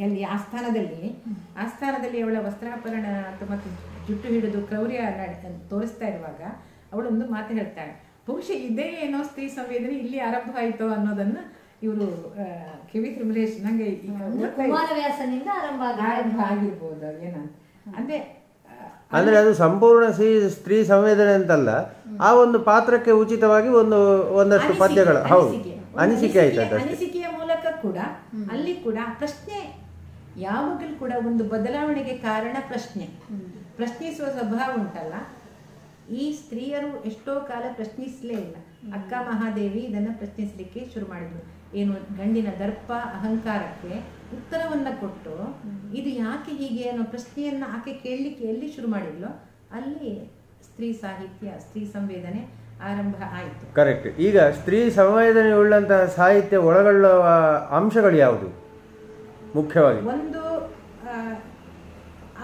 ಅಲ್ಲಿ ಆಸ್ಥಾನದಲ್ಲಿ ಅವಳ ವಸ್ತ್ರಾಪಹರಣ ಮತ್ತು ಜುಟ್ಟು ಹಿಡಿದು ಕ್ರೌರ್ಯ ತೋರಿಸ್ತಾ ಇರುವಾಗ ಅವಳೊಂದು ಮಾತು ಹೇಳ್ತಾಳೆ, ಬಹುಶಃ ಇದೇ ಏನೋ ಸ್ತ್ರೀ ಸಂವೇದನೆ ಇಲ್ಲಿ ಆರಂಭ ಆಯಿತು ಅನ್ನೋದನ್ನ ಇವರು ಕೆ ವಿ ತಿರುಮಲೇಶ್ ನಂಗೆ ಕುಮಾರವ್ಯಾಸನಿಂದ ಆರಂಭ ಆಗಿರ್ಬೋದು ಏನಂತ ಅಂದ್ರೆ ಅಂದ್ರೆ ಅದು ಸಂಪೂರ್ಣ ಸ್ತ್ರೀ ಸಂವೇದನೆ ಅಂತಲ್ಲ, ಆ ಒಂದು ಪಾತ್ರಕ್ಕೆ ಉಚಿತವಾಗಿ ಒಂದಷ್ಟು ಪದ್ಯಗಳ ಹೌದು ಅನಿಸಿಕೆ ಆಯ್ತದ. ಅನಿಸಿಕೆಯ ಮೂಲಕ ಕೂಡ ಅಲ್ಲಿ ಕೂಡ ಪ್ರಶ್ನೆ ಯಾವಾಗಲೂ ಕೂಡ ಒಂದು ಬದಲಾವಣೆಗೆ ಕಾರಣ ಪ್ರಶ್ನಿಸುವ ಸ್ವಭಾವ ಉಂಟಲ್ಲ. ಈ ಸ್ತ್ರೀಯರು ಎಷ್ಟೋ ಕಾಲ ಪ್ರಶ್ನಿಸಲೇ ಇಲ್ಲ. ಅಕ್ಕ ಮಹಾದೇವಿ ಇದನ್ನ ಪ್ರಶ್ನಿಸಲಿಕ್ಕೆ ಶುರು ಮಾಡಿದ್ರು. ಏನು ಗಂಡಿನ ದರ್ಪ ಅಹಂಕಾರಕ್ಕೆ ಉತ್ತರವನ್ನ ಕೊಟ್ಟು ಇದು ಯಾಕೆ ಹೀಗೆ ಅನ್ನೋ ಪ್ರಶ್ನೆಯನ್ನ ಆಕೆ ಕೇಳಲಿಕ್ಕೆ ಎಲ್ಲಿ ಶುರು ಮಾಡಿದ್ಲು ಅಲ್ಲಿ ಸ್ತ್ರೀ ಸಾಹಿತ್ಯ, ಸ್ತ್ರೀ ಸಂವೇದನೆ ಆರಂಭ ಆಯಿತು. ಕರೆಕ್ಟ್. ಈಗ ಸ್ತ್ರೀ ಸಂವೇದನೆ ಉಳ್ಳಂತಹ ಸಾಹಿತ್ಯ ಒಳಗೊಳ್ಳುವ ಅಂಶಗಳು ಯಾವುದು ಮುಖ್ಯವಾಗಿ? ಒಂದು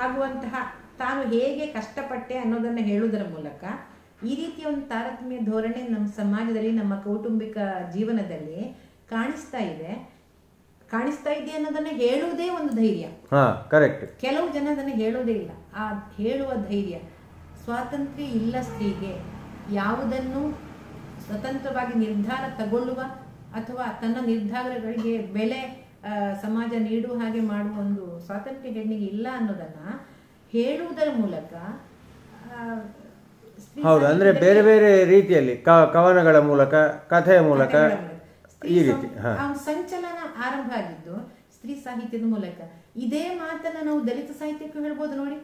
ಆಗುವಂತಹ ತಾನು ಹೇಗೆ ಕಷ್ಟಪಟ್ಟೆ ಅನ್ನೋದನ್ನ ಹೇಳುವುದರ ಮೂಲಕ ಈ ರೀತಿಯ ಒಂದು ತಾರತಮ್ಯ ಧೋರಣೆ ನಮ್ಮ ಸಮಾಜದಲ್ಲಿ, ನಮ್ಮ ಕೌಟುಂಬಿಕ ಜೀವನದಲ್ಲಿ ಕಾಣಿಸ್ತಾ ಇದೆ ಅನ್ನೋದನ್ನ ಹೇಳುವುದೇ ಒಂದು ಧೈರ್ಯ. ಕರೆಕ್ಟ್. ಕೆಲವು ಜನ ಅದನ್ನು ಹೇಳೋದೇ ಇಲ್ಲ. ಆ ಹೇಳುವ ಧೈರ್ಯ, ಸ್ವಾತಂತ್ರ್ಯ ಇಲ್ಲ ಸ್ತ್ರೀಗೆ, ಯಾವುದನ್ನು ಸ್ವತಂತ್ರವಾಗಿ ನಿರ್ಧಾರ ತಗೊಳ್ಳುವ ಅಥವಾ ತನ್ನ ನಿರ್ಧಾರಗಳಿಗೆ ಬೆಲೆ ಸಮಾಜ ನೀಡುವ ಹಾಗೆ ಮಾಡುವ ಒಂದು ಸ್ವಾತಂತ್ರ್ಯ ಹೆಣ್ಣಿಗೆ ಇಲ್ಲ ಅನ್ನೋದನ್ನ ಹೇಳುವುದರ ಮೂಲಕ ಹೌದು. ಅಂದ್ರೆ ಬೇರೆ ಬೇರೆ ರೀತಿಯಲ್ಲಿ ಕವನಗಳ ಮೂಲಕ, ಕಥೆಯ ಮೂಲಕ ಈ ರೀತಿ ಸಂಚಲನ ಆರಂಭ ಆಗಿದ್ದು ಸ್ತ್ರೀ ಸಾಹಿತ್ಯದ ಮೂಲಕ. ಇದೇ ಮಾತನ್ನ ನಾವು ದಲಿತ ಸಾಹಿತ್ಯಕ್ಕೂ ಹೇಳ್ಬೋದು ನೋಡಿ.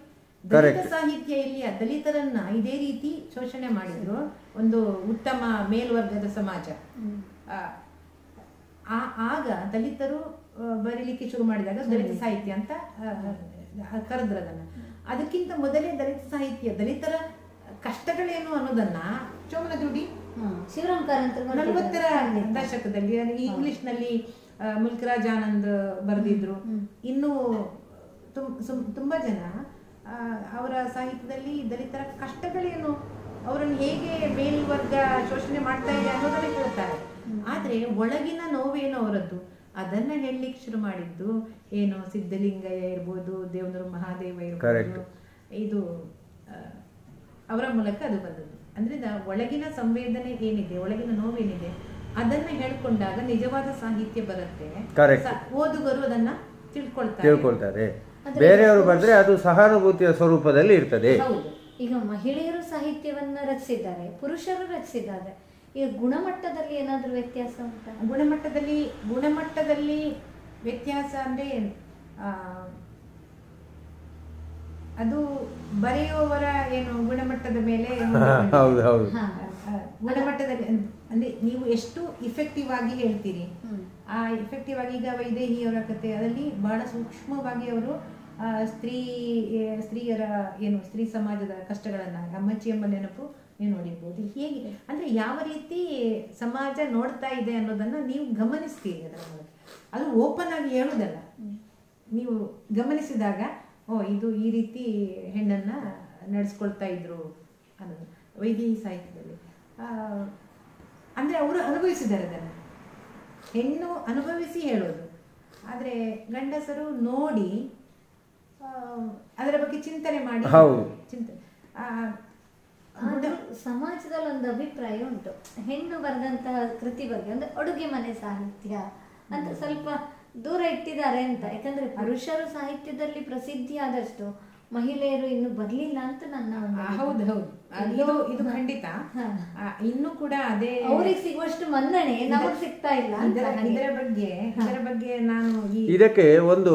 ದಲಿತ ಸಾಹಿತ್ಯ ಇಲ್ಲಿಯ ದಲಿತರನ್ನ ಇದೇ ರೀತಿ ಶೋಷಣೆ ಮಾಡಿದ್ರು. ಒಂದು ಉತ್ತಮ ಮೇಲ್ವರ್ಗದ ಸಮಾಜ. ಆಗ ದಲಿತರು ಬರೀಲಿಕ್ಕೆ ಶುರು ಮಾಡಿದಾಗ ದಲಿತ ಸಾಹಿತ್ಯ ಅಂತ ಕರೆದ್ರು ಅದನ್ನ. ಅದಕ್ಕಿಂತ ಮೊದಲೇ ದಲಿತ ಸಾಹಿತ್ಯ, ದಲಿತರ ಕಷ್ಟಗಳೇನು ಅನ್ನೋದನ್ನ ಚೋಮನದುಡಿ ಶಿವರಾಮ್ ಕಾರಂತರು 40ರ ದಶಕದಲ್ಲಿ ಇಂಗ್ಲಿಷ್ ನಲ್ಲಿ ಮುಲ್ಕರಾಜ್ ಆನಂದ್ ಬರೆದಿದ್ರು. ಇನ್ನು ತುಂಬಾ ಜನ ಅವರ ಸಾಹಿತ್ಯದಲ್ಲಿ ದಲಿತರ ಕಷ್ಟಗಳೇನು, ಅವರನ್ನು ಹೇಗೆ ಮೇಲ್ವರ್ಗ ಶೋಷಣೆ ಮಾಡ್ತಾ ಇದೆ ಅನ್ನೋದನ್ನ ಹೇಳ್ತಾರೆ. ಆದ್ರೆ ಒಳಗಿನ ನೋವೇನು ಅವರದ್ದು ಅದನ್ನ ಹೇಳಲಿಕ್ಕೆ ಶುರು ಮಾಡಿದ್ದು ಏನು ಸಿದ್ಧಲಿಂಗಯ್ಯ ಇರ್ಬೋದು, ದೇವನೂರು ಮಹಾದೇವ ಇರ್ಬೋದು, ಇದು ಅವರ ಮೂಲಕ ಅದು ಬಂದದ್ದು. ಅಂದ್ರೆ ಒಳಗಿನ ಸಂವೇದನೆ ಏನಿದೆ, ಒಳಗಿನ ನೋವೇನಿದೆ ಅದನ್ನ ಹೇಳ್ಕೊಂಡಾಗ ನಿಜವಾದ ಸಾಹಿತ್ಯ ಬರುತ್ತೆ. ಓದುಗರು ಅದನ್ನ ತಿಳ್ಕೊಳ್ತಾರೆ. ಬೇರೆಯವರು ಬಂದ್ರೆ ಅದು ಸಹಾನುಭೂತಿಯ ಸ್ವರೂಪದಲ್ಲಿ ಇರ್ತದೆ. ಈಗ ಮಹಿಳೆಯರು ಸಾಹಿತ್ಯವನ್ನ ರಚಿಸಿದ್ದಾರೆ, ಪುರುಷರು ರಚಿಸಿದ್ದಾರೆ. ಈಗ ಗುಣಮಟ್ಟದಲ್ಲಿ ಏನಾದ್ರೂ ವ್ಯತ್ಯಾಸ ಉಂಟಾ? ಗುಣಮಟ್ಟದಲ್ಲಿ ವ್ಯತ್ಯಾಸ ಅಂದ್ರೆ ಅದು ಬರೆಯುವವರ ಏನು ಗುಣಮಟ್ಟದ ಮೇಲೆ ಗುಣಮಟ್ಟದಲ್ಲಿ ಅಂದ್ರೆ ನೀವು ಎಷ್ಟು ಇಫೆಕ್ಟಿವ್ ಆಗಿ ಹೇಳ್ತೀರಿ. ಆ ಇಫೆಕ್ಟಿವ್ ಆಗಿ ಈಗ ವೈದೇಹಿಯವರ ಕಥೆ ಅದರಲ್ಲಿ ಬಹಳ ಸೂಕ್ಷ್ಮವಾಗಿ ಅವರು ಸ್ತ್ರೀಯರ ಏನು ಸ್ತ್ರೀ ಸಮಾಜದ ಕಷ್ಟಗಳನ್ನ, ಅಮ್ಮಚ್ಚಿ ಎಂಬ ನೆನಪು ನೀವು ನೋಡಿರ್ಬೋದು. ಹೇಗೆ ಅಂದ್ರೆ ಯಾವ ರೀತಿ ಸಮಾಜ ನೋಡ್ತಾ ಇದೆ ಅನ್ನೋದನ್ನ ನೀವು ಗಮನಿಸ್ತೀರಿ. ಅದರ ಮೂಲಕ ಅದು ಓಪನ್ ಆಗಿ ಹೇಳುವುದಲ್ಲ, ನೀವು ಗಮನಿಸಿದಾಗ ಇದು ಈ ರೀತಿ ಹೆಣ್ಣನ್ನ ನಡೆಸ್ಕೊಳ್ತಾ ಇದ್ರು ಅನ್ನೋದು ವೈದೇಹಿ ಸಾಹಿತ್ಯದಲ್ಲಿ. ಅಂದ್ರೆ ಅವರು ಅನುಭವಿಸಿದ್ದಾರೆ ಅದನ್ನ, ಹೆಣ್ಣು ಅನುಭವಿಸಿ ಹೇಳೋದು. ಆದ್ರೆ ಗಂಡಸರು ನೋಡಿ ಅದರ ಬಗ್ಗೆ ಚಿಂತನೆ ಮಾಡಿ ಸಮಾಜದಲ್ಲಿ ಒಂದು ಅಭಿಪ್ರಾಯ ಉಂಟು ಹೆಣ್ಣು ಬರೆದಂತಹ ಕೃತಿ ಬಗ್ಗೆ, ಒಂದು ಅಡುಗೆ ಮನೆ ಸಾಹಿತ್ಯ ಅಂತ ಸ್ವಲ್ಪ ದೂರ ಇಟ್ಟಿದ್ದಾರೆ ಅಂತ. ಯಾಕಂದ್ರೆ ಪುರುಷರು ಸಾಹಿತ್ಯದಲ್ಲಿ ಪ್ರಸಿದ್ಧಿ ಆದಷ್ಟು ಮಹಿಳೆಯರು ಇನ್ನು ಬರ್ಲಿಲ್ಲ ಅಂತ ನನ್ನ ಇದು ಖಂಡಿತ. ಇನ್ನು ಕೂಡ ಅದೇ ಅವ್ರಿಗೆ ಸಿಗುವಷ್ಟು ಮನ್ನಣೆ ನಮಗೆ ಸಿಗ್ತಾ ಇಲ್ಲ. ಇದರ ಬಗ್ಗೆ ನಾನು ಇದಕ್ಕೆ ಒಂದು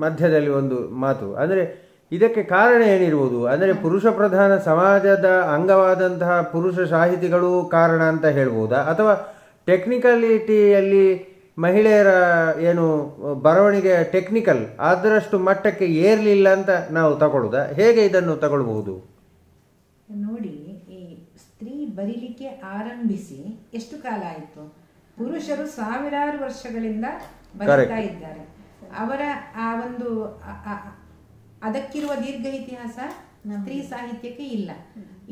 ಮಧ್ಯದಲ್ಲಿ ಒಂದು ಮಾತು, ಅಂದ್ರೆ ಇದಕ್ಕೆ ಕಾರಣ ಏನಿರುವುದು ಅಂದರೆ ಪುರುಷ ಪ್ರಧಾನ ಸಮಾಜದ ಅಂಗವಾದಂತಹ ಪುರುಷ ಸಾಹಿತಿಗಳು ಕಾರಣ ಅಂತ ಹೇಳ್ಬೋದಾ, ಅಥವಾ ಟೆಕ್ನಿಕಲಿಟಿಯಲ್ಲಿ ಮಹಿಳೆಯರ ಏನು ಬರವಣಿಗೆ ಟೆಕ್ನಿಕಲ್ ಅದರಷ್ಟು ಮಟ್ಟಕ್ಕೆ ಏರ್ಲಿಲ್ಲ ಅಂತ ನಾವು ತಗೊಳ್ಳುದಾ? ಹೇಗೆ ಇದನ್ನು ತಗೊಳ್ಬಹುದು? ನೋಡಿ, ಈ ಸ್ತ್ರೀ ಬರೀಲಿಕ್ಕೆ ಆರಂಭಿಸಿ ಎಷ್ಟು ಕಾಲ ಆಯಿತು? ಪುರುಷರು ಸಾವಿರಾರು ವರ್ಷಗಳಿಂದ ಬರೀತಾ ಇದ್ದಾರೆ. ಅವರ ಆ ಒಂದು ಅದಕ್ಕಿರುವ ದೀರ್ಘ ಇತಿಹಾಸ ಸ್ತ್ರೀ ಸಾಹಿತ್ಯಕ್ಕೆ ಇಲ್ಲ.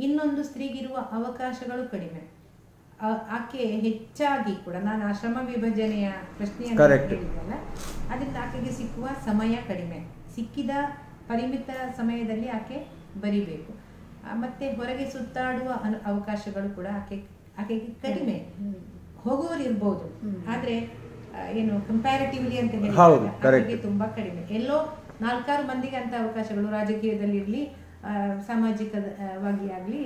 ಇನ್ನೊಂದು ಸ್ತ್ರೀಗಿರುವ ಅವಕಾಶಗಳು ಕಡಿಮೆ. ಆಕೆ ಹೆಚ್ಚಾಗಿ ಕೂಡ ನಾನು ಆ ಶ್ರಮ ವಿಭಜನೆಯ ಪ್ರಶ್ನೆಯನ್ನು ಹೇಳಿದ್ವಲ್ಲ, ಅದರಿಂದ ಆಕೆಗೆ ಸಿಕ್ಕುವ ಸಮಯ ಕಡಿಮೆ. ಸಿಕ್ಕಿದ ಪರಿಮಿತ ಸಮಯದಲ್ಲಿ ಆಕೆ ಬರಿಬೇಕು. ಮತ್ತೆ ಹೊರಗೆ ಸುತ್ತಾಡುವ ಅವಕಾಶಗಳು ಕೂಡ ಆಕೆಗೆ ಕಡಿಮೆ. ಹೋಗುವವರು ಇರ್ಬೋದು, ಆದ್ರೆ ಏನು ಕಂಪ್ಯಾರಿಟಿವ್ಲಿ ಅಂತ ಹೇಳಿದ್ರೆ ತುಂಬಾ ಕಡಿಮೆ. ಎಲ್ಲೋ 4-6 ಮಂದಿಗೆ ಅಂತ ಅವಕಾಶಗಳು ರಾಜಕೀಯದಲ್ಲಿ ಇರ್ಲಿ, ಸಾಮಾಜಿಕವಾಗಿ ಆಗ್ಲಿ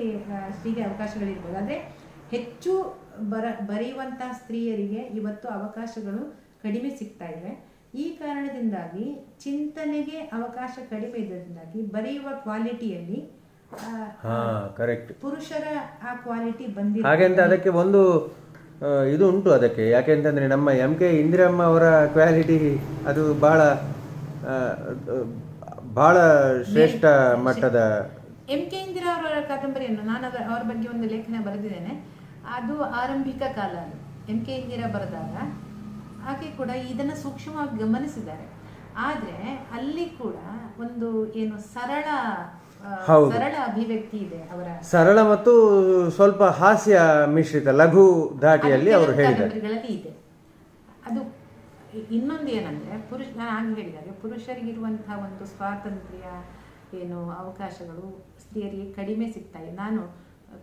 ಸ್ತ್ರೀಗೆ ಅವಕಾಶಗಳಿರ್ಬೋದು. ಆದ್ರೆ ಹೆಚ್ಚು ಬರೆಯುವಂತಹ ಸ್ತ್ರೀಯರಿಗೆ ಇವತ್ತು ಅವಕಾಶಗಳು ಕಡಿಮೆ ಸಿಗ್ತಾ ಇವೆ. ಈ ಕಾರಣದಿಂದಾಗಿ ಚಿಂತನೆಗೆ ಅವಕಾಶ ಕಡಿಮೆ ಇದ್ದರಿಂದಾಗಿ ಬರೆಯುವ ಕ್ವಾಲಿಟಿಯಲ್ಲಿ ಪುರುಷರ ಆ ಕ್ವಾಲಿಟಿ ಬಂದಿದೆ. ಹಾಗೆಂತ ಅದಕ್ಕೆ ಒಂದು ಇದು ಉಂಟು ಅದಕ್ಕೆ. ಯಾಕೆಂತಂದ್ರೆ ನಮ್ಮ MK ಇಂದಿರಮ್ಮ ಅವರ ಕ್ವಾಲಿಟಿ ಅದು ಬಹಳ ಶ್ರೇಷ್ಠ ಮಟ್ಟದ. MK ಇಂದಿರಾ ಅವರ ಕಾದಂಬರಿಯನ್ನು ನಾನು ಅವರ ಬಗ್ಗೆ ಒಂದು ಲೇಖನ ಬರೆದಿದ್ದೇನೆ. ಅದು ಆರಂಭಿಕ ಕಾಲ. MK ಇಂದಿರಾ ಬರೆದಾಗ ಆಕೆ ಕೂಡ ಇದನ್ನ ಸೂಕ್ಷ್ಮವಾಗಿ ಗಮನಿಸಿದ್ದಾರೆ. ಆದ್ರೆ ಅಲ್ಲಿ ಕೂಡ ಒಂದು ಏನು ಸರಳ ಅಭಿವ್ಯಕ್ತಿ ಇದೆ ಅವರ, ಸರಳ ಮತ್ತು ಸ್ವಲ್ಪ ಹಾಸ್ಯ ಮಿಶ್ರಿತ ಲಘು ಧಾಟಿಯಲ್ಲಿ ಅವರು ಹೇಳಿದ್ದಾರೆ ಇದೆ. ಅದು ಇನ್ನೊಂದು ಏನಂದ್ರೆ ನಾನು ಆಗ ಹೇಳಿದಾಗ ಪುರುಷರಿಗಿರುವಂತಹ ಒಂದು ಸ್ವಾತಂತ್ರ್ಯ ಏನು ಅವಕಾಶಗಳು ಸ್ತ್ರೀಯರಿಗೆ ಕಡಿಮೆ ಸಿಗ್ತಾ ಇದೆ. ನಾನು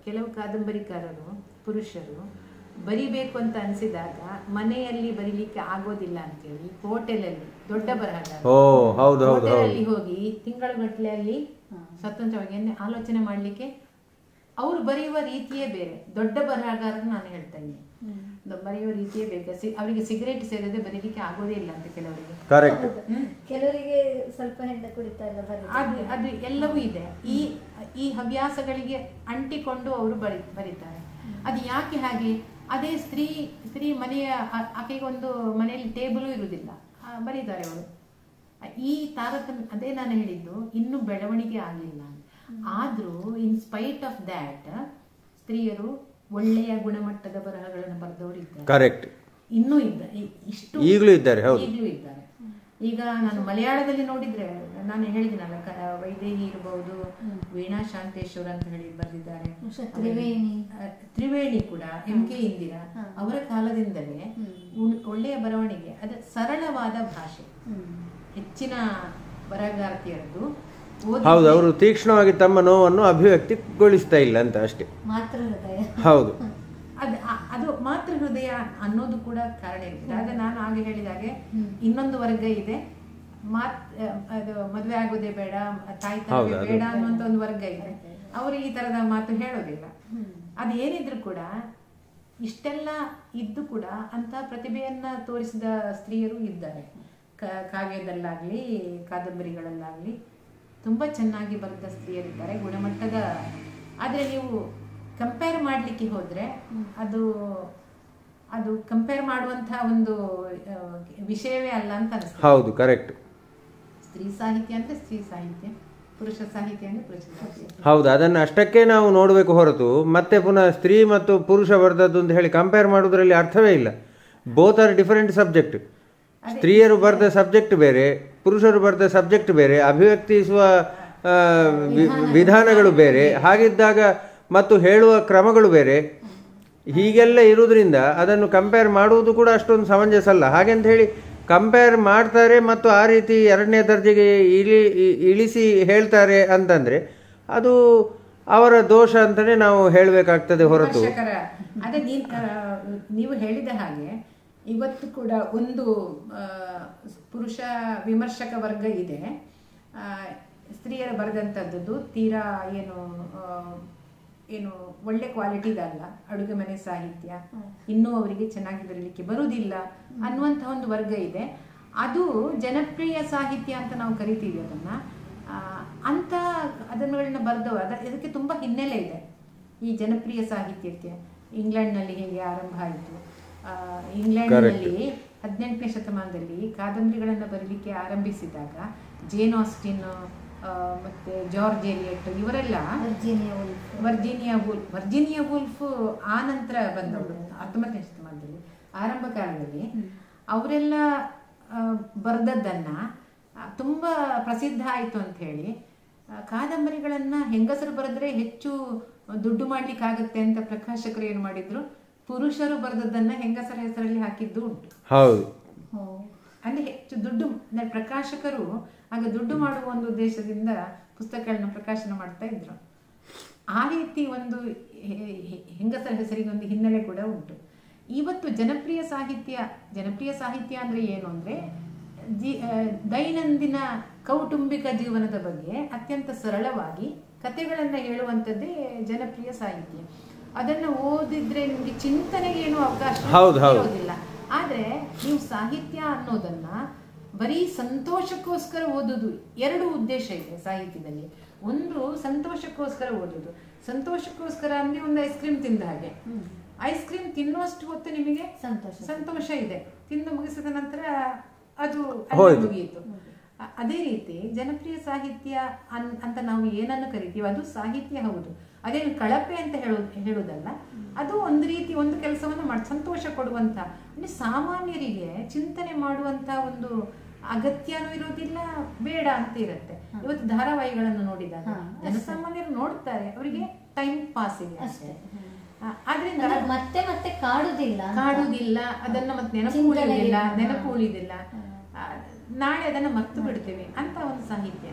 ಕೆಲವು ಕಾದಂಬರಿಕಾರರು ಪುರುಷರು ಬರಿಬೇಕು ಅಂತ ಅನಿಸಿದಾಗ ಮನೆಯಲ್ಲಿ ಬರೀಲಿಕ್ಕೆ ಆಗೋದಿಲ್ಲ ಅಂತೇಳಿ ಹೋಟೆಲಲ್ಲಿ ದೊಡ್ಡ ಬರಹಗಾರರಲ್ಲಿ ಹೋಗಿ ತಿಂಗಳಗಟ್ಟಲೆ ಅಲ್ಲಿ ಸ್ವತಂತ್ರವಾಗಿ ಆಲೋಚನೆ ಮಾಡ್ಲಿಕ್ಕೆ ಅವ್ರು ಬರೆಯುವ ರೀತಿಯೇ ಬೇರೆ. ದೊಡ್ಡ ಬರಹಗಾರರು ನಾನು ಹೇಳ್ತಾ ಇದ್ದೀನಿ, ಬರೆಯುವ ರೀತಿಯೇ ಬೇಕು. ಅವರಿಗೆ ಸಿಗರೇಟ್ ಸೇರದೆ ಬರೀಲಿಕ್ಕೆ ಆಗೋದೇ ಇಲ್ಲ ಅಂತ ಕೆಲವರಿಗೆ ಸ್ವಲ್ಪ ಹೆಂಡ ಕುಡಿತಾ ಇಲ್ಲ. ಅದು ಎಲ್ಲವೂ ಇದೆ. ಈ ಹವ್ಯಾಸಗಳಿಗೆ ಅಂಟಿಕೊಂಡು ಅವರು ಬರೀತಾರೆ. ಅದು ಯಾಕೆ ಹಾಗೆ? ಅದೇ ಸ್ತ್ರೀ ಮನೆಯ ಆಕೆಗೊಂದು ಮನೆಯಲ್ಲಿ ಟೇಬಲು ಇರುವುದಿಲ್ಲ, ಬರೀತಾರೆ ಅವರು. ಈ ತಾರತಮ್ಯ ಅದೇ ನಾನು ಹೇಳಿದ್ದು, ಇನ್ನೂ ಬೆಳವಣಿಗೆ ಆಗಲಿಲ್ಲ. ಆದ್ರೂ ಇನ್ ಸ್ಪೈಟ್ ಆಫ್ ದ್ಯಾಟ್ ಸ್ತ್ರೀಯರು ಒಳ್ಳೆಯ ಗುಣಮಟ್ಟದ ಬರಹಗಳನ್ನು ಬರೆದವರು ಇದ್ದಾರೆ. ಇನ್ನೂ ಈಗಲೂ ಇದ್ದಾರೆ. ಈಗ ನಾನು ಮಲಯಾಳದಲ್ಲಿ ನೋಡಿದ್ರೆ ನಾನು ಹೇಳಿದಿನಲ್ಲ, ವೈದೇಹಿ ಇರಬಹುದು, ವೀಣಾ ಶಾಂತೇಶ್ವರ ಅಂತ ಹೇಳಿ ಬರೆದಿದ್ದಾರೆ. ತ್ರಿವೇಣಿ ಕೂಡ MK ಇಂದಿರಾ ಅವರ ಕಾಲದಿಂದಲೇ ಒಳ್ಳೆಯ ಬರವಣಿಗೆ, ಅದು ಸರಳವಾದ ಭಾಷೆ. ಹೆಚ್ಚಿನ ಬರಹಗಾರ್ತಿಯರದ್ದು ಹೌದು, ಅವರು ತೀಕ್ಷ್ಣವಾಗಿ ತಮ್ಮ ನೋವನ್ನು ಅಭಿವ್ಯಕ್ತಿಗೊಳಿಸ್ತಾ ಇಲ್ಲ ಅಂತ ಅಷ್ಟೇ. ಹೌದು, ಅದು ಮಾತೃ ಹೃದಯ ಅನ್ನೋದು ಕೂಡ ಕಾರಣ ಇರ್ತದೆ. ಆದ್ರೆ ನಾನು ಹಾಗೆ ಹೇಳಿದಾಗೆ ಇನ್ನೊಂದು ವರ್ಗ ಇದೆ, ಅದು ಮದುವೆ ಆಗೋದೇ ಬೇಡ, ತಾಯಿ ತಂದೆ ಬೇಡ ಅನ್ನುವಂತ ಒಂದು ವರ್ಗ ಇದೆ. ಅವರು ಈ ತರದ ಮಾತು ಹೇಳೋದಿಲ್ಲ. ಅದು ಏನಿದ್ರು ಕೂಡ ಇಷ್ಟೆಲ್ಲ ಇದ್ದು ಕೂಡ ಅಂತ ಪ್ರತಿಭೆಯನ್ನ ತೋರಿಸಿದ ಸ್ತ್ರೀಯರು ಇದ್ದಾರೆ. ಕಾವ್ಯದಲ್ಲಾಗ್ಲಿ ಕಾದಂಬರಿಗಳಲ್ಲಾಗ್ಲಿ ತುಂಬಾ ಚೆನ್ನಾಗಿ ಬರೆದ ಸ್ತ್ರೀಯರಿದ್ದಾರೆ, ಗುಣಮಟ್ಟದ. ಆದ್ರೆ ನೀವು ಕಂಪೇರ್ ಮಾಡ್ಲಿಕ್ಕೆ ಹೋದ್ರೆ ಅದು ಕಂಪೇರ್ ಮಾಡುವಂತಹ ಒಂದು ವಿಷಯವೇ ಅಲ್ಲ ಅಂತ ಅನಿಸ್ತದೆ. ಹೌದು, ಕರೆಕ್ಟ್. ಸ್ತ್ರೀ ಸಾಹಿತ್ಯ ಅಂದ್ರೆ ಸ್ತ್ರೀ ಸಾಹಿತ್ಯ, ಪುರುಷ ಸಾಹಿತ್ಯ ಅಂದ್ರೆ ಪುರುಷ ಸಾಹಿತ್ಯ. ಹೌದು, ಅದನ್ನು ಅಷ್ಟಕ್ಕೆ ನಾವು ನೋಡಬೇಕು ಹೊರತು ಮತ್ತೆ ಪುನಃ ಸ್ತ್ರೀ ಮತ್ತು ಪುರುಷ ಬರೆದದ್ದು ಅಂತ ಹೇಳಿ ಕಂಪೇರ್ ಮಾಡೋದ್ರಲ್ಲಿ ಅರ್ಥವೇ ಇಲ್ಲ. Both are different subject. ಸ್ತ್ರೀಯರು ಬರೆದ ಸಬ್ಜೆಕ್ಟ್ ಬೇರೆ, ಪುರುಷರು ಬರೆದ ಸಬ್ಜೆಕ್ಟ್ ಬೇರೆ, ಅಭಿವ್ಯಕ್ತಿಸುವ ವಿಧಾನಗಳು ಬೇರೆ, ಹಾಗಿದ್ದಾಗ ಮತ್ತು ಹೇಳುವ ಕ್ರಮಗಳು ಬೇರೆ. ಹೀಗೆಲ್ಲ ಇರುವುದರಿಂದ ಅದನ್ನು ಕಂಪೇರ್ ಮಾಡುವುದು ಕೂಡ ಅಷ್ಟೊಂದು ಸಮಂಜಸ ಅಲ್ಲ. ಹಾಗೆಂತ ಹೇಳಿ ಕಂಪೇರ್ ಮಾಡ್ತಾರೆ ಮತ್ತು ಆ ರೀತಿ 2ನೇ ದರ್ಜೆಗೆ ಇಳಿಸಿ ಹೇಳ್ತಾರೆ ಅಂತಂದರೆ ಅದು ಅವರ ದೋಷ ಅಂತಲೇ ನಾವು ಹೇಳಬೇಕಾಗ್ತದೆ ಹೊರತು. ಅದೇ ನೀವು ಹೇಳಿದ ಹಾಗೆ ಇವತ್ತು ಕೂಡ ಒಂದು ಪುರುಷ ವಿಮರ್ಶಕ ವರ್ಗ ಇದೆ. ಸ್ತ್ರೀಯರ ಬರೆದಂಥದ್ದು ತೀರಾ ಏನು ಒಳ್ಳೆ ಕ್ವಾಲಿಟಿದಲ್ಲ, ಅಡುಗೆ ಮನೆ ಸಾಹಿತ್ಯ, ಇನ್ನೂ ಅವರಿಗೆ ಚೆನ್ನಾಗಿ ಬರೀಲಿಕ್ಕೆ ಬರುವುದಿಲ್ಲ ಅನ್ನುವಂಥ ಒಂದು ವರ್ಗ ಇದೆ. ಅದು ಜನಪ್ರಿಯ ಸಾಹಿತ್ಯ ಅಂತ ನಾವು ಕರಿತೀವಿ ಅದನ್ನ. ಅದನ್ನುಗಳನ್ನ ಬರೆದವರು ಇದಕ್ಕೆ ತುಂಬ ಹಿನ್ನೆಲೆ ಇದೆ. ಈ ಜನಪ್ರಿಯ ಸಾಹಿತ್ಯಕ್ಕೆ ಇಂಗ್ಲೆಂಡ್ನಲ್ಲಿ ಹೇಗೆ ಆರಂಭ ಆಯಿತು, ಇಂಗ್ಲೆಂಡ್ನಲ್ಲಿ 18ನೇ ಶತಮಾನದಲ್ಲಿ ಕಾದಂಬರಿಗಳನ್ನು ಬರೀಲಿಕ್ಕೆ ಆರಂಭಿಸಿದಾಗ ಜೇನ್ ಆಸ್ಟಿನ್ ಮತ್ತೆ ಜಾರ್ಜ್ ಎಲಿಯಟ್ ಇವರೆಲ್ಲ, ವರ್ಜಿನಿಯಾ ವೂಲ್ಫ್ ಆ ನಂತರ ಬಂದವರು 19ನೇ ಶತಮಾನದಲ್ಲಿ ಆರಂಭ ಕಾಲದಲ್ಲಿ ಅವರೆಲ್ಲ ಬರೆದದ್ದನ್ನ ತುಂಬಾ ಪ್ರಸಿದ್ಧ ಆಯಿತು ಅಂತ ಹೇಳಿ ಕಾದಂಬರಿಗಳನ್ನ ಹೆಂಗಸರು ಬರೆದ್ರೆ ಹೆಚ್ಚು ದುಡ್ಡು ಮಾಡ್ಲಿಕ್ಕಾಗತ್ತೆ ಅಂತ ಪ್ರಕಾಶಕರು ಏನು ಮಾಡಿದ್ರು, ಪುರುಷರು ಬರೆದದ್ದನ್ನ ಹೆಂಗಸರ ಹೆಸರಲ್ಲಿ ಹಾಕಿದ್ದು ಉಂಟು. ಹೌದು, ಅಲ್ಲಿ ಹೆಚ್ಚು ದುಡ್ಡು ಪ್ರಕಾಶಕರು ಆಗ ದುಡ್ಡು ಮಾಡುವ ಒಂದು ಉದ್ದೇಶದಿಂದ ಪುಸ್ತಕಗಳನ್ನ ಪ್ರಕಾಶನ ಮಾಡ್ತಾ ಇದ್ರು. ಆ ರೀತಿ ಒಂದು ಹೆಂಗಸರ ಹೆಸರಿಗೆ ಒಂದು ಹಿನ್ನೆಲೆ ಕೂಡ ಉಂಟು. ಇವತ್ತು ಜನಪ್ರಿಯ ಸಾಹಿತ್ಯ ಅಂದರೆ ಏನು ಅಂದರೆ ದೈನಂದಿನ ಕೌಟುಂಬಿಕ ಜೀವನದ ಬಗ್ಗೆ ಅತ್ಯಂತ ಸರಳವಾಗಿ ಕಥೆಗಳನ್ನು ಹೇಳುವಂಥದ್ದೇ ಜನಪ್ರಿಯ ಸಾಹಿತ್ಯ. ಅದನ್ನು ಓದಿದ್ರೆ ನಿಮಗೆ ಚಿಂತನೆಗೆ ಏನು ಅವಕಾಶ ಇರೋದಿಲ್ಲ. ಆದರೆ ನೀವು ಸಾಹಿತ್ಯ ಅನ್ನೋದನ್ನ ಬರೀ ಸಂತೋಷಕ್ಕೋಸ್ಕರ ಓದೋದು, ಎರಡು ಉದ್ದೇಶ ಇದೆ ಸಾಹಿತ್ಯದಲ್ಲಿ. ಒಂದು ಸಂತೋಷಕ್ಕೋಸ್ಕರ ಓದೋದು. ಸಂತೋಷಕ್ಕೋಸ್ಕರ ಅಂದ್ರೆ ಒಂದು ಐಸ್ ಕ್ರೀಮ್ ತಿಂದ ಹಾಗೆ. ಐಸ್ ಕ್ರೀಮ್ ತಿನ್ನುವಷ್ಟು ಹೊತ್ತು ನಿಮಗೆ ಸಂತೋಷ ಇದೆ, ತಿಂದು ಮುಗಿಸಿದ ನಂತರ ಅದು ಮುಗಿಯಿತು. ಅದೇ ರೀತಿ ಜನಪ್ರಿಯ ಸಾಹಿತ್ಯ ಅಂತ ನಾವು ಏನನ್ನು ಕರಿತೀವಿ ಅದು ಸಾಹಿತ್ಯ ಹೌದು. ಅದೇನು ಕಳಪೆ ಅಂತ ಹೇಳುವುದಲ್ಲ. ಅದು ಒಂದು ರೀತಿ ಒಂದು ಕೆಲಸವನ್ನು ಸಂತೋಷ ಕೊಡುವಂತ, ಅಂದ್ರೆ ಸಾಮಾನ್ಯರಿಗೆ ಚಿಂತನೆ ಮಾಡುವಂತ ಒಂದು ಅಗತ್ಯನೂ ಇರೋದಿಲ್ಲ, ಬೇಡ ಅಂತ ಇರುತ್ತೆ. ಇವತ್ತು ಧಾರಾವಾಹಿಗಳನ್ನು ನೋಡಿದಾಗ ಜನಸಾಮಾನ್ಯರು ನೋಡ್ತಾರೆ, ಅವರಿಗೆ ಟೈಮ್ ಪಾಸ್ ಇದೆ ಅಷ್ಟೇ. ಆದ್ರಿಂದ ಮತ್ತೆ ಮತ್ತೆ ಕಾಡುದಿಲ್ಲ, ಅದನ್ನ ಮತ್ತೆ ನೆನಪು ಉಳಿದಿಲ್ಲ, ನಾಳೆ ಅದನ್ನ ಮರ್ತು ಬಿಡ್ತೇವೆ ಅಂತ ಒಂದು ಸಾಹಿತ್ಯ.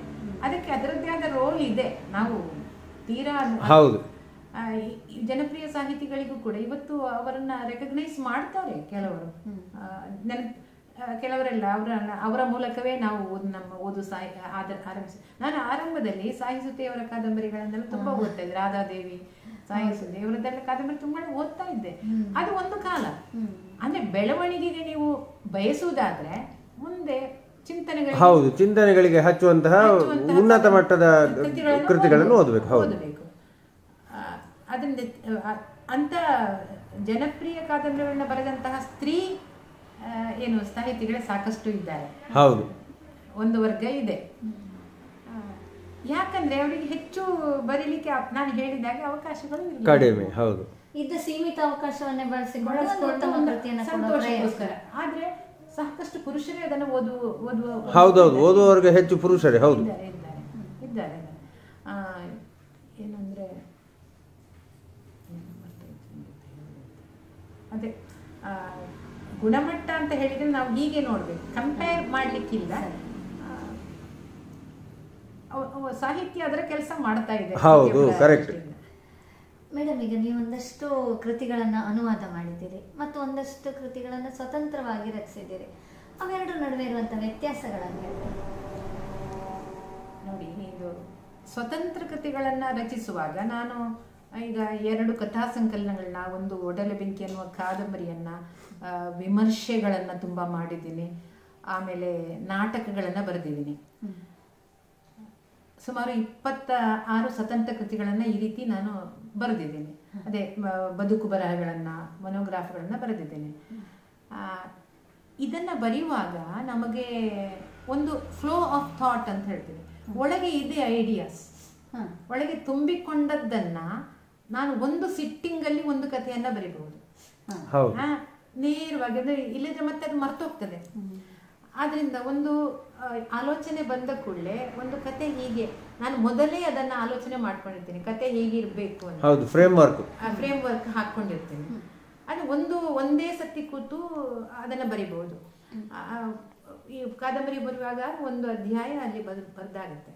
ಅದಕ್ಕೆ ಅದರದ್ದೇ ಆದ ರೋಲ್ ಇದೆ. ನಾವು ತೀರಾ ಜನಪ್ರಿಯ ಸಾಹಿತಿಗಳಿಗೂ ಕೂಡ ಇವತ್ತು ಅವರನ್ನ ರೆಕಗ್ನೈಸ್ ಮಾಡ್ತಾರೆ ಕೆಲವರು, ಕೆಲವರೆಲ್ಲ ಅವರ ಮೂಲಕವೇ ನಾವು ನಮ್ಮ ಓದು ಆರಂಭಿಸಿ. ನಾನು ಆರಂಭದಲ್ಲಿ ಸಾಯಿಸುತ್ತೆಯವರ ಕಾದಂಬರಿಗಳನ್ನೆಲ್ಲ ತುಂಬಾ ಓದ್ತಾ ಇದ್ದೆ. ರಾಧಾದೇವಿ, ಸಾಯಿಸುತ್ತೆ ಇವರದ್ದೆಲ್ಲ ಕಾದಂಬರಿ ತುಂಬಾ ಓದ್ತಾ ಇದ್ದೆ. ಅದು ಒಂದು ಕಾಲ. ಅಂದ್ರೆ ಬೆಳವಣಿಗೆಗೆ ನೀವು ಬಯಸುವುದಾದ್ರೆ ಮುಂದೆ ಚಿಂತನೆಗಳಿಗೆ ಹಚ್ಚುವಂತಹ ಉನ್ನತ ಮಟ್ಟದ ಕೃತಿಗಳನ್ನು ಓದಬೇಕು. ಅದರಿಂದ ಅಂತ ಜನಪ್ರಿಯ ಕಾದಂಬರಿಗಳನ್ನ ಬರೆದಂತಹ ಸ್ತ್ರೀ ಸಾಹಿತಿಗಳೇ ಸಾಕಷ್ಟು ಇದ್ದಾರೆ. ಹೌದು, ಒಂದು ವರ್ಗ ಇದೆ. ಯಾಕಂದ್ರೆ ಅವರಿಗೆ ಹೆಚ್ಚು ಬರೀಲಿಕ್ಕೆ ನಾನು ಹೇಳಿದಾಗ ಅವಕಾಶಗಳು ಕಡಿಮೆ. ಹೌದು, ಇದ್ದ ಸೀಮಿತ ಅವಕಾಶವನ್ನೇ ಬಳಸಿಕೊಂಡು ಸಂತೋಷಕ್ಕೋಸ್ಕರ. ಆದ್ರೆ ಸಾಕಷ್ಟು ಪುರುಷರೇ ಅದನ್ನು ಓದುವವರಿಗೆ ಹೆಚ್ಚು ಪುರುಷರೇ ಇದ್ದಾರೆ. ಏನಂದ್ರೆ ಅದೇ ಗುಣಮಟ್ಟ ಅಂತ ಹೇಳಿದ್ರೆ ನಾವು ಹೀಗೆ ನೋಡ್ಬೇಕು, ಕಂಪೇರ್ ಮಾಡ್ಲಿಕ್ಕಿಲ್ಲ. ಸಾಹಿತ್ಯ ಅದರ ಕೆಲಸ ಮಾಡ್ತಾ ಇದೆ. ಹೌದು, ಕರೆಕ್ಟ್ ಮೇಡಮ್. ಈಗ ನೀವು ಒಂದಷ್ಟು ಕೃತಿಗಳನ್ನ ಅನುವಾದ ಮಾಡಿದ್ದೀರಿ ಮತ್ತು ಒಂದಷ್ಟು ಕೃತಿಗಳನ್ನ ಸ್ವತಂತ್ರವಾಗಿ ರಚಿಸಿದ್ದೀರಿ. ಅವೆರಡರ ನಡುವೆ ಇರುವಂತಹ ವ್ಯತ್ಯಾಸಗಳನ್ನು ಹೇಳ್ತೀರಿ? ನೋಡಿ, ಇದು ಸ್ವತಂತ್ರ ಕೃತಿಗಳನ್ನ ರಚಿಸುವಾಗ ನಾನು ಈಗ 2 ಕಥಾ ಸಂಕಲನಗಳನ್ನ, ಒಂದು ಒಡಲ ಬೆಂಕಿ ಅನ್ನುವ ಕಾದಂಬರಿಯನ್ನ, ವಿಮರ್ಶೆಗಳನ್ನ ತುಂಬಾ ಮಾಡಿದ್ದೀನಿ. ಆಮೇಲೆ ನಾಟಕಗಳನ್ನ ಬರೆದಿದ್ದೀನಿ. ಸುಮಾರು 26 ಸ್ವತಂತ್ರ ಕೃತಿಗಳನ್ನ ಈ ರೀತಿ ನಾನು ಬರೆದಿದ್ದೀನಿ. ಅದೇ ಬದುಕು ಬರಹಗಳನ್ನ, ಮೊನೋಗ್ರಾಫ್ಗಳನ್ನ ಬರೆದಿದ್ದೇನೆ. ಇದನ್ನ ಬರೆಯುವಾಗ ನಮಗೆ ಒಂದು ಫ್ಲೋ ಆಫ್ ಥಾಟ್ ಅಂತ ಹೇಳ್ತೀವಿ. ಒಳಗೆ ಇದೆ ಐಡಿಯಾಸ್, ಒಳಗೆ ತುಂಬಿಕೊಂಡದ್ದನ್ನ ನಾನು ಒಂದು ಸಿಟ್ಟಿಂಗ್ ಅಲ್ಲಿ ಒಂದು ಕಥೆಯನ್ನ ಬರೀಬಹುದು ನೇರವಾಗಿ. ಅಂದ್ರೆ ಇಲ್ಲದ್ರೆ ಮತ್ತೆ ಅದು ಮರ್ತೋಗ್ತದೆ. ಆದ್ರಿಂದ ಒಂದು ಆಲೋಚನೆ ಬಂದ ಕೂಡಲೇ ಒಂದು ಕತೆ ಹೀಗೆ ನಾನು ಮೊದಲೇ ಅದನ್ನ ಆಲೋಚನೆ ಮಾಡ್ಕೊಂಡಿರ್ತೀನಿ, ಕತೆ ಹೀಗಿರ್ಬೇಕು ಅಂತ ಫ್ರೇಮ್ ವರ್ಕ್ ಹಾಕೊಂಡಿರ್ತೀನಿ. ಅದು ಒಂದೇ ಸತಿ ಕೂತು ಅದನ್ನ ಬರಿಬಹುದು. ಈ ಕಾದಂಬರಿ ಬರುವಾಗ ಒಂದು ಅಧ್ಯಾಯ ಅಲ್ಲಿ ಬರ್ದಾಗುತ್ತೆ,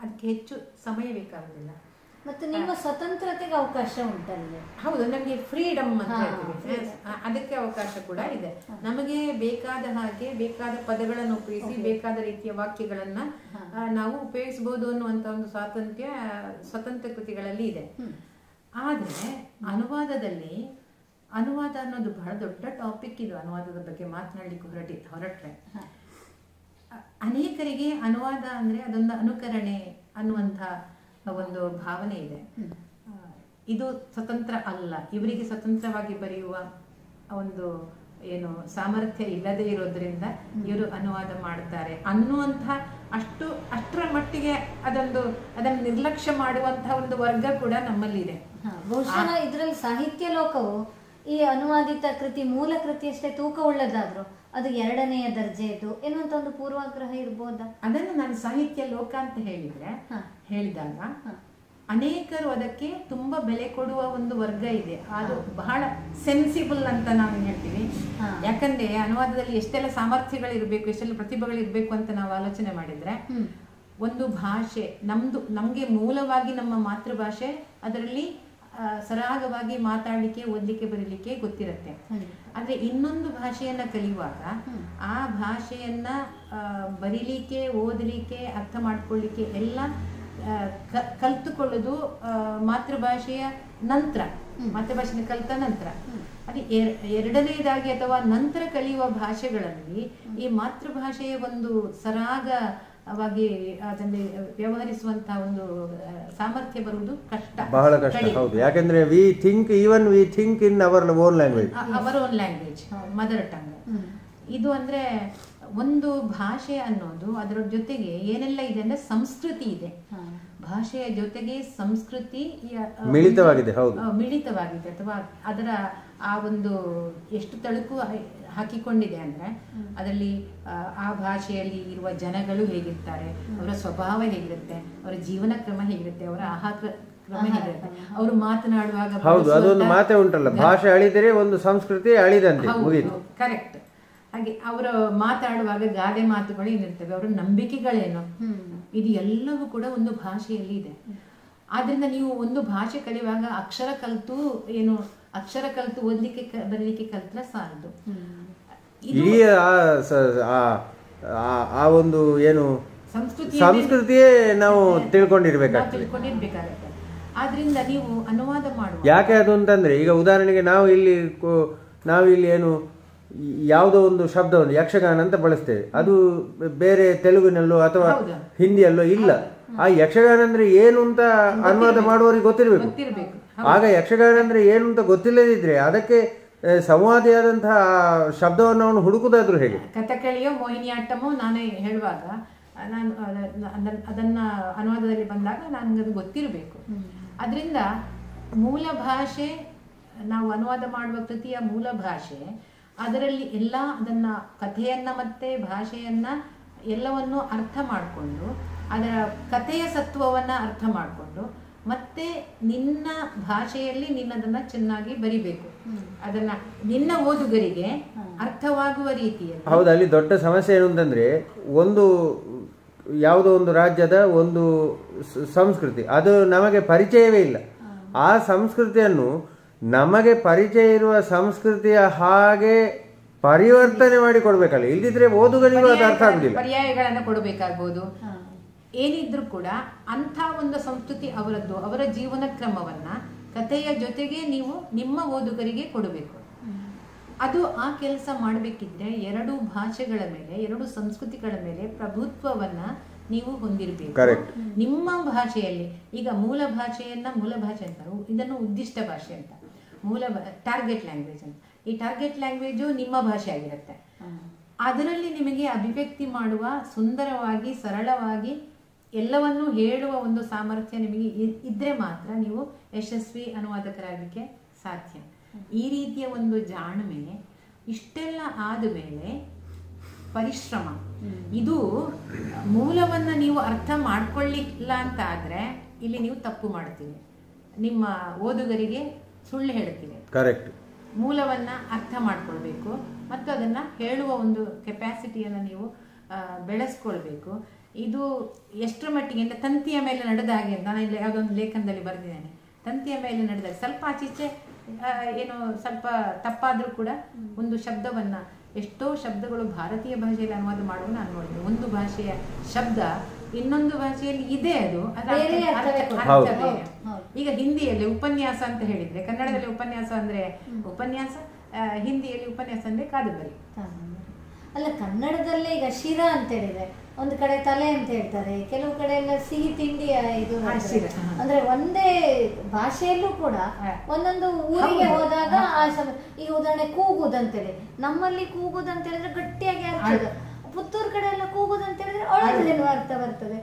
ಅದಕ್ಕೆ ಹೆಚ್ಚು ಸಮಯ ಬೇಕಾಗುದಿಲ್ಲ. ಮತ್ತೆ ನಿಮ್ಮ ಸ್ವತಂತ್ರತೆಗೆ ಅವಕಾಶ ಉಂಟಲ್ಲ? ಹೌದು, ನಮಗೆ ಫ್ರೀಡಮ್ ಅಂತ ಹೇಳ್ತೀವಿ, ಅದಕ್ಕೆ ಅವಕಾಶ ಕೂಡ ಇದೆ. ನಮಗೆ ಬೇಕಾದ ಹಾಗೆ ಬೇಕಾದ ಪದಗಳನ್ನು ಉಪಯೋಗಿಸಿ ಬೇಕಾದ ರೀತಿಯ ವಾಕ್ಯಗಳನ್ನ ನಾವು ಉಪಯೋಗಿಸಬಹುದು ಅನ್ನುವಂತ ಒಂದು ಸ್ವತಂತ್ರ ಕೃತಿಗಳಲ್ಲಿ ಇದೆ. ಆದ್ರೆ ಅನುವಾದ ಅನ್ನೋದು ಬಹಳ ದೊಡ್ಡ ಟಾಪಿಕ್. ಇದು ಅನುವಾದದ ಬಗ್ಗೆ ಮಾತನಾಡ್ಲಿಕ್ಕೆ ಹೊರಟ್ರೆ ಅನೇಕರಿಗೆ ಅನುವಾದ ಅಂದ್ರೆ ಅದೊಂದು ಅನುಕರಣೆ ಅನ್ನುವಂಥ ಒಂದು ಭಾವನೆ ಇದೆ. ಇದು ಸ್ವತಂತ್ರ ಅಲ್ಲ, ಇವರಿಗೆ ಸ್ವತಂತ್ರವಾಗಿ ಬರೆಯುವ ಒಂದು ಸಾಮರ್ಥ್ಯ ಇಲ್ಲದೆ ಇರೋದ್ರಿಂದ ಇವರು ಅನುವಾದ ಮಾಡ್ತಾರೆ ಅನ್ನುವಂಥ ಅಷ್ಟರ ಮಟ್ಟಿಗೆ ಅದನ್ನು ನಿರ್ಲಕ್ಷ್ಯ ಮಾಡುವಂತಹ ಒಂದು ವರ್ಗ ಕೂಡ ನಮ್ಮಲ್ಲಿದೆ. ಬಹುಶಃ ಇದರಲ್ಲಿ ಸಾಹಿತ್ಯ ಲೋಕವು ಈ ಅನುವಾದಿತ ಕೃತಿ ಮೂಲ ಕೃತಿಯಷ್ಟೇ ತೂಕ ಉಳ್ಳದಾದ್ರು ಅದು 2ನೇ ದರ್ಜೆಯದು ಎನ್ನುವಂತ ಒಂದು ಪೂರ್ವಾಗ್ರಹ ಇರ್ಬೋದಾ? ಅದನ್ನು ನಾನು ಸಾಹಿತ್ಯ ಲೋಕ ಅಂತ ಹೇಳಿದಾಗ ಅನೇಕರು ಅದಕ್ಕೆ ತುಂಬಾ ಬೆಲೆ ಕೊಡುವ ಒಂದು ವರ್ಗ ಇದೆ. ಅದು ಬಹಳ ಸೆನ್ಸಿಬಲ್ ಅಂತ ನಾವು ಹೇಳ್ತೀವಿ. ಯಾಕಂದ್ರೆ ಅನುವಾದದಲ್ಲಿ ಎಷ್ಟೆಲ್ಲ ಸಾಮರ್ಥ್ಯಗಳಿರ್ಬೇಕು, ಎಷ್ಟೆಲ್ಲ ಪ್ರತಿಭೆಗಳಿರ್ಬೇಕು ಅಂತ ನಾವು ಆಲೋಚನೆ ಮಾಡಿದ್ರೆ ಒಂದು ಭಾಷೆ ನಮಗೆ ಮೂಲವಾಗಿ ನಮ್ಮ ಮಾತೃಭಾಷೆ, ಅದರಲ್ಲಿ ಸರಾಗವಾಗಿ ಮಾತಾಡಲಿಕ್ಕೆ, ಓದಲಿಕ್ಕೆ, ಬರೀಲಿಕ್ಕೆ ಗೊತ್ತಿರುತ್ತೆ. ಆದರೆ ಇನ್ನೊಂದು ಭಾಷೆಯನ್ನ ಕಲಿಯುವಾಗ ಆ ಭಾಷೆಯನ್ನ ಬರೀಲಿಕ್ಕೆ, ಓದಲಿಕ್ಕೆ, ಅರ್ಥ ಮಾಡ್ಕೊಳ್ಳಿಕ್ಕೆ ಎಲ್ಲ ಕಲ್ತುಕೊಳ್ಳೋದು ಮಾತೃಭಾಷೆಯ ನಂತರ, ಮಾತೃಭಾಷೆನ ಕಲಿತ ನಂತರ. ಅದು ಎರಡನೇದಾಗಿ ಅಥವಾ ನಂತರ ಕಲಿಯುವ ಭಾಷೆಗಳಲ್ಲಿ ಈ ಮಾತೃಭಾಷೆಯ ಒಂದು ಸರಾಗವಾಗಿ ಅದನ್ನು ವ್ಯವಹರಿಸುವಂತಹ ಒಂದು ಸಾಮರ್ಥ್ಯ ಬರುವುದು ಕಷ್ಟ, ಬಹಳ ಕಷ್ಟ. ಹೌದು, ಯಾಕಂದ್ರೆ we think in our own language, mother tongue. ಇದು ಅಂದ್ರೆ ಒಂದು ಭಾಷೆ ಅನ್ನೋದು ಅದರ ಜೊತೆಗೆ ಏನೆಲ್ಲ ಇದೆ ಅಂದ್ರೆ ಸಂಸ್ಕೃತಿ ಇದೆ. ಭಾಷೆಯ ಜೊತೆಗೆ ಸಂಸ್ಕೃತಿ ಮಿಳಿತವಾಗಿದೆ. ಹೌದು, ಮಿಳಿತವಾಗಿದೆ. ಅಥವಾ ಅದರ ಆ ಒಂದು ಎಷ್ಟು ತಳುಕು ಹಾಕಿಕೊಂಡಿದೆ ಅಂದ್ರೆ ಅದರಲ್ಲಿ ಆ ಭಾಷೆಯಲ್ಲಿ ಇರುವ ಜನಗಳು ಹೇಗಿರ್ತಾರೆ, ಅವರ ಸ್ವಭಾವ ಹೇಗಿರುತ್ತೆ, ಅವರ ಜೀವನ ಕ್ರಮ ಹೇಗಿರುತ್ತೆ, ಅವರ ಆಹಾರ ಕ್ರಮ ಹೇಗಿರುತ್ತೆ, ಅವರು ಮಾತನಾಡುವಾಗ. ಹೌದು, ಅದೊಂದು ಮಾತೆ ಉಂಟಲ್ಲ, ಭಾಷೆ ಅಳಿದರೆ ಒಂದು ಸಂಸ್ಕೃತಿ ಅಳಿದಂತೆ ಮುಗಿತು. ಕರೆಕ್ಟ್. ಹಾಗೆ ಅವರು ಮಾತಾಡುವಾಗ ಗಾದೆ ಮಾತುಗಳು ಏನಿರ್ತವೆ, ಅವರ ನಂಬಿಕೆಗಳೇನು, ಇದು ಎಲ್ಲವೂ ಕೂಡ ಒಂದು ಭಾಷೆಯಲ್ಲಿ ಇದೆ. ಆದ್ರಿಂದ ನೀವು ಒಂದು ಭಾಷೆ ಕಲಿಯುವಾಗ ಅಕ್ಷರ ಕಲಿತು ಓದಲಿಕ್ಕೆ ಬರಲಿಕ್ಕೆ ಕಲ್ತ್ರೆ ಸಾಲದು. ಇಡೀ ಆ ಒಂದು ಏನು ಸಂಸ್ಕೃತಿಯೇ ನಾವು ತಿಳ್ಕೊಂಡಿರ್ಬೇಕಾಗುತ್ತೆ. ಆದ್ರಿಂದ ನೀವು ಅನುವಾದ ಮಾಡುವ ಯಾಕೆ ಅದು ಅಂತಂದ್ರೆ, ಈಗ ಉದಾಹರಣೆಗೆ ನಾವಿಲ್ಲಿ ಏನು ಯಾವುದೋ ಒಂದು ಶಬ್ದವನ್ನು ಯಕ್ಷಗಾನ ಅಂತ ಬಳಸ್ತೇವೆ, ಅದು ಬೇರೆ ತೆಲುಗಿನಲ್ಲೋ ಅಥವಾ ಹಿಂದಿಯಲ್ಲೋ ಇಲ್ಲ. ಆ ಯಕ್ಷಗಾನ ಅಂದ್ರೆ ಏನು ಅಂತ ಅನುವಾದ ಮಾಡುವವರಿಗೆ ಗೊತ್ತಿರಬೇಕು. ಆಗ ಯಕ್ಷಗಾನ ಅಂದ್ರೆ ಏನು ಅಂತ ಗೊತ್ತಿಲ್ಲದಿದ್ರೆ ಅದಕ್ಕೆ ಸಂವಾದಿಯಾದಂತಹ ಶಬ್ದವನ್ನು ಅವನು ಹುಡುಕುದಾದ್ರೂ ಹೇಗೆ? ಕಥಕಳಿಯೋ ಮೋಹಿನಿಯಾಟ್ಟಮೋ ನಾನೇ ಹೇಳುವಾಗ ನಾನು ಅದನ್ನ ಅನುವಾದದಲ್ಲಿ ಬಂದಾಗ ನನಗದು ಗೊತ್ತಿರಬೇಕು. ಅದರಿಂದ ಮೂಲ ಭಾಷೆ, ನಾವು ಅನುವಾದ ಮಾಡುವ ಕೃತಿಯ ಮೂಲ ಭಾಷೆ, ಅದರಲ್ಲಿ ಎಲ್ಲ ಅದನ್ನ ಕಥೆಯನ್ನ ಮತ್ತೆ ಭಾಷೆಯನ್ನ ಎಲ್ಲವನ್ನು ಅರ್ಥ ಮಾಡಿಕೊಂಡು, ಅದರ ಕಥೆಯ ಸತ್ವವನ್ನ ಅರ್ಥ ಮಾಡಿಕೊಂಡು, ಮತ್ತೆ ನಿನ್ನ ಭಾಷೆಯಲ್ಲಿ ನಿನ್ನದನ್ನ ಚೆನ್ನಾಗಿ ಬರಿಬೇಕು. ಅದನ್ನ ನಿನ್ನ ಓದುಗರಿಗೆ ಅರ್ಥವಾಗುವ ರೀತಿಯಲ್ಲಿ. ಹೌದು, ಅಲ್ಲಿ ದೊಡ್ಡ ಸಮಸ್ಯೆ ಏನು ಅಂತಂದ್ರೆ, ಯಾವುದೋ ಒಂದು ರಾಜ್ಯದ ಒಂದು ಸಂಸ್ಕೃತಿ ಅದು ನಮಗೆ ಪರಿಚಯವೇ ಇಲ್ಲ. ಆ ಸಂಸ್ಕೃತಿಯನ್ನು ನಮಗೆ ಪರಿಚಯ ಇರುವ ಸಂಸ್ಕೃತಿಯ ಹಾಗೆ ಪರಿವರ್ತನೆ ಮಾಡಿ ಕೊಡ್ಬೇಕಲ್ಲ, ಇಲ್ದಿದ್ರೆ ಓದುಗರಿಗೂ ಅದು ಅರ್ಥ ಆಗುದಿಲ್ಲ. ಪರ್ಯಾಯಗಳನ್ನು ಕೊಡಬೇಕಾಗ್ಬೋದು. ಏನಿದ್ರು ಕೂಡ ಅಂಥ ಒಂದು ಸಂಸ್ಕೃತಿ ಅವರದ್ದು, ಅವರ ಜೀವನ ಕ್ರಮವನ್ನ ಕಥೆಯ ಜೊತೆಗೆ ನೀವು ನಿಮ್ಮ ಓದುಗರಿಗೆ ಕೊಡಬೇಕು. ಅದು ಆ ಕೆಲಸ ಮಾಡಬೇಕಿದ್ರೆ ಎರಡು ಭಾಷೆಗಳ ಮೇಲೆ, ಎರಡು ಸಂಸ್ಕೃತಿಗಳ ಮೇಲೆ ಪ್ರಭುತ್ವವನ್ನ ನೀವು ಹೊಂದಿರಬೇಕು. ನಿಮ್ಮ ಭಾಷೆಯಲ್ಲಿ ಈಗ ಮೂಲ ಭಾಷೆ ಅಂತ, ಇದನ್ನು ಉದ್ದಿಷ್ಟ ಭಾಷೆ ಅಂತ, ಟಾರ್ಗೆಟ್ ಲ್ಯಾಂಗ್ವೇಜ್ ಅಂತ. ಈ ಟಾರ್ಗೆಟ್ ಲ್ಯಾಂಗ್ವೇಜು ನಿಮ್ಮ ಭಾಷೆ ಆಗಿರುತ್ತೆ. ಅದರಲ್ಲಿ ನಿಮಗೆ ಅಭಿವ್ಯಕ್ತಿ ಮಾಡುವ, ಸುಂದರವಾಗಿ ಸರಳವಾಗಿ ಎಲ್ಲವನ್ನೂ ಹೇಳುವ ಒಂದು ಸಾಮರ್ಥ್ಯ ನಿಮಗೆ ಇದ್ರೆ ಮಾತ್ರ ನೀವು ಯಶಸ್ವಿ ಅನುವಾದಕರಾಗಲಿಕ್ಕೆ ಸಾಧ್ಯ. ಈ ರೀತಿಯ ಒಂದು ಜಾಣ್ಮೆ, ಇಷ್ಟೆಲ್ಲ ಆದ ಮೇಲೆ ಪರಿಶ್ರಮ, ಇದು ಮೂಲವನ್ನ ನೀವು ಅರ್ಥ ಮಾಡ್ಕೊಳ್ಳಿಲ್ಲ ಅಂತ ಆದ್ರೆ ಇಲ್ಲಿ ನೀವು ತಪ್ಪು ಮಾಡ್ತೀರಿ, ನಿಮ್ಮ ಓದುಗರಿಗೆ ಸುಳ್ಳು ಹೇಳ್ತೀರಿ. ಕರೆಕ್ಟ್. ಮೂಲವನ್ನ ಅರ್ಥ ಮಾಡ್ಕೊಳ್ಬೇಕು ಮತ್ತು ಅದನ್ನ ಹೇಳುವ ಒಂದು ಕೆಪಾಸಿಟಿಯನ್ನು ನೀವು ಬೆಳೆಸ್ಕೊಳ್ಬೇಕು. ಇದು ಎಷ್ಟರ ಮಟ್ಟಿಗೆ ಅಂದ್ರೆ ತಂತಿಯ ಮೇಲೆ ನಡೆದ ಹಾಗೆ ಅಂತ ನಾನು ಇಲ್ಲಿ ಯಾವುದೊಂದು ಲೇಖನದಲ್ಲಿ ಬರೆದಿದ್ದೇನೆ. ತಂತಿಯ ಮೇಲೆ ನಡೆದಾಗ ಸ್ವಲ್ಪ ಆಚೀಚೆ ಏನು ಸ್ವಲ್ಪ ತಪ್ಪಾದ್ರೂ ಕೂಡ ಒಂದು ಶಬ್ದವನ್ನ, ಎಷ್ಟೋ ಶಬ್ದಗಳು ಭಾರತೀಯ ಭಾಷೆಯಲ್ಲಿ ಅನುವಾದ ಮಾಡುವ ನಾನು ನೋಡಿದೆ. ಒಂದು ಭಾಷೆಯ ಶಬ್ದ ಇನ್ನೊಂದು ಭಾಷೆಯಲ್ಲಿ ಇದೆ, ಅದು ಅರ್ಥ ಬೇರೆ. ಈಗ ಹಿಂದಿಯಲ್ಲಿ ಉಪನ್ಯಾಸ ಅಂತ ಹೇಳಿದ್ರೆ, ಕನ್ನಡದಲ್ಲಿ ಉಪನ್ಯಾಸ ಅಂದ್ರೆ ಉಪನ್ಯಾಸ, ಹಿಂದಿಯಲ್ಲಿ ಉಪನ್ಯಾಸ ಅಂದ್ರೆ ಕಾದಂಬರಿ. ಅಲ್ಲ, ಕನ್ನಡದಲ್ಲೇ ಈಗ ಶಿರ ಅಂತ ಹೇಳಿದ್ರೆ ಒಂದು ಕಡೆ ತಲೆ ಅಂತ ಹೇಳ್ತಾರೆ, ಕೆಲವು ಕಡೆ ಎಲ್ಲ ಸಿಹಿ ತಿಂಡಿ ಇದು ಅಂದ್ರೆ ಒಂದೇ ಭಾಷೆಯಲ್ಲೂ ಕೂಡ ಒಂದೊಂದು ಊರಿಗೆ ಹೋದಾಗ ಈಗ ಉದಾಹರಣೆ ಕೂಗುದಂತೇಳಿ, ನಮ್ಮಲ್ಲಿ ಕೂಗುದಂತ ಹೇಳಿದ್ರೆ ಗಟ್ಟಿಯಾಗಿ ಅರ್ಥ, ಪುತ್ತೂರು ಕಡೆ ಎಲ್ಲ ಕೂಗುದಂತ ಹೇಳಿದ್ರೆ ಒಳಗೇನು ಅರ್ಥ ಬರ್ತದೆ.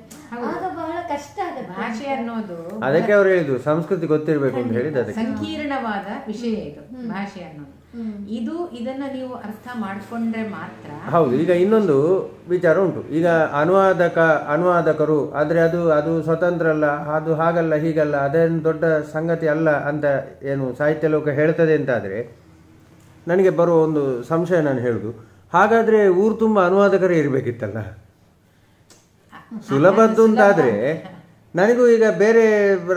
ಆಗ ಬಹಳ ಕಷ್ಟ ಆಗುತ್ತೆ ಭಾಷೆ ಅನ್ನೋದು. ಅದಕ್ಕೆ ಅವ್ರು ಹೇಳಿದ್ರು ಸಂಸ್ಕೃತಿ ಗೊತ್ತಿರಬೇಕು ಅಂತ ಹೇಳಿದ. ಸಂಕೀರ್ಣವಾದ ವಿಷಯ ಇದು ಭಾಷೆ ಅನ್ನೋದು. ಇದನ್ನ ನೀವು ಅರ್ಥ ಮಾಡ್ಕೊಂಡ್ರೆ ಮಾತ್ರ. ಹೌದು. ಈಗ ಇನ್ನೊಂದು ವಿಚಾರ ಉಂಟು. ಈಗ ಅನುವಾದಕರು ಆದ್ರೆ ಅದು ಸ್ವತಂತ್ರ ಅಲ್ಲ, ಅದು ಹಾಗಲ್ಲ ಹೀಗಲ್ಲ, ಅದೇನು ದೊಡ್ಡ ಸಂಗತಿ ಅಲ್ಲ ಅಂತ ಏನು ಸಾಹಿತ್ಯ ಲೋಕ ಹೇಳ್ತದೆ ಅಂತಾದ್ರೆ ನನಗೆ ಬರುವ ಒಂದು ಸಂಶಯ ನಾನು ಹೇಳುದು, ಹಾಗಾದ್ರೆ ಊರು ತುಂಬ ಅನುವಾದಕರೇ ಇರಬೇಕಿತ್ತಲ್ಲ. ಸುಲಭದ್ದು ಅಂತಾದ್ರೆ ನನಗೂ ಈಗ ಬೇರೆ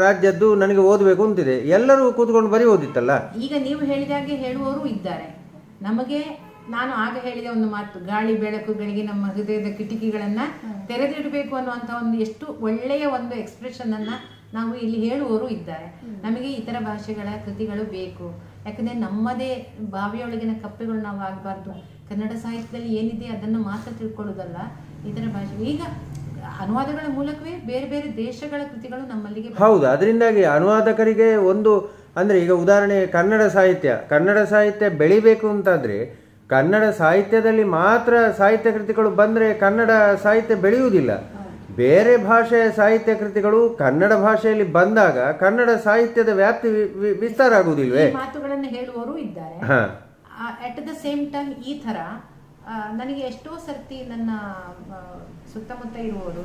ರಾಜ್ಯದ್ದು ನನಗೆ ಓದಬೇಕು ಅಂತಿದೆ, ಎಲ್ಲರೂ ಕೂತ್ಕೊಂಡು ಬರೀ ಓದಿತ್ತಲ್ಲ. ಈಗ ನೀವು ಹೇಳಿದಾಗೆ ಹೇಳುವವರು ಇದ್ದಾರೆ. ನಮಗೆ ನಾನು ಆಗ ಹೇಳಿದ ಒಂದು ಮಾತು, ಗಾಳಿ ಬೆಳಕುಗಳಿಗೆ ನಮ್ಮ ಹೃದಯದ ಕಿಟಕಿಗಳನ್ನ ತೆರೆದಿಡಬೇಕು ಅನ್ನುವಂಥ ಒಂದು ಎಷ್ಟು ಒಳ್ಳೆಯ ಒಂದು ಎಕ್ಸ್ಪ್ರೆಷನ್ ಅನ್ನ ನಾವು ಇಲ್ಲಿ ಹೇಳುವವರು ಇದ್ದಾರೆ. ನಮಗೆ ಇತರ ಭಾಷೆಗಳ ಕೃತಿಗಳು ಬೇಕು, ಯಾಕಂದ್ರೆ ನಮ್ಮದೇ ಬಾವಿಯೊಳಗಿನ ಕಪ್ಪೆಗಳು ನಾವು ಆಗಬಾರ್ದು. ಕನ್ನಡ ಸಾಹಿತ್ಯದಲ್ಲಿ ಏನಿದೆ ಅದನ್ನು ಮಾತ್ರ ತಿಳ್ಕೊಳ್ಳೋದಲ್ಲ, ಇತರ ಭಾಷೆ. ಈಗ ಅನುವಾದಗಳ ಮೂಲಕವೇ ಬೇರೆ ಬೇರೆ ದೇಶಗಳ ಕೃತಿಗಳು ನಮ್ಮಲ್ಲಿಗೆ. ಹೌದು, ಅದರಿಂದಾಗಿ ಅನುವಾದಕರಿಗೆ ಒಂದು ಅಂದ್ರೆ ಈಗ ಉದಾಹರಣೆ ಕನ್ನಡ ಸಾಹಿತ್ಯ ಬೆಳಿಬೇಕು ಅಂತಾದ್ರೆ ಕನ್ನಡ ಸಾಹಿತ್ಯದಲ್ಲಿ ಮಾತ್ರ ಸಾಹಿತ್ಯ ಕೃತಿಗಳು ಬಂದ್ರೆ ಕನ್ನಡ ಸಾಹಿತ್ಯ ಬೆಳೆಯುವುದಿಲ್ಲ. ಬೇರೆ ಭಾಷೆಯ ಸಾಹಿತ್ಯ ಕೃತಿಗಳು ಕನ್ನಡ ಭಾಷೆಯಲ್ಲಿ ಬಂದಾಗ ಕನ್ನಡ ಸಾಹಿತ್ಯದ ವ್ಯಾಪ್ತಿ ವಿಸ್ತಾರ ಆಗುವುದಿಲ್ವೇ? ಮಾತುಗಳನ್ನು ಹೇಳುವವರು ಇದ್ದಾರೆ. ಅಟ್ ದ ಸೇಮ್ ಟೈಮ್ ಈ ತರ ನನಗೆ ಎಷ್ಟೋ ಸರ್ತಿ ನನ್ನ ಸುತ್ತಮುತ್ತ ಇರುವವರು,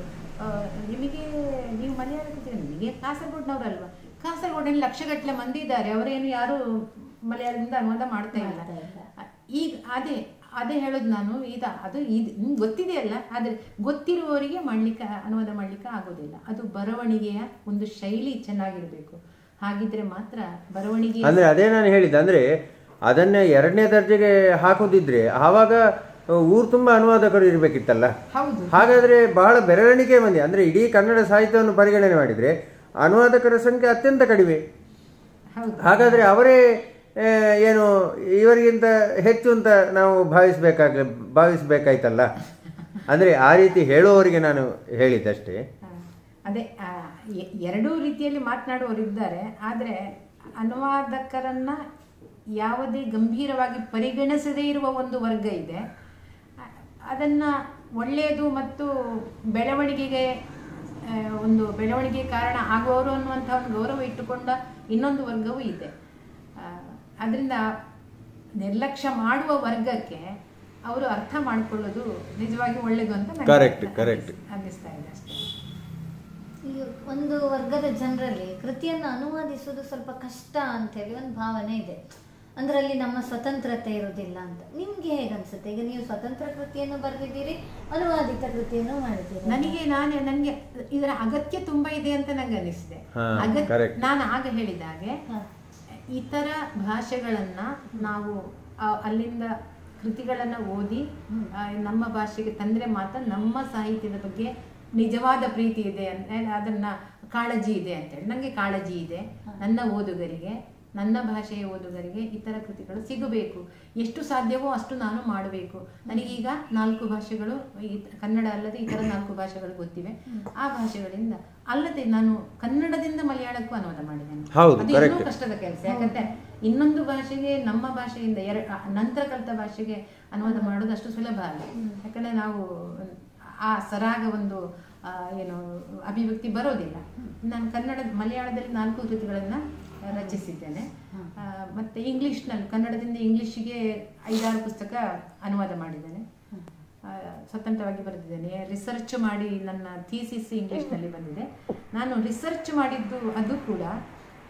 ನೀವು ಮಲಯಾಳ ಕೃತಿ, ನಿಮಗೆ ಕಾಸರಗೋಡ್ನವ್ರಲ್ವಾ, ಕಾಸರಗೋಡಲ್ಲಿ ಲಕ್ಷಗಟ್ಟಲೆ ಮಂದಿ ಇದ್ದಾರೆ, ಅವರೇನು ಯಾರು ಮಲಯಾಳದಿಂದ ಅನುವಾದ ಮಾಡ್ತಾ ಇಲ್ಲ. ಈಗ ಅದೇ ಹೇಳೋದು ನಾನು, ಅದು ಗೊತ್ತಿದೆಯಲ್ಲ, ಆದ್ರೆ ಗೊತ್ತಿರುವವರಿಗೆ ಅನುವಾದ ಮಾಡ್ಲಿಕ್ಕೆ ಆಗೋದಿಲ್ಲ. ಅದು ಬರವಣಿಗೆಯ ಒಂದು ಶೈಲಿ ಚೆನ್ನಾಗಿರ್ಬೇಕು, ಹಾಗಿದ್ರೆ ಮಾತ್ರ ಬರವಣಿಗೆ. ಅಂದ್ರೆ ಅದೇ ನಾನು ಹೇಳಿದ್ದೆ, ಅಂದ್ರೆ ಅದನ್ನ 2ನೇ ದರ್ಜೆಗೆ ಹಾಕೋದಿದ್ರೆ ಆವಾಗ ಊರು ತುಂಬಾ ಅನುವಾದಕರು ಇರ್ಬೇಕಿತ್ತಲ್ಲ. ಹಾಗಾದ್ರೆ ಬಹಳ ಬೆರಳಿಕೆ ಮಂದಿ, ಅಂದ್ರೆ ಇಡೀ ಕನ್ನಡ ಸಾಹಿತ್ಯವನ್ನು ಪರಿಗಣನೆ ಮಾಡಿದ್ರೆ ಅನುವಾದಕರ ಸಂಖ್ಯೆ ಅತ್ಯಂತ ಕಡಿಮೆ. ಹಾಗಾದ್ರೆ ಅವರೇ ಏನು ಇವರಿಗಿಂತ ಹೆಚ್ಚು ಅಂತ ನಾವು ಭಾವಿಸ್ಬೇಕಾಯ್ತಲ್ಲ. ಅಂದ್ರೆ ಆ ರೀತಿ ಹೇಳುವವರಿಗೆ ನಾನು ಹೇಳಿದ್ದಷ್ಟೇ. ಅದೇ ಎರಡೂ ರೀತಿಯಲ್ಲಿ ಮಾತನಾಡುವವರಿದ್ದಾರೆ, ಆದ್ರೆ ಅನುವಾದಕರನ್ನ ಯಾವುದೇ ಗಂಭೀರವಾಗಿ ಪರಿಗಣಿಸದೇ ಇರುವ ಒಂದು ವರ್ಗ ಇದೆ. ಅದನ್ನ ಒಳ್ಳೆಯದು ಮತ್ತು ಬೆಳವಣಿಗೆಗೆ ಕಾರಣ ಆಗುವವರು ಅನ್ನುವಂಥ ಒಂದು ಗೌರವ ಇಟ್ಟುಕೊಂಡ ಇನ್ನೊಂದು ವರ್ಗವೂ ಇದೆ. ಅದರಿಂದ ನಿರ್ಲಕ್ಷ್ಯ ಮಾಡುವ ವರ್ಗಕ್ಕೆ ಅವರು ಅರ್ಥ ಮಾಡಿಕೊಳ್ಳೋದು ನಿಜವಾಗಿ ಒಳ್ಳೆಯದು ಅಂತ ಅನ್ನಿಸ್ತಾ ಇದೆ ಅಷ್ಟೇ. ಈ ಒಂದು ವರ್ಗದ ಜನರಲ್ಲಿ ಕೃತಿಯನ್ನು ಅನುವಾದಿಸೋದು ಸ್ವಲ್ಪ ಕಷ್ಟ ಅಂತೇಳಿ ಒಂದು ಭಾವನೆ ಇದೆ. ಅಂದ್ರೆ ಅಲ್ಲಿ ನಮ್ಮ ಸ್ವತಂತ್ರತೆ ಇರೋದಿಲ್ಲ ಅಂತ. ನಿಮ್ಗೆ ಹೇಗನ್ಸುತ್ತೆ? ಈಗ ನೀವು ಸ್ವತಂತ್ರ ಕೃತಿಯನ್ನು ಬರೆದಿದ್ದೀರಿ, ಅನುವಾದಿತ ಕೃತಿಯನ್ನು ಮಾಡಿದ್ದೀರಿ. ನನಗೆ ಇದರ ಅಗತ್ಯ ತುಂಬಾ ಇದೆ ಅಂತ ನಂಗೆ ಅನಿಸಿದೆ. ನಾನು ಆಗ ಹೇಳಿದ ಹಾಗೆ ಇತರ ಭಾಷೆಗಳನ್ನ ನಾವು ಅಲ್ಲಿಂದ ಕೃತಿಗಳನ್ನ ಓದಿ ನಮ್ಮ ಭಾಷೆಗೆ ತಂದ್ರೆ ಮಾತ್ರ ನಮ್ಮ ಸಾಹಿತ್ಯದ ಬಗ್ಗೆ ನಿಜವಾದ ಪ್ರೀತಿ ಇದೆ ಅಂತ, ಅದನ್ನ ಕಾಳಜಿ ಇದೆ ಅಂತೇಳಿ. ನನಗೆ ಕಾಳಜಿ ಇದೆ, ನನ್ನ ಓದುಗರಿಗೆ, ನನ್ನ ಭಾಷೆಯ ಓದುಗರಿಗೆ ಇತರ ಕೃತಿಗಳು ಸಿಗಬೇಕು. ಎಷ್ಟು ಸಾಧ್ಯವೋ ಅಷ್ಟು ನಾನು ಮಾಡಬೇಕು. ನನಗೀಗ 4 ಭಾಷೆಗಳು, ಕನ್ನಡ ಅಲ್ಲದೆ ಇತರ 4 ಭಾಷೆಗಳು ಗೊತ್ತಿವೆ. ಆ ಭಾಷೆಗಳಿಂದ ಅಲ್ಲದೆ ನಾನು ಕನ್ನಡದಿಂದ ಮಲಯಾಳಕ್ಕೂ ಅನುವಾದ ಮಾಡಿದ್ದೇನೆ. ಅದು ಇನ್ನೂ ಕಷ್ಟದ ಕೆಲಸ, ಯಾಕಂದ್ರೆ ಇನ್ನೊಂದು ಭಾಷೆಗೆ ನಮ್ಮ ಭಾಷೆಯಿಂದ ನಂತರ ಕಲಿತ ಭಾಷೆಗೆ ಅನುವಾದ ಮಾಡೋದು ಅಷ್ಟು ಸುಲಭ ಅಲ್ಲ. ಯಾಕಂದ್ರೆ ನಾವು ಆ ಸರಾಗ ಒಂದು ಅಭಿವ್ಯಕ್ತಿ ಬರೋದಿಲ್ಲ. ನಾನು ಮಲಯಾಳದಲ್ಲಿ 4 ಕೃತಿಗಳನ್ನ ರಚಿಸಿದ್ದೇನೆ. ಮತ್ತೆ ಇಂಗ್ಲಿಷ್ನಲ್ಲಿ ಕನ್ನಡದಿಂದ ಇಂಗ್ಲಿಷ್ಗೆ 5-6 ಪುಸ್ತಕ ಅನುವಾದ ಮಾಡಿದ್ದೇನೆ. ಸ್ವತಂತ್ರವಾಗಿ ಬರೆದಿದ್ದೇನೆ. ರಿಸರ್ಚ್ ಮಾಡಿ ನನ್ನ ಥೀಸಿಸ್ ಇಂಗ್ಲಿಷ್ನಲ್ಲಿ ಬಂದಿದೆ. ನಾನು ರಿಸರ್ಚ್ ಮಾಡಿದ್ದು ಅದು ಕೂಡ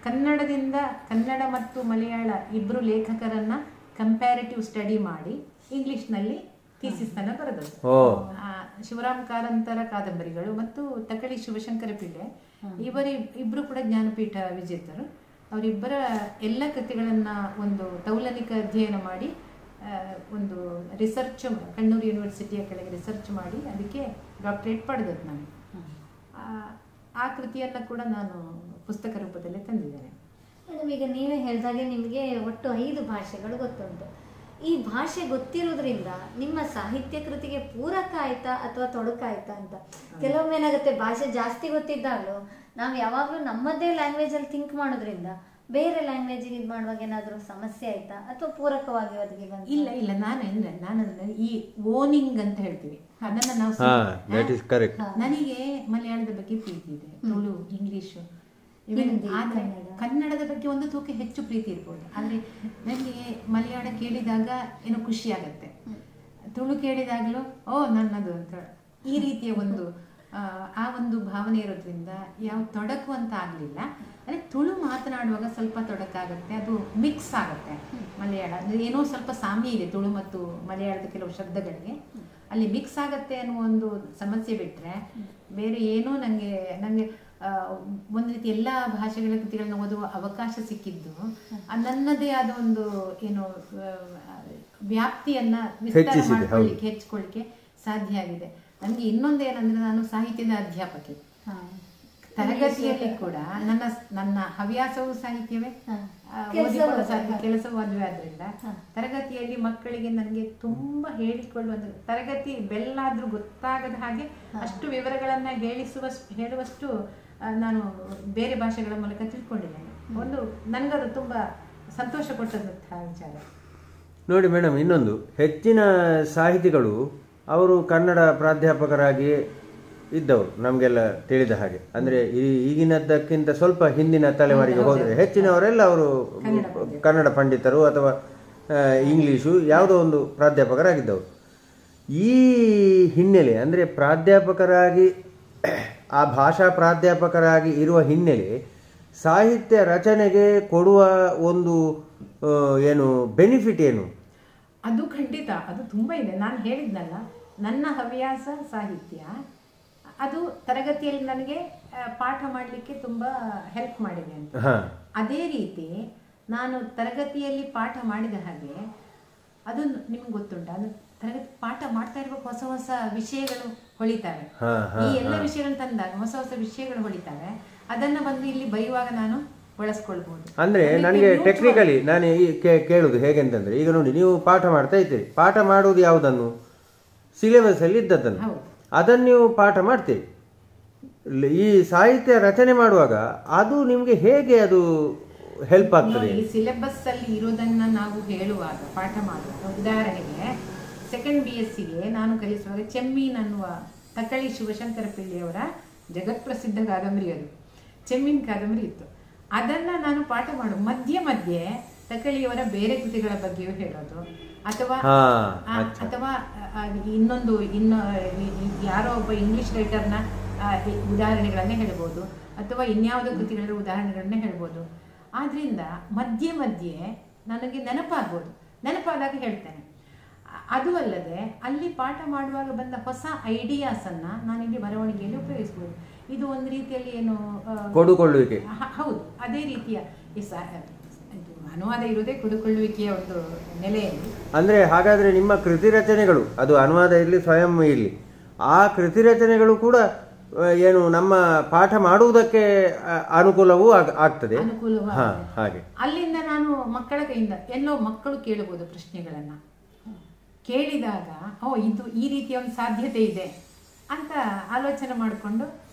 ಕನ್ನಡ ಮತ್ತು ಮಲಯಾಳ ಇಬ್ಬರು ಲೇಖಕರನ್ನ ಕಂಪ್ಯಾರಿಟಿವ್ ಸ್ಟಡಿ ಮಾಡಿ ಇಂಗ್ಲಿಷ್ನಲ್ಲಿ ಥೀಸಿಸ್ ಅನ್ನ ಬರೆದದ್ದು. ಶಿವರಾಮ್ ಕಾರಂತರ ಕಾದಂಬರಿಗಳು ಮತ್ತು ತಕಳಿ ಶಿವಶಂಕರ ಪಿಳ್ಳೆ ಇಬ್ಬರು ಕೂಡ ಜ್ಞಾನಪೀಠ ವಿಜೇತರು. ಅವರಿಬ್ಬರ ಎಲ್ಲ ಕೃತಿಗಳನ್ನ ಒಂದು ತೌಲನಿಕ ಅಧ್ಯಯನ ಮಾಡಿ ಒಂದು ರಿಸರ್ಚ್, ಕಣ್ಣೂರು ಯೂನಿವರ್ಸಿಟಿಯ ಕೆಳಗೆ ರಿಸರ್ಚ್ ಮಾಡಿ ಅದಕ್ಕೆ ಡಾಕ್ಟರೇಟ್ ಪಡೆದದ್ದು ನಾನು. ಆ ಕೃತಿಯನ್ನ ಕೂಡ ನಾನು ಪುಸ್ತಕ ರೂಪದಲ್ಲಿ ತಂದಿದ್ದೇನೆ. ಮೇಡಮ್, ಈಗ ನೀವೇ ಹೇಳಿದಾಗೆ ನಿಮಗೆ ಒಟ್ಟು 5 ಭಾಷೆಗಳು ಗೊತ್ತುಂಟು. ಈ ಭಾಷೆ ಗೊತ್ತಿರೋದ್ರಿಂದ ನಿಮ್ಮ ಸಾಹಿತ್ಯ ಕೃತಿಗೆ ಪೂರಕ ಆಯ್ತಾ ಅಥವಾ ತೊಡಕಾಯ್ತಾ ಅಂತ? ಕೆಲವೊಮ್ಮೆ ಏನಾಗುತ್ತೆ, ಭಾಷೆ ಜಾಸ್ತಿ ಗೊತ್ತಿದ್ದಾಗಲೂ ನಾವು ಯಾವಾಗಲೂ ನಮ್ಮದೇ ಲ್ಯಾಂಗ್ವೇಜಲ್ಲಿ ಥಿಂಕ್ ಮಾಡೋದ್ರಿಂದ ಬೇರೆ ಲ್ಯಾಂಗ್ವೇಜಿಗೆ ಇದು ಮಾಡುವಾಗ ಏನಾದರೂ ಸಮಸ್ಯೆ ಆಯ್ತಾ ಅಥವಾ ಪೂರಕವಾಗಿ ಅದಕ್ಕೆ ಬಂತು? ಇಲ್ಲ ನಾನು ಈ ಓನಿಂಗ್ ಅಂತ ಹೇಳ್ತೀವಿ, ಅದನ್ನ ನಾವು ನನಗೆ ಮಲಯಾಳದ ಬಗ್ಗೆ ಪ್ರೀತಿ ಇದೆ, ತುಳು, ಇಂಗ್ಲಿಷು, ಕನ್ನಡದ ಬಗ್ಗೆ ಒಂದು ತೂಕ ಹೆಚ್ಚು ಪ್ರೀತಿ ಇರ್ಬೋದು. ಆದ್ರೆ ನನಗೆ ಮಲಯಾಳ ಕೇಳಿದಾಗ ಏನೋ ಖುಷಿ ಆಗತ್ತೆ, ತುಳು ಕೇಳಿದಾಗಲೂ ನನ್ನದು ಅಂತ ಈ ರೀತಿಯ ಒಂದು ಆ ಒಂದು ಭಾವನೆ ಇರೋದ್ರಿಂದ ಯಾವ ತೊಡಕು ಅಂತ ಆಗ್ಲಿಲ್ಲ. ಅಂದ್ರೆ ತುಳು ಮಾತನಾಡುವಾಗ ಸ್ವಲ್ಪ ತೊಡಕಾಗುತ್ತೆ, ಅದು ಮಿಕ್ಸ್ ಆಗುತ್ತೆ. ಮಲಯಾಳ ಏನೋ ಸ್ವಲ್ಪ ಸಾಮ್ಯ ಇದೆ ತುಳು ಮತ್ತು ಮಲಯಾಳದ ಕೆಲವು ಶಬ್ದಗಳಿಗೆ, ಅಲ್ಲಿ ಮಿಕ್ಸ್ ಆಗತ್ತೆ ಅನ್ನೋ ಒಂದು ಸಮಸ್ಯೆ ಬಿಟ್ಟರೆ ಬೇರೆ ಏನೂ ನನಗೆ ಒಂದು ರೀತಿ ಎಲ್ಲ ಭಾಷೆಗಳ ಕೃತಿಗಳನ್ನ ಓದುವ ಅವಕಾಶ ಸಿಕ್ಕಿದ್ದು ನನ್ನದೇ ಆದ ಒಂದು ಏನು ವ್ಯಾಪ್ತಿಯನ್ನ ವಿಸ್ತಾರ ಮಾಡ್ಕೊಳ್ಳಿಕ್ಕೆ ಹೆಚ್ಚಿಕೊಳ್ಳಿಕ್ಕೆ ಸಾಧ್ಯ ಆಗಿದೆ. ನನಗೆ ಇನ್ನೊಂದೇನಂದ್ರೆ ನಾನು ಸಾಹಿತ್ಯದ ಅಧ್ಯಾಪಕಿ. ತರಗತಿಯಲ್ಲಿ ಕೂಡ ನನ್ನ ಹವ್ಯಾಸವೂ ಸಾಹಿತ್ಯವೇ, ಕೆಲಸವೂ ಅದುವೇ. ಆದ್ರಿಂದ ತರಗತಿಯಲ್ಲಿ ಮಕ್ಕಳಿಗೆ ನನಗೆ ತುಂಬಾ ಹೇಳಿಕೊಳ್ಳುವಂತ, ತರಗತಿ ಬೆಲ್ಲಾದ್ರೂ ಗೊತ್ತಾಗದ ಹಾಗೆ ಅಷ್ಟು ವಿವರಗಳನ್ನ ಹೇಳುವಷ್ಟು ನಾನು ಬೇರೆ ಭಾಷೆಗಳ ಮೂಲಕ ತಿಳ್ಕೊಂಡಿದ್ದೇನೆ. ಒಂದು ನನಗದು ತುಂಬಾ ಸಂತೋಷ ಕೊಟ್ಟಂತಹ ವಿಚಾರ. ನೋಡಿ ಮೇಡಮ್, ಇನ್ನೊಂದು ಹೆಚ್ಚಿನ ಸಾಹಿತಿಗಳು ಅವರು ಕನ್ನಡ ಪ್ರಾಧ್ಯಾಪಕರಾಗಿ ಇದ್ದವರು, ನಮಗೆಲ್ಲ ತಿಳಿದ ಹಾಗೆ. ಅಂದರೆ ಈಗಿನದ್ದಕ್ಕಿಂತ ಸ್ವಲ್ಪ ಹಿಂದಿನ ತಲೆಮಾರಿಗೆ ಹೋದರೆ ಹೆಚ್ಚಿನವರೆಲ್ಲ ಅವರು ಕನ್ನಡ ಪಂಡಿತರು ಅಥವಾ ಇಂಗ್ಲೀಷು ಯಾವುದೋ ಒಂದು ಪ್ರಾಧ್ಯಾಪಕರಾಗಿದ್ದವರು. ಈ ಹಿನ್ನೆಲೆ ಅಂದರೆ ಪ್ರಾಧ್ಯಾಪಕರಾಗಿ, ಆ ಭಾಷಾ ಪ್ರಾಧ್ಯಾಪಕರಾಗಿ ಇರುವ ಹಿನ್ನೆಲೆ ಸಾಹಿತ್ಯ ರಚನೆಗೆ ಕೊಡುವ ಒಂದು ಏನು ಬೆನಿಫಿಟ್ ಏನು? ಅದು ಖಂಡಿತ, ಅದು ತುಂಬ ಇದೆ. ನಾನು ಹೇಳಿದ್ನಲ್ಲ, ನನ್ನ ಹವ್ಯಾಸ ಸಾಹಿತ್ಯ, ಅದು ತರಗತಿಯಲ್ಲಿ ನನಗೆ ಪಾಠ ಮಾಡಲಿಕ್ಕೆ ತುಂಬ ಹೆಲ್ಪ್ ಮಾಡಿದೆ ಅಂತ. ಅದೇ ರೀತಿ ನಾನು ತರಗತಿಯಲ್ಲಿ ಪಾಠ ಮಾಡಿದ ಹಾಗೆ, ಅದು ನಿಮ್ಗೆ ಗೊತ್ತುಂಟ, ಅದು ತರಗತಿ ಪಾಠ ಮಾಡ್ತಾ ಇರುವಾಗ ಹೊಸ ಹೊಸ ವಿಷಯಗಳು ಹೊಳಿತವೆ. ಈ ಎಲ್ಲ ವಿಷಯಗಳು ತಂದಾಗ ಹೊಸ ಹೊಸ ವಿಷಯಗಳು ಹೊಳಿತವೆ. ಅದನ್ನ ಬಂದು ಇಲ್ಲಿ ಬರೆಯುವಾಗ ನಾನು ಬಳಸ್ಕೊಳ್ಬಹುದು. ಅಂದ್ರೆ ನನಗೆ ಟೆಕ್ನಿಕಲಿ ನಾನು ಕೇಳುದು ಹೇಗೆಂತಂದ್ರೆ, ಈಗ ನೋಡಿ, ನೀವು ಪಾಠ ಮಾಡ್ತಾ ಇದ್ದೀರಿ, ಪಾಠ ಮಾಡುವುದು ಯಾವುದನ್ನು? ಸಿಲೆಬಸ್ ಅಲ್ಲಿ ಇದ್ದದ್ದನ್ನು, ಅದನ್ನು ನೀವು ಪಾಠ ಮಾಡ್ತೀರಿ. ಈ ಸಾಹಿತ್ಯ ರಚನೆ ಮಾಡುವಾಗ ಅದು ನಿಮ್ಗೆ ಹೇಗೆ ಅದು ಹೆಲ್ಪ್ ಆಗ್ತದೆ? ಈ ಸಿಲೆಬಸ್ ಅಲ್ಲಿ ಇರೋದನ್ನ ನಾವು ಹೇಳುವಾಗ, ಪಾಠ ಮಾಡುವಾಗ, ಉದಾಹರಣೆಗೆ ಸೆಕೆಂಡ್ BScಗೆ ನಾನು ಕಲಿಸುವಾಗ ಚೆಮ್ಮೀನ್ ಅನ್ನುವ ತಕ್ಕಳಿ ಶಿವಶಂಕರ ಪಿಳ್ಳಿಯವರ ಜಗತ್ಪ್ರಸಿದ್ಧ ಕಾದಂಬರಿ, ಅದು ಚೆಮ್ಮೀನ್ ಕಾದಂಬರಿ ಇತ್ತು. ಅದನ್ನ ನಾನು ಪಾಠ ಮಾಡು ಮಧ್ಯೆ ಮಧ್ಯೆ ತಕ್ಕಳಿಯವರ ಬೇರೆ ಕೃತಿಗಳ ಬಗ್ಗೆಯೂ ಹೇಳೋದು, ಅಥವಾ ಯಾರೋ ಒಬ್ಬ ಇಂಗ್ಲಿಷ್ ರೈಟರ್ನ ಉದಾಹರಣೆಗಳನ್ನೇ ಹೇಳ್ಬೋದು, ಅಥವಾ ಇನ್ಯಾವುದೋ ಕೃತಿಗಳ ಉದಾಹರಣೆಗಳನ್ನೇ ಹೇಳ್ಬೋದು. ಆದ್ರಿಂದ ಮಧ್ಯೆ ಮಧ್ಯೆ ನನಗೆ ನೆನಪಾದಾಗ ಹೇಳ್ತೇನೆ. ಅದು ಅಲ್ಲದೆ ಅಲ್ಲಿ ಪಾಠ ಮಾಡುವಾಗ ಬಂದ ಹೊಸ ಐಡಿಯಾಸ್ ಅನ್ನ ನಾನಿಲ್ಲಿ ಬರವಣಿಗೆಯಲ್ಲಿ ಉಪಯೋಗಿಸಬಹುದು. ಇದು ಒಂದು ರೀತಿಯಲ್ಲಿ ಏನು ಕೊಡುಕೊಳ್ಳುವಿಕೆ. ಹೌದು, ಅದೇ ರೀತಿಯ ಅನುವಾದ ಇರುವುದೇ ಕೊಡುಕೊಳ್ಳುವಿಕೆಯ ಒಂದು ನೆಲೆಯಲ್ಲಿ. ಅಂದ್ರೆ ಹಾಗಾದ್ರೆ ನಿಮ್ಮ ಕೃತಿ ರಚನೆಗಳು, ಅದು ಅನುವಾದ ಇರಲಿ ಸ್ವಯಂ ಇರಲಿ, ಆ ಕೃತಿ ರಚನೆಗಳು ಕೂಡ ಏನು ನಮ್ಮ ಪಾಠ ಮಾಡುವುದಕ್ಕೆ ಅನುಕೂಲವೂ ಆಗ್ತದೆ. ಹಾಗೆ ಅಲ್ಲಿಂದ ನಾನು ಮಕ್ಕಳ ಕೈಯಿಂದ ಎಲ್ಲೋ ಮಕ್ಕಳು ಕೇಳಬಹುದು ಪ್ರಶ್ನೆಗಳನ್ನ. ಕೇಳಿದಾಗ ಇದು ಈ ರೀತಿಯ ಒಂದು ಸಾಧ್ಯತೆ ಇದೆ ಅಂತ ಆಲೋಚನೆ ಮಾಡಿಕೊಂಡು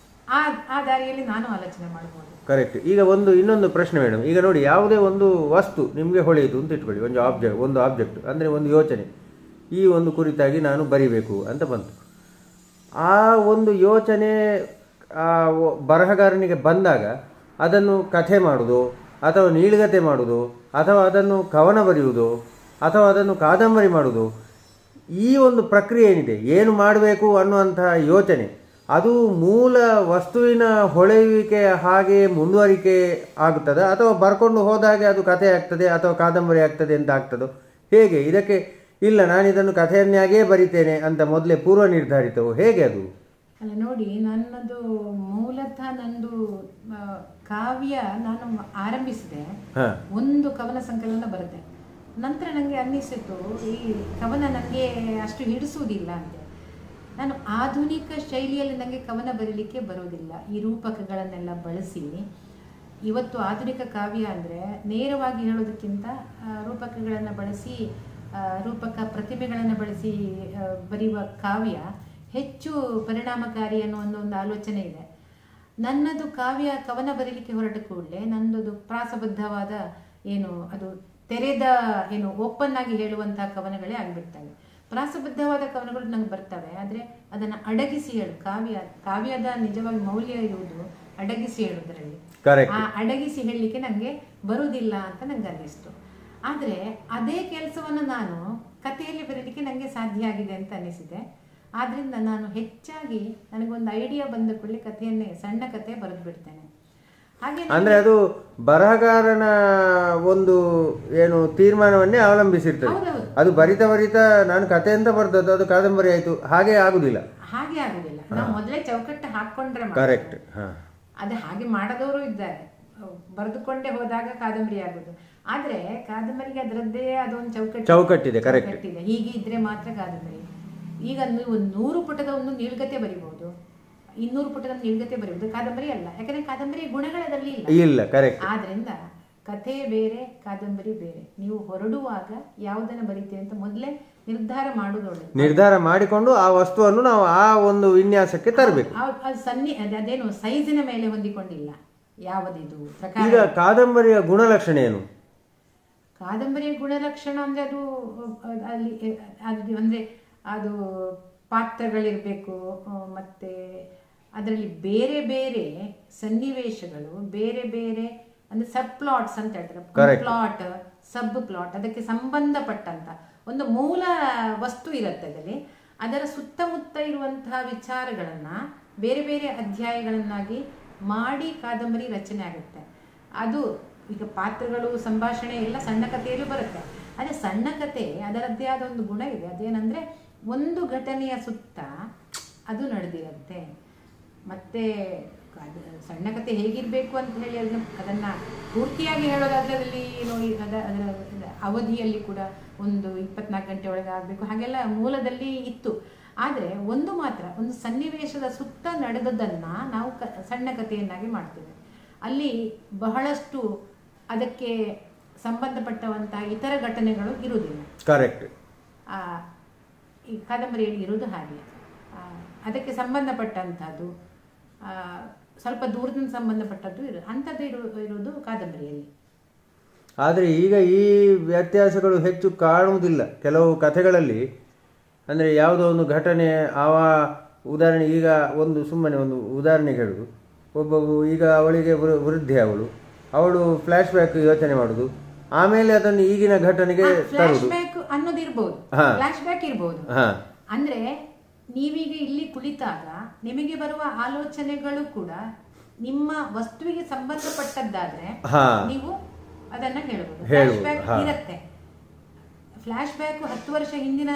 ಆ ದಾರಿಯಲ್ಲಿ ನಾನು ಆಲೋಚನೆ ಮಾಡಬಹುದು. ಕರೆಕ್ಟ್. ಈಗ ಇನ್ನೊಂದು ಪ್ರಶ್ನೆ ಮೇಡಮ್, ಈಗ ನೋಡಿ, ಯಾವುದೇ ಒಂದು ವಸ್ತು ನಿಮಗೆ ಹೊಳೆಯಿತು ಅಂತ ಇಟ್ಕೊಳ್ಳಿ, ಒಂದು ಆಬ್ಜೆಕ್ಟ್ ಅಂದರೆ ಒಂದು ಯೋಚನೆ, ಈ ಒಂದು ಕುರಿತಾಗಿ ನಾನು ಬರಿಬೇಕು ಅಂತ ಬಂತು. ಆ ಒಂದು ಯೋಚನೆ ಬರಹಗಾರನಿಗೆ ಬಂದಾಗ ಅದನ್ನು ಕಥೆ ಮಾಡುವುದು, ಅಥವಾ ನೀಳ್ಗತೆ ಮಾಡುವುದು, ಅಥವಾ ಅದನ್ನು ಕವನ ಬರೆಯುವುದು, ಅಥವಾ ಅದನ್ನು ಕಾದಂಬರಿ ಮಾಡುವುದು, ಈ ಒಂದು ಪ್ರಕ್ರಿಯೆ ಏನಿದೆ, ಏನು ಮಾಡಬೇಕು ಅನ್ನುವಂತಹ ಯೋಚನೆ, ಅದು ಮೂಲ ವಸ್ತುವಿನ ಹೊಳೆಯುವಿಕೆ ಹಾಗೆ ಮುಂದುವರಿಕೆ ಆಗುತ್ತದೆ, ಅಥವಾ ಬರ್ಕೊಂಡು ಹೋದಾಗೆ ಅದು ಕಥೆ ಆಗ್ತದೆ ಅಥವಾ ಕಾದಂಬರಿ ಆಗ್ತದೆ ಅಂತ ಆಗ್ತದೋ ಹೇಗೆ? ಇದಕ್ಕೆ ಇಲ್ಲ, ನಾನಿದನ್ನು ಕಥೆಯನ್ನಾಗೇ ಬರಿತೇನೆ ಅಂತ ಮೊದಲೇ ಪೂರ್ವ ನಿರ್ಧಾರಿತವು, ಹೇಗೆ ಅದು? ಅಲ್ಲ ನೋಡಿ, ಮೂಲತಃ ನಂದು ಕಾವ್ಯ ನಾನು ಆರಂಭಿಸಿದೆ, ಒಂದು ಕವನ ಸಂಕಲನ ಬರುತ್ತೆ. ನಂತರ ನನಗೆ ಅನ್ನಿಸಿತು ಈ ಕವನ ನನಗೆ ಅಷ್ಟು ಹಿಡಿಸುವುದಿಲ್ಲ ಅಂತ. ನಾನು ಆಧುನಿಕ ಶೈಲಿಯಲ್ಲಿ ನನಗೆ ಕವನ ಬರೀಲಿಕ್ಕೆ ಬರೋದಿಲ್ಲ. ಈ ರೂಪಕಗಳನ್ನೆಲ್ಲ ಬಳಸಿ, ಇವತ್ತು ಆಧುನಿಕ ಕಾವ್ಯ ಅಂದರೆ ನೇರವಾಗಿ ಹೇಳೋದಕ್ಕಿಂತ ರೂಪಕಗಳನ್ನು ಬಳಸಿ, ರೂಪಕ ಪ್ರತಿಭೆಗಳನ್ನು ಬಳಸಿ ಬರೆಯುವ ಕಾವ್ಯ ಹೆಚ್ಚು ಪರಿಣಾಮಕಾರಿ ಅನ್ನೋ ಒಂದು ಆಲೋಚನೆ ಇದೆ. ನನ್ನದು ಕವನ ಬರೀಲಿಕ್ಕೆ ಹೊರಟ ಕೂಡಲೇ ನನ್ನದು ಪ್ರಾಸಬದ್ಧವಾದ ಅದು ತೆರೆದ ಓಪನ್ ಆಗಿ ಹೇಳುವಂತಹ ಕವನಗಳೇ ಆಗಿಬಿಡ್ತವೆ. ಪ್ರಾಸಬದ್ಧವಾದ ಕವನಗಳು ನಂಗೆ ಬರ್ತವೆ, ಆದರೆ ಅದನ್ನು ಅಡಗಿಸಿ ಕಾವ್ಯದ ನಿಜವಾಗಿ ಮೌಲ್ಯ ಇರುವುದು ಅಡಗಿಸಿ ಹೇಳೋದ್ರಲ್ಲಿ. ಆ ಅಡಗಿಸಿ ಹೇಳಲಿಕ್ಕೆ ನನಗೆ ಬರುವುದಿಲ್ಲ ಅಂತ ನಂಗೆ ಅನ್ನಿಸ್ತು. ಆದರೆ ಅದೇ ಕೆಲಸವನ್ನು ನಾನು ಕಥೆಯಲ್ಲಿ ಬರೀಲಿಕ್ಕೆ ನನಗೆ ಸಾಧ್ಯ ಆಗಿದೆ ಅಂತ ಅನ್ನಿಸಿದೆ. ಆದ್ರಿಂದ ನಾನು ಹೆಚ್ಚಾಗಿ ನನಗೊಂದು ಐಡಿಯಾ ಬಂದ ಕೂಡಲೇ ಕಥೆಯನ್ನೇ, ಸಣ್ಣ ಕಥೆ ಬರೆದು ಬಿಡ್ತೇನೆ. ಹಾಗೆ ಅಂದ್ರೆ ಅದು ಬರಹಗಾರನ ಒಂದು ಏನು ತೀರ್ಮಾನವನ್ನೇ ಅವಲಂಬಿಸಿರ್ತದೆ. ಹೌದೌದು. ಅದು ಬರಿತಾ ಬರಿತಾ ನಾನು ಕತೆ ಅಂತ ಬರ್ದದ್ದು ಅದು ಕಾದಂಬರಿ ಆಯ್ತು ಹಾಗೆ ಆಗುದಿಲ್ಲ. ಹಾಗೆ ಆಗುದಿಲ್ಲ. ನಾವು ಮೊದಲೇ ಚೌಕಟ್ಟು ಹಾಕೊಂಡ್ರೆ ಕರೆಕ್ಟ್. ಅದು ಹಾಗೆ ಮಾಡದವರು ಇದ್ದಾರೆ. ಬರೆದುಕೊಂಡೇ ಹೋದಾಗ ಕಾದಂಬರಿ ಆಗುದು. ಆದ್ರೆ ಕಾದಂಬರಿಗೆ ಅದರದ್ದೇ ಅದೊಂದು ಚೌಕಟ್ಟಿದೆ. ಕರೆಕ್ಟ್. ಹೀಗೆ ಇದ್ರೆ ಮಾತ್ರ ಕಾದಂಬರಿ. ಈಗ ನೀವು 100 ಪುಟದ ಒಂದು ನೀಳ್ಗತೆ ಬರಿಬಹುದು, 200 ಪುಟದ ನೀಳ್ಗತೆ ಬರೆಯುವುದು. ಕಾದಂಬರಿ ಅಲ್ಲ, ಯಾಕಂದ್ರೆ ಕಾದಂಬರಿ ಗುಣಗಳದಲ್ಲಿ ಇಲ್ಲ. ಕರೆಕ್ಟ್. ಆದ್ರಿಂದ ಕಥೆ ಬೇರೆ, ಕಾದಂಬರಿ ಬೇರೆ. ನೀವು ಹೊರಡುವಾಗ ಯಾವುದನ್ನ ಬರೀತೀವಿ ಅಂತ ಮೊದಲೇ ನಿರ್ಧಾರ ಮಾಡುವುದು ಒಳ್ಳೆಯದು. ನಿರ್ಧಾರ ಮಾಡಿಕೊಂಡು ಆ ವಸ್ತುವನ್ನು ನಾವು ಆ ಒಂದು ವಿನ್ಯಾಸಕ್ಕೆ ತರಬೇಕು. ಅದೇನು ಸೈಜಿನ ಮೇಲೆ ಹೊಂದಿಕೊಂಡಿಲ್ಲ ಯಾವುದಿದು ಪ್ರಕಾರ. ಈಗ ಕಾದಂಬರಿಯ ಗುಣಲಕ್ಷಣ ಏನು? ಕಾದಂಬರಿಯ ಗುಣಲಕ್ಷಣ ಅಂದ್ರೆ ಅದು ಪಾತ್ರಗಳಿರ್ಬೇಕು, ಮತ್ತೆ ಅದರಲ್ಲಿ ಬೇರೆ ಬೇರೆ ಸನ್ನಿವೇಶಗಳು, ಬೇರೆ ಬೇರೆ ಅಂದ್ರೆ ಸಬ್ ಪ್ಲಾಟ್ಸ್ ಅಂತ ಹೇಳ್ತಾರೆ. ಪ್ಲಾಟ್, ಸಬ್ ಪ್ಲಾಟ್, ಅದಕ್ಕೆ ಸಂಬಂಧಪಟ್ಟಂತ ಒಂದು ಮೂಲ ವಸ್ತು ಇರುತ್ತೆ. ಅದರಲ್ಲಿ ಅದರ ಸುತ್ತಮುತ್ತ ಇರುವಂತಹ ವಿಚಾರಗಳನ್ನ ಬೇರೆ ಬೇರೆ ಅಧ್ಯಾಯಗಳನ್ನಾಗಿ ಮಾಡಿ ಕಾದಂಬರಿ ರಚನೆ ಆಗುತ್ತೆ. ಅದು ಈಗ ಪಾತ್ರಗಳು, ಸಂಭಾಷಣೆ ಎಲ್ಲ ಸಣ್ಣ ಕಥೆಯಲ್ಲೂ ಬರುತ್ತೆ. ಅದೇ ಸಣ್ಣ ಕಥೆ ಅದರದ್ದೇ ಆದ ಒಂದು ಗುಣ ಇದೆ. ಅದೇನಂದ್ರೆ ಒಂದು ಘಟನೆಯ ಸುತ್ತ ಅದು ನಡೆದಿರುತ್ತೆ. ಮತ್ತೆ ಸಣ್ಣ ಕಥೆ ಹೇಗಿರ್ಬೇಕು ಅಂತ ಹೇಳಿ ಅದನ್ನ ಪೂರ್ತಿಯಾಗಿ ಹೇಳೋದಾದ್ರೆ ಅದರಲ್ಲಿ ಅದರ ಅವಧಿಯಲ್ಲಿ ಕೂಡ ಒಂದು 24 ಗಂಟೆ ಒಳಗೆ ಆಗಬೇಕು ಹಾಗೆಲ್ಲ ಮೂಲದಲ್ಲಿ ಇತ್ತು. ಆದರೆ ಒಂದು ಮಾತ್ರ ಒಂದು ಸನ್ನಿವೇಶದ ಸುತ್ತ ನಡೆದದ್ದನ್ನ ನಾವು ಸಣ್ಣ ಕಥೆಯನ್ನಾಗಿ ಮಾಡ್ತೇವೆ. ಅಲ್ಲಿ ಬಹಳಷ್ಟು ಅದಕ್ಕೆ ಸಂಬಂಧಪಟ್ಟವಂತಹ ಇತರ ಘಟನೆಗಳು ಇರುವುದಿಲ್ಲ. ಕರೆಕ್ಟ್. ಈ ಕಾದಂಬರಿಯಲ್ಲಿ ಇರುವುದು ಹಾಗೆ. ಅದಕ್ಕೆ ಸಂಬಂಧಪಟ್ಟಂಥದ್ದು ಸ್ವಲ್ಪ ದೂರದಿಂದ ಸಂಬಂಧಪಟ್ಟದ್ದು ಅಂಥದ್ದು ಇರುವುದು ಕಾದಂಬರಿಯಲ್ಲಿ. ಆದರೆ ಈಗ ಈ ವ್ಯತ್ಯಾಸಗಳು ಹೆಚ್ಚು ಕಾಣುವುದಿಲ್ಲ ಕೆಲವು ಕಥೆಗಳಲ್ಲಿ. ಅಂದರೆ ಯಾವುದೋ ಒಂದು ಘಟನೆ ಉದಾಹರಣೆ, ಈಗ ಸುಮ್ಮನೆ ಒಂದು ಉದಾಹರಣೆಗೆ ಹೇಳುದು, ಈಗ ಅವಳಿಗೆ ವೃದ್ಧೆ, ಅವಳು ಫ್ಲಾಶ್ ಬ್ಯಾಕ್ ಯೋಚನೆ ಮಾಡುದು, ಆಮೇಲೆ ಅದನ್ನು ಈಗಿನ ಘಟನೆಗೆ ತರುವುದು ಅನ್ನೋದಿರ್ಬೋದು. ಫ್ಲಾಶ್ ಬ್ಯಾಕ್ ಇರ್ಬೋದು. ಅಂದ್ರೆ ನೀವೀಗ ಇಲ್ಲಿ ಕುಳಿತಾಗ ನಿಮಗೆ ಬರುವ ಆಲೋಚನೆಗಳು ಕೂಡ ನಿಮ್ಮ ವಸ್ತುವಿಗೆ ಸಂಬಂಧಪಟ್ಟದ್ದಾದ್ರೆ ನೀವು ಅದನ್ನ ಹೇಳ್ಬೋದು. ಫ್ಲಾಶ್ ಬ್ಯಾಕ್ ಇರುತ್ತೆ. ಫ್ಲಾಶ್ ಬ್ಯಾಕ್ 10 ವರ್ಷ ಹಿಂದಿನ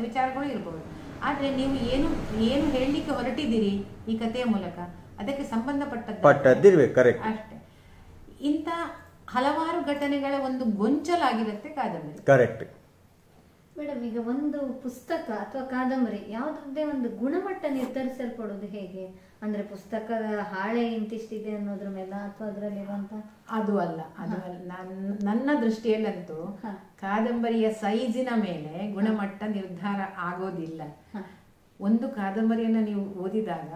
ವಿಚಾರಗಳು ಇರ್ಬೋದು. ಆದ್ರೆ ನೀವು ಏನು ಹೇಳಲಿಕ್ಕೆ ಹೊರಟಿದ್ದೀರಿ ಈ ಕಥೆಯ ಮೂಲಕ ಅದಕ್ಕೆ ಸಂಬಂಧಪಟ್ಟದ್ದಿರ್ಬೇಕು. ಅಷ್ಟೇ. ಇಂಥ ಹಲವಾರು ಘಟನೆಗಳ ಒಂದು ಗೊಂಚಲಾಗಿರುತ್ತೆ ಕಾದಂಬರಿ. ಕರೆಕ್ಟ್ ಮೇಡಮ್, ಈಗ ಒಂದು ಪುಸ್ತಕ ಅಥವಾ ಕಾದಂಬರಿ ಯಾವುದೇ ಒಂದು ಗುಣಮಟ್ಟ ನಿರ್ಧರಿಸಲ್ಪಡೋದು ಹೇಗೆ? ಅಂದ್ರೆ ಪುಸ್ತಕದ ಹಾಳೆ ಇಂತಿಷ್ಟಿದೆ ಅನ್ನೋದ್ರ ಮೇಲೆ ಅಥವಾ ಅದರಲ್ಲಿರುವಂತ ಅದು ಅಲ್ಲ. ನನ್ನ ದೃಷ್ಟಿಯಲ್ಲಂತೂ ಕಾದಂಬರಿಯ ಸೈಜಿನ ಮೇಲೆ ಗುಣಮಟ್ಟ ನಿರ್ಧಾರ ಆಗೋದಿಲ್ಲ. ಒಂದು ಕಾದಂಬರಿಯನ್ನು ನೀವು ಓದಿದಾಗ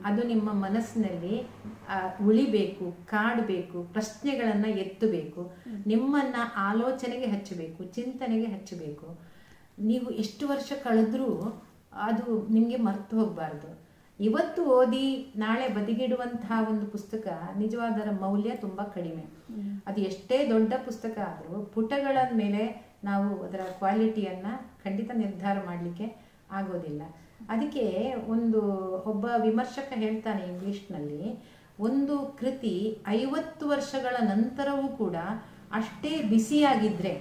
ಅದು ನಿಮ್ಮ ಮನಸ್ಸಿನಲ್ಲಿ ಉಳಿಬೇಕು, ಕಾಡಬೇಕು, ಪ್ರಶ್ನೆಗಳನ್ನು ಎತ್ತಬೇಕು, ನಿಮ್ಮನ್ನ ಆಲೋಚನೆಗೆ ಹಚ್ಚಬೇಕು, ಚಿಂತನೆಗೆ ಹಚ್ಚಬೇಕು. ನೀವು ಎಷ್ಟು ವರ್ಷ ಕಳೆದ್ರೂ ಅದು ನಿಮಗೆ ಮರ್ತು ಹೋಗಬಾರ್ದು. ಇವತ್ತು ಓದಿ ನಾಳೆ ಬದಿಗಿಡುವಂತಹ ಒಂದು ಪುಸ್ತಕ ನಿಜವಾದರ ಮೌಲ್ಯ ತುಂಬಾ ಕಡಿಮೆ. ಅದು ಎಷ್ಟೇ ದೊಡ್ಡ ಪುಸ್ತಕ ಆದರೂ ಪುಟಗಳ ಮೇಲೆ ನಾವು ಅದರ ಕ್ವಾಲಿಟಿಯನ್ನ ಖಂಡಿತ ನಿರ್ಧಾರ ಮಾಡಲಿಕ್ಕೆ ಆಗೋದಿಲ್ಲ. ಅದಕ್ಕೆ ಒಬ್ಬ ವಿಮರ್ಶಕ ಹೇಳ್ತಾನೆ ಇಂಗ್ಲಿಷ್ನಲ್ಲಿ, ಒಂದು ಕೃತಿ 50 ವರ್ಷಗಳ ನಂತರವೂ ಕೂಡ ಅಷ್ಟೇ ಬಿಸಿಯಾಗಿದ್ರೆ,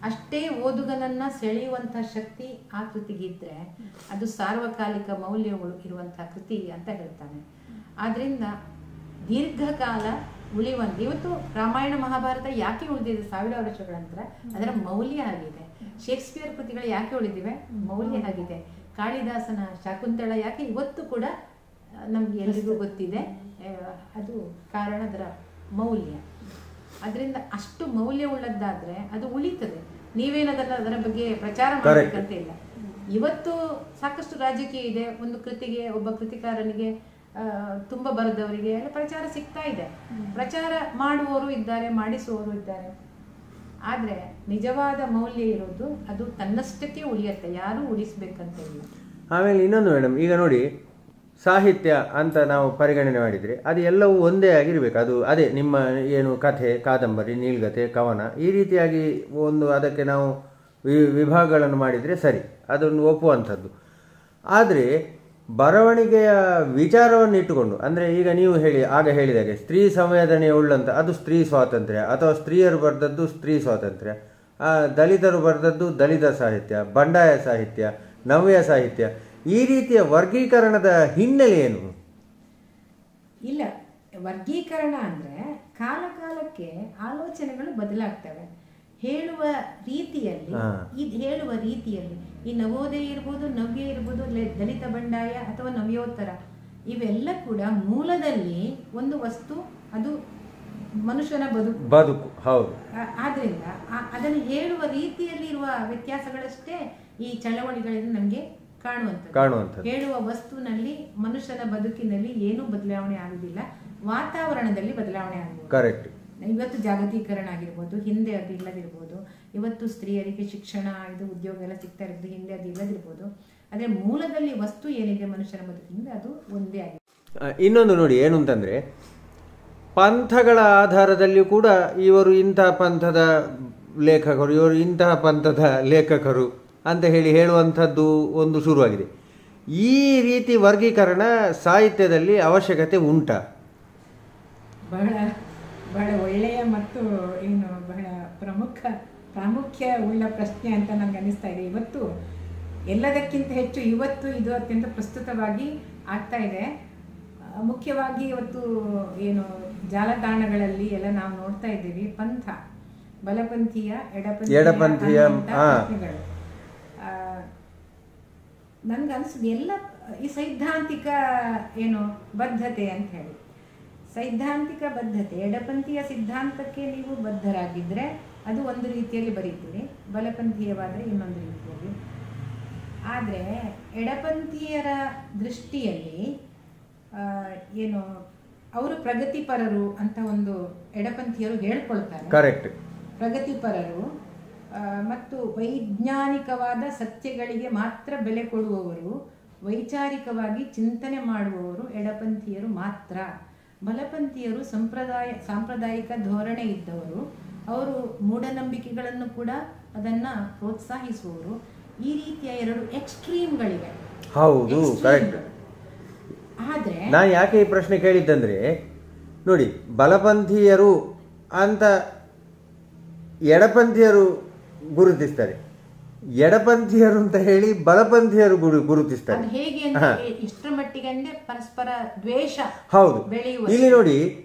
ಅಷ್ಟೇ ಓದುಗನನ್ನ ಸೆಳೆಯುವಂತಹ ಶಕ್ತಿ ಆ ಕೃತಿಗಿದ್ರೆ ಅದು ಸಾರ್ವಕಾಲಿಕ ಮೌಲ್ಯಗಳು ಇರುವಂತಹ ಕೃತಿ ಅಂತ ಹೇಳ್ತಾನೆ. ಆದ್ರಿಂದ ದೀರ್ಘಕಾಲ ಉಳಿಯುವಂತ ಇವತ್ತು ರಾಮಾಯಣ ಮಹಾಭಾರತ ಯಾಕೆ ಉಳಿದಿದೆ 1000 ವರ್ಷಗಳ ನಂತರ? ಅದರ ಮೌಲ್ಯ ಆಗಿದೆ. ಶೇಕ್ಸ್ಪಿಯರ್ ಕೃತಿಗಳು ಯಾಕೆ ಉಳಿದಿವೆ? ಮೌಲ್ಯ ಆಗಿದೆ. ಕಾಳಿದಾಸನ ಶಾಕುಂತಳ ಯಾಕೆ ಇವತ್ತು ಕೂಡ ನಮ್ಗೆ ಎಲ್ರಿಗೂ ಗೊತ್ತಿದೆ? ಅದು ಕಾರಣ ಅದರ ಮೌಲ್ಯ. ಅದರಿಂದ ಅಷ್ಟು ಮೌಲ್ಯ ಉಳ್ಳದ್ದಾದ್ರೆ ಅದು ಉಳಿತದೆ. ನೀವೇನದನ್ನ ಅದರ ಬಗ್ಗೆ ಪ್ರಚಾರ ಮಾಡಬೇಕಂತ ಇಲ್ಲ. ಇವತ್ತು ಸಾಕಷ್ಟು ರಾಜಕೀಯ ಇದೆ. ಒಂದು ಕೃತಿಗೆ, ಒಬ್ಬ ಕೃತಿಕಾರನಿಗೆ, ತುಂಬಾ ಬರೆದವರಿಗೆ ಎಲ್ಲ ಪ್ರಚಾರ ಸಿಗ್ತಾ ಇದೆ. ಪ್ರಚಾರ ಮಾಡುವವರು ಇದ್ದಾರೆ, ಮಾಡಿಸುವವರು ಇದ್ದಾರೆ. ಆದ್ರೆ ನಿಜವಾದ ಮೌಲ್ಯ ಇರೋದು ಅದು ತನ್ನಷ್ಟಕ್ಕೆ ಉಳಿಯುತ್ತೆ, ಯಾರು ಉಳಿಸ್ಬೇಕಂತ ಇಲ್ಲ. ಆಮೇಲೆ ಇನ್ನೊಂದು ಮೇಡಮ್, ಈಗ ನೋಡಿ, ಸಾಹಿತ್ಯ ಅಂತ ನಾವು ಪರಿಗಣನೆ ಮಾಡಿದರೆ ಅದು ಎಲ್ಲವೂ ಒಂದೇ ಆಗಿರಬೇಕು. ಅದು ಅದೇ ನಿಮ್ಮ ಏನು ಕಥೆ, ಕಾದಂಬರಿ, ನೀಳ್ಗತೆ, ಕವನ, ಈ ರೀತಿಯಾಗಿ ಅದಕ್ಕೆ ನಾವು ವಿಭಾಗಗಳನ್ನು ಮಾಡಿದರೆ ಸರಿ, ಅದನ್ನು ಒಪ್ಪುವಂಥದ್ದು. ಆದರೆ ಬರವಣಿಗೆಯ ವಿಚಾರವನ್ನು ಇಟ್ಟುಕೊಂಡು, ಅಂದರೆ ಈಗ ನೀವು ಆಗ ಹೇಳಿದಾಗೆ ಸ್ತ್ರೀ ಸಂವೇದನೆ ಉಳ್ಳಂತ ಅದು ಸ್ತ್ರೀ ಸ್ವಾತಂತ್ರ್ಯ, ಅಥವಾ ಸ್ತ್ರೀಯರು ಬರೆದದ್ದು ಸ್ತ್ರೀ ಸ್ವಾತಂತ್ರ್ಯ, ದಲಿತರು ಬರೆದದ್ದು ದಲಿತ ಸಾಹಿತ್ಯ, ಬಂಡಾಯ ಸಾಹಿತ್ಯ, ನವ್ಯ ಸಾಹಿತ್ಯ, ಈ ರೀತಿಯ ವರ್ಗೀಕರಣದ ಹಿನ್ನೆಲೆ ಏನು? ಇಲ್ಲ, ವರ್ಗೀಕರಣ ಅಂದರೆ ಕಾಲ ಕಾಲಕ್ಕೆ ಆಲೋಚನೆಗಳು ಬದಲಾಗ್ತವೆ. ಹೇಳುವ ರೀತಿಯಲ್ಲಿ ಈ ನವೋದಯ ಇರ್ಬೋದು, ನವ್ಯ ಇರ್ಬೋದು, ದಲಿತ ಬಂಡಾಯ ಅಥವಾ ನವ್ಯೋತ್ತರ, ಇವೆಲ್ಲ ಕೂಡ ಮೂಲದಲ್ಲಿ ಒಂದು ವಸ್ತು, ಅದು ಮನುಷ್ಯನ ಬದುಕು. ಹೌದು. ಆದ್ರಿಂದ ಅದನ್ನು ಹೇಳುವ ರೀತಿಯಲ್ಲಿ ಇರುವ ವ್ಯತ್ಯಾಸಗಳಷ್ಟೇ ಈ ಚಳವಳಿಗಳಿಂದ ನಮಗೆ ಕಾಣುವಂಥದ್ದು. ಹೇಳುವ ವಸ್ತುನಲ್ಲಿ ಮನುಷ್ಯನ ಬದುಕಿನಲ್ಲಿ ಏನೂ ಬದಲಾವಣೆ ಆಗುದಿಲ್ಲ, ವಾತಾವರಣದಲ್ಲಿ ಬದಲಾವಣೆ ಆಗಬಹುದು. ಕರೆಕ್ಟ್. ಇವತ್ತು ಜಾಗತೀಕರಣ ಆಗಿರ್ಬೋದು, ಹಿಂದೆ ಅದು ಇಲ್ಲದಿರ್ಬೋದು. ಇವತ್ತು ಸ್ತ್ರೀಯರಿಗೆ ಶಿಕ್ಷಣ, ಇದು ಉದ್ಯೋಗ ಎಲ್ಲ ಸಿಗ್ತಾ ಇರೋದು, ಹಿಂದೆ ಅದು ಇಲ್ಲದಿರ್ಬೋದು. ಆದರೆ ಮೂಲದಲ್ಲಿ ವಸ್ತು ಏನಿದೆ ಮನುಷ್ಯನ ಬದುಕಿನಿಂದ ಅದು ಒಂದೇ ಆಗಿದೆ. ಇನ್ನೊಂದು ನೋಡಿ ಏನು ಅಂತಂದರೆ, ಪಂಥಗಳ ಆಧಾರದಲ್ಲಿಯೂ ಕೂಡ ಇವರು ಇಂತಹ ಪಂಥದ ಲೇಖಕರು, ಇವರು ಇಂತಹ ಪಂಥದ ಲೇಖಕರು ಅಂತ ಹೇಳುವಂಥದ್ದು ಒಂದು ಶುರುವಾಗಿದೆ. ಈ ರೀತಿ ವರ್ಗೀಕರಣ ಸಾಹಿತ್ಯದಲ್ಲಿ ಅವಶ್ಯಕತೆ ಉಂಟಾ? ಬಹಳ ಒಳ್ಳೆಯ ಮತ್ತು ಏನು ಬಹಳ ಪ್ರಾಮುಖ್ಯ ಉಳ್ಳ ಪ್ರಶ್ನೆ ಅಂತ ನನಗೆ ಅನಿಸ್ತಾ ಇದೆ. ಇವತ್ತು ಎಲ್ಲದಕ್ಕಿಂತ ಹೆಚ್ಚು ಇವತ್ತು ಇದು ಅತ್ಯಂತ ಪ್ರಸ್ತುತವಾಗಿ ಆಗ್ತಾ ಇದೆ. ಮುಖ್ಯವಾಗಿ ಇವತ್ತು ಏನು ಜಾಲತಾಣಗಳಲ್ಲಿ ಎಲ್ಲ ನಾವು ನೋಡ್ತಾ ಇದ್ದೀವಿ, ಪಂಥ, ಬಲಪಂಥೀಯ, ಎಡಪಂಥೀಯ ಪ್ರಶ್ನೆಗಳು. ನನ್ಗನ್ಸುದು ಎಲ್ಲ ಈ ಸೈದ್ಧಾಂತಿಕ ಏನು ಬದ್ಧತೆ ಅಂತ ಹೇಳಿ, ಸೈದ್ಧಾಂತಿಕ ಬದ್ಧತೆ, ಎಡಪಂಥೀಯ ಸಿದ್ಧಾಂತಕ್ಕೆ ನೀವು ಬದ್ಧರಾಗಿದ್ದರೆ ಅದು ಒಂದು ರೀತಿಯಲ್ಲಿ ಬರೀತೀರಿ, ಬಲಪಂಥೀಯವಾದರೆ ಇನ್ನೊಂದು ರೀತಿಯಲ್ಲಿ. ಆದರೆ ಎಡಪಂಥೀಯರ ದೃಷ್ಟಿಯಲ್ಲಿ ಏನು ಅವರು ಪ್ರಗತಿಪರರು ಅಂತ ಒಂದು ಎಡಪಂಥೀಯರು ಹೇಳ್ಕೊಳ್ತಾರೆ. ಕರೆಕ್ಟ್. ಪ್ರಗತಿಪರರು ಮತ್ತು ವೈಜ್ಞಾನಿಕವಾದ ಸತ್ಯಗಳಿಗೆ ಮಾತ್ರ ಬೆಲೆ ಕೊಡುವವರು, ವೈಚಾರಿಕವಾಗಿ ಚಿಂತನೆ ಮಾಡುವವರು ಎಡಪಂಥೀಯರು ಮಾತ್ರ. ಬಲಪಂಥೀಯರು ಸಾಂಪ್ರದಾಯಿಕ ಧೋರಣೆ ಇದ್ದವರು, ಅವರು ಮೂಢನಂಬಿಕೆಗಳನ್ನು ಕೂಡ ಅದನ್ನು ಪ್ರೋತ್ಸಾಹಿಸುವವರು. ಈ ರೀತಿಯ ಎರಡು ಎಕ್ಸ್ಟ್ರೀಮ್ಗಳಿವೆ. ಹೌದು, ಕರೆಕ್ಟ್. ಆದರೆ ನಾನು ಯಾಕೆ ಈ ಪ್ರಶ್ನೆ ಕೇಳಿದ್ದಂದ್ರೆ, ನೋಡಿ, ಬಲಪಂಥೀಯರು ಅಂತ ಎಡಪಂಥೀಯರು ಗುರುತಿಸ್ತಾರೆ, ಎಡಪಂಥೀಯರು ಅಂತ ಹೇಳಿ ಬಲಪಂಥೀಯರು ಗುರುತಿಸ್ತಾರೆ. ಹೇಗೆ ಇಷ್ಟರ ಮಟ್ಟಿಗೆ ಪರಸ್ಪರ ದ್ವೇಷ. ಹೌದು. ಇಲ್ಲಿ ನೋಡಿ,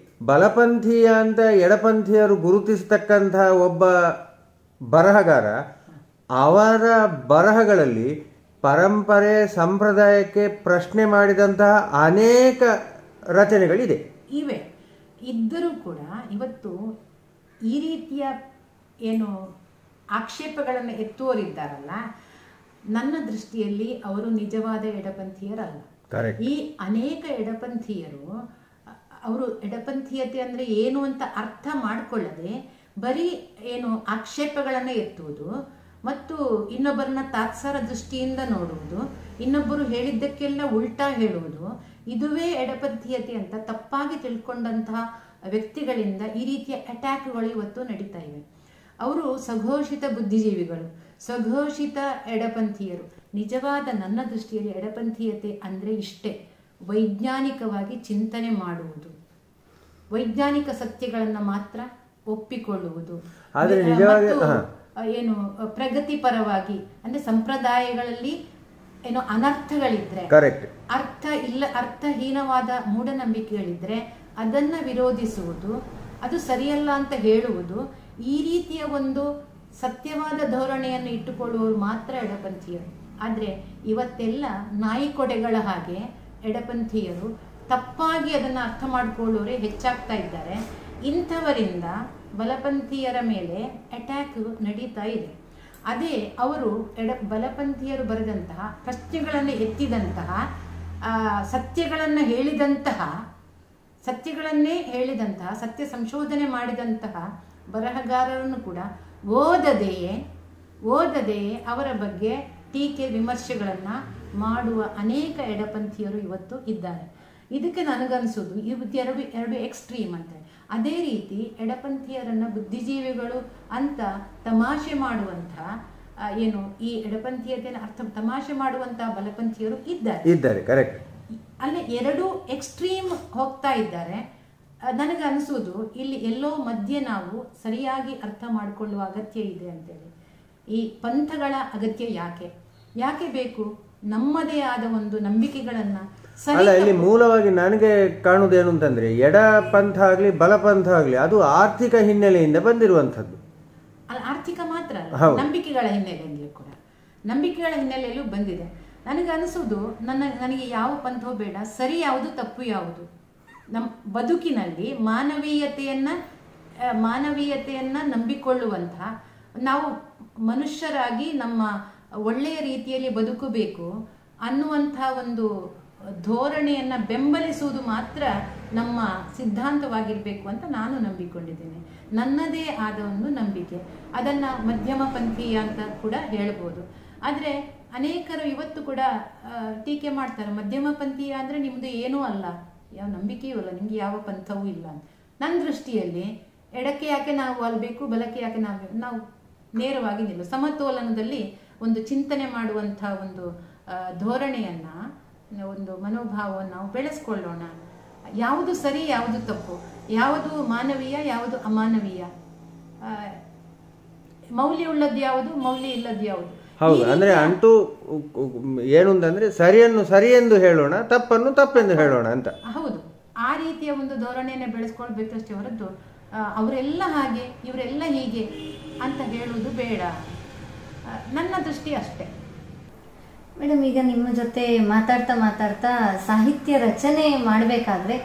ಬಲಪಂಥೀಯ ಅಂತ ಎಡಪಂಥೀಯರು ಗುರುತಿಸತಕ್ಕಂತಹ ಒಬ್ಬ ಬರಹಗಾರ, ಅವರ ಬರಹಗಳಲ್ಲಿ ಪರಂಪರೆ ಸಂಪ್ರದಾಯಕ್ಕೆ ಪ್ರಶ್ನೆ ಮಾಡಿದಂತಹ ಅನೇಕ ರಚನೆಗಳಿದೆ. ಇದ್ದರೂ ಕೂಡ ಇವತ್ತು ಈ ರೀತಿಯ ಏನು ಆಕ್ಷೇಪಗಳನ್ನು ಎತ್ತುವರಿದ್ದಾರಲ್ಲ, ನನ್ನ ದೃಷ್ಟಿಯಲ್ಲಿ ಅವರು ನಿಜವಾದ ಎಡಪಂಥೀಯರಲ್ಲ. ಈ ಅನೇಕ ಎಡಪಂಥೀಯರು ಅವರು ಎಡಪಂಥೀಯತೆ ಅಂದರೆ ಏನು ಅಂತ ಅರ್ಥ ಮಾಡಿಕೊಳ್ಳದೆ ಬರೀ ಏನು ಆಕ್ಷೇಪಗಳನ್ನು ಎತ್ತುವುದು ಮತ್ತು ಇನ್ನೊಬ್ಬರನ್ನ ತಾತ್ಸಾರ ದೃಷ್ಟಿಯಿಂದ ನೋಡುವುದು, ಇನ್ನೊಬ್ಬರು ಹೇಳಿದ್ದಕ್ಕೆಲ್ಲ ಉಲ್ಟಾ ಹೇಳುವುದು, ಇದುವೇ ಎಡಪಂಥೀಯತೆ ಅಂತ ತಪ್ಪಾಗಿ ತಿಳ್ಕೊಂಡಂತಹ ವ್ಯಕ್ತಿಗಳಿಂದ ಈ ರೀತಿಯ ಅಟ್ಯಾಕ್ಗಳು ಇವತ್ತು ನಡೀತಾ ಇವೆ. ಅವರು ಸಘೋಷಿತ ಬುದ್ಧಿಜೀವಿಗಳು, ಸಘೋಷಿತ ಎಡಪಂಥೀಯರು. ನಿಜವಾದ ನನ್ನ ದೃಷ್ಟಿಯಲ್ಲಿ ಎಡಪಂಥೀಯತೆ ಅಂದರೆ ಇಷ್ಟೇ, ವೈಜ್ಞಾನಿಕವಾಗಿ ಚಿಂತನೆ ಮಾಡುವುದು, ವೈಜ್ಞಾನಿಕ ಸತ್ಯಗಳನ್ನು ಮಾತ್ರ ಒಪ್ಪಿಕೊಳ್ಳುವುದು, ಏನು ಪ್ರಗತಿಪರವಾಗಿ ಅಂದರೆ ಸಂಪ್ರದಾಯಗಳಲ್ಲಿ ಏನೋ ಅನರ್ಥಗಳಿದ್ರೆ, ಅರ್ಥಹೀನವಾದ ಮೂಢನಂಬಿಕೆಗಳಿದ್ರೆ ಅದನ್ನ ವಿರೋಧಿಸುವುದು, ಅದು ಸರಿಯಲ್ಲ ಅಂತ ಹೇಳುವುದು, ಈ ರೀತಿಯ ಒಂದು ಸತ್ಯವಾದ ಧೋರಣೆಯನ್ನು ಇಟ್ಟುಕೊಳ್ಳುವವರು ಮಾತ್ರ ಎಡಪಂಥೀಯರು. ಆದರೆ ಇವತ್ತೆಲ್ಲ ನಾಯಿಕೊಡೆಗಳ ಹಾಗೆ ಎಡಪಂಥೀಯರು ತಪ್ಪಾಗಿ ಅದನ್ನು ಅರ್ಥ ಮಾಡಿಕೊಳ್ಳೋರೇ ಹೆಚ್ಚಾಗ್ತಾ ಇದ್ದಾರೆ. ಇಂಥವರಿಂದ ಬಲಪಂಥೀಯರ ಮೇಲೆ ಅಟ್ಯಾಕ್ ನಡೀತಾ ಇದೆ. ಅದೇ ಅವರು ಬಲಪಂಥೀಯರು ಬರೆದಂತಹ ಪ್ರಶ್ನೆಗಳನ್ನು ಎತ್ತಿದಂತಹ, ಸತ್ಯಗಳನ್ನೇ ಹೇಳಿದಂತಹ, ಸತ್ಯ ಸಂಶೋಧನೆ ಮಾಡಿದಂತಹ ಬರಹಗಾರರನ್ನು ಕೂಡ ಓದದೆಯೇ ಅವರ ಬಗ್ಗೆ ಟೀಕೆ ವಿಮರ್ಶೆಗಳನ್ನು ಮಾಡುವ ಅನೇಕ ಎಡಪಂಥೀಯರು ಇವತ್ತು ಇದ್ದಾರೆ. ಇದಕ್ಕೆ ನನಗನ್ಸೋದು ಎರಡು ಎಕ್ಸ್ಟ್ರೀಮ್ ಅಂತ. ಅದೇ ರೀತಿ ಎಡಪಂಥೀಯರನ್ನು ಬುದ್ಧಿಜೀವಿಗಳು ಅಂತ ತಮಾಷೆ ಮಾಡುವಂತಹ ಏನು ಈ ಎಡಪಂಥೀಯತೆಯನ್ನು ತಮಾಷೆ ಮಾಡುವಂತಹ ಬಲಪಂಥೀಯರು ಇದ್ದಾರೆ. ಕರೆಕ್ಟ್. ಅಲ್ಲೇ ಎರಡು ಎಕ್ಸ್ಟ್ರೀಮ್ ಹೋಗ್ತಾ ಇದ್ದಾರೆ. ನನಗೆ ಅನಿಸೋದು ಇಲ್ಲಿ ಎಲ್ಲೋ ಮಧ್ಯೆ ನಾವು ಸರಿಯಾಗಿ ಅರ್ಥ ಮಾಡಿಕೊಳ್ಳುವ ಅಗತ್ಯ ಇದೆ ಅಂತೇಳಿ. ಈ ಪಂಥಗಳ ಅಗತ್ಯ ಯಾಕೆ ಬೇಕು? ನಮ್ಮದೇ ಆದ ಒಂದು ನಂಬಿಕೆಗಳನ್ನ ಅಲ್ಲ, ಇಲ್ಲಿ ಮೂಲವಾಗಿ ನನಗೆ ಕಾಣುವುದೇನು ಅಂತಂದ್ರೆ, ಎಡ ಪಂಥ ಆಗ್ಲಿ ಬಲಪಂಥ ಆಗ್ಲಿ ಅದು ಆರ್ಥಿಕ ಹಿನ್ನೆಲೆಯಿಂದ ಬಂದಿರುವಂಥದ್ದು. ಆರ್ಥಿಕ ಮಾತ್ರ ಅಲ್ಲ, ನಂಬಿಕೆಗಳ ಹಿನ್ನೆಲೆಯಲ್ಲಿ ಕೂಡ, ನಂಬಿಕೆಗಳ ಹಿನ್ನೆಲೆಯಲ್ಲೂ ಬಂದಿದೆ. ನನಗೆ ಅನಿಸೋದು ನನಗೆ ಯಾವ ಪಂಥವೂ ಬೇಡ, ಸರಿ ಯಾವುದು ತಪ್ಪು ಯಾವುದು. ನಮ್ಮ ಬದುಕಿನಲ್ಲಿ ಮಾನವೀಯತೆಯನ್ನ ನಂಬಿಕೊಳ್ಳುವಂಥ ನಾವು ಮನುಷ್ಯರಾಗಿ ನಮ್ಮ ಒಳ್ಳೆಯ ರೀತಿಯಲ್ಲಿ ಬದುಕಬೇಕು ಅನ್ನುವಂಥ ಒಂದು ಧೋರಣೆಯನ್ನು ಬೆಂಬಲಿಸುವುದು ಮಾತ್ರ ನಮ್ಮ ಸಿದ್ಧಾಂತವಾಗಿರಬೇಕು ಅಂತ ನಾನು ನಂಬಿಕೊಂಡಿದ್ದೇನೆ. ನನ್ನದೇ ಆದ ಒಂದು ನಂಬಿಕೆ. ಅದನ್ನು ಮಧ್ಯಮ ಪಂಥೀಯ ಅಂತ ಕೂಡ ಹೇಳ್ಬೋದು. ಆದರೆ ಅನೇಕರು ಇವತ್ತು ಕೂಡ ಟೀಕೆ ಮಾಡ್ತಾರೆ, ಮಧ್ಯಮ ಪಂಥೀಯ ಅಂದರೆ ನಿಮ್ಮದು ಏನೂ ಅಲ್ಲ, ಯಾವ ನಂಬಿಕೆಯೂ ಅಲ್ಲ, ನಿಮಗೆ ಯಾವ ಪಂಥವೂ ಇಲ್ಲ ಅಂತ. ನನ್ನ ದೃಷ್ಟಿಯಲ್ಲಿ ಎಡಕ್ಕೆ ಯಾಕೆ ನಾವು ಅಲ್ಬೇಕು, ಬಲಕ್ಕೆ ಯಾಕೆ ನಾವು ನೇರವಾಗಿ ನಿಲ್ಲ, ಸಮತೋಲನದಲ್ಲಿ ಒಂದು ಚಿಂತನೆ ಮಾಡುವಂಥ ಒಂದು ಧೋರಣೆಯನ್ನ, ಒಂದು ಮನೋಭಾವವನ್ನು ನಾವು ಬೆಳೆಸ್ಕೊಳ್ಳೋಣ. ಯಾವುದು ಸರಿ ಯಾವುದು ತಪ್ಪು, ಯಾವುದು ಮಾನವೀಯ ಯಾವುದು ಅಮಾನವೀಯ, ಮೌಲ್ಯ ಉಳ್ಳದ್ದು ಯಾವುದು ಮೌಲ್ಯ ಇಲ್ಲದ್ದು ಯಾವುದು. ಹೌದು, ಅಂದ್ರೆ ಅಂಟು ಏನು ಅಂತಂದ್ರೆ ಸರಿಯನ್ನು ಸರಿ ಎಂದು ಹೇಳೋಣ, ತಪ್ಪನ್ನು ತಪ್ಪೆಂದು ಹೇಳೋಣ ಅಂತ. ಹೌದು, ಆ ರೀತಿಯ ಒಂದು ಧೋರಣೆಯನ್ನೇ ಬೆಳೆಸ್ಕೊಳ್ಬೇಕಷ್ಟೇ ಹೊರತು ಅವರೆಲ್ಲ ಹಾಗೆ ಇವರೆಲ್ಲ ಹೀಗೆ ಅಂತ ಹೇಳುವುದು ಬೇಡ, ನನ್ನ ದೃಷ್ಟಿ ಅಷ್ಟೇ. ಮೇಡಮ್, ಈಗ ನಿಮ್ಮ ಜೊತೆ ಮಾತಾಡ್ತಾ ಸಾಹಿತ್ಯ ರಚನೆ ಮಾಡಬೇಕಾದ್ರೆ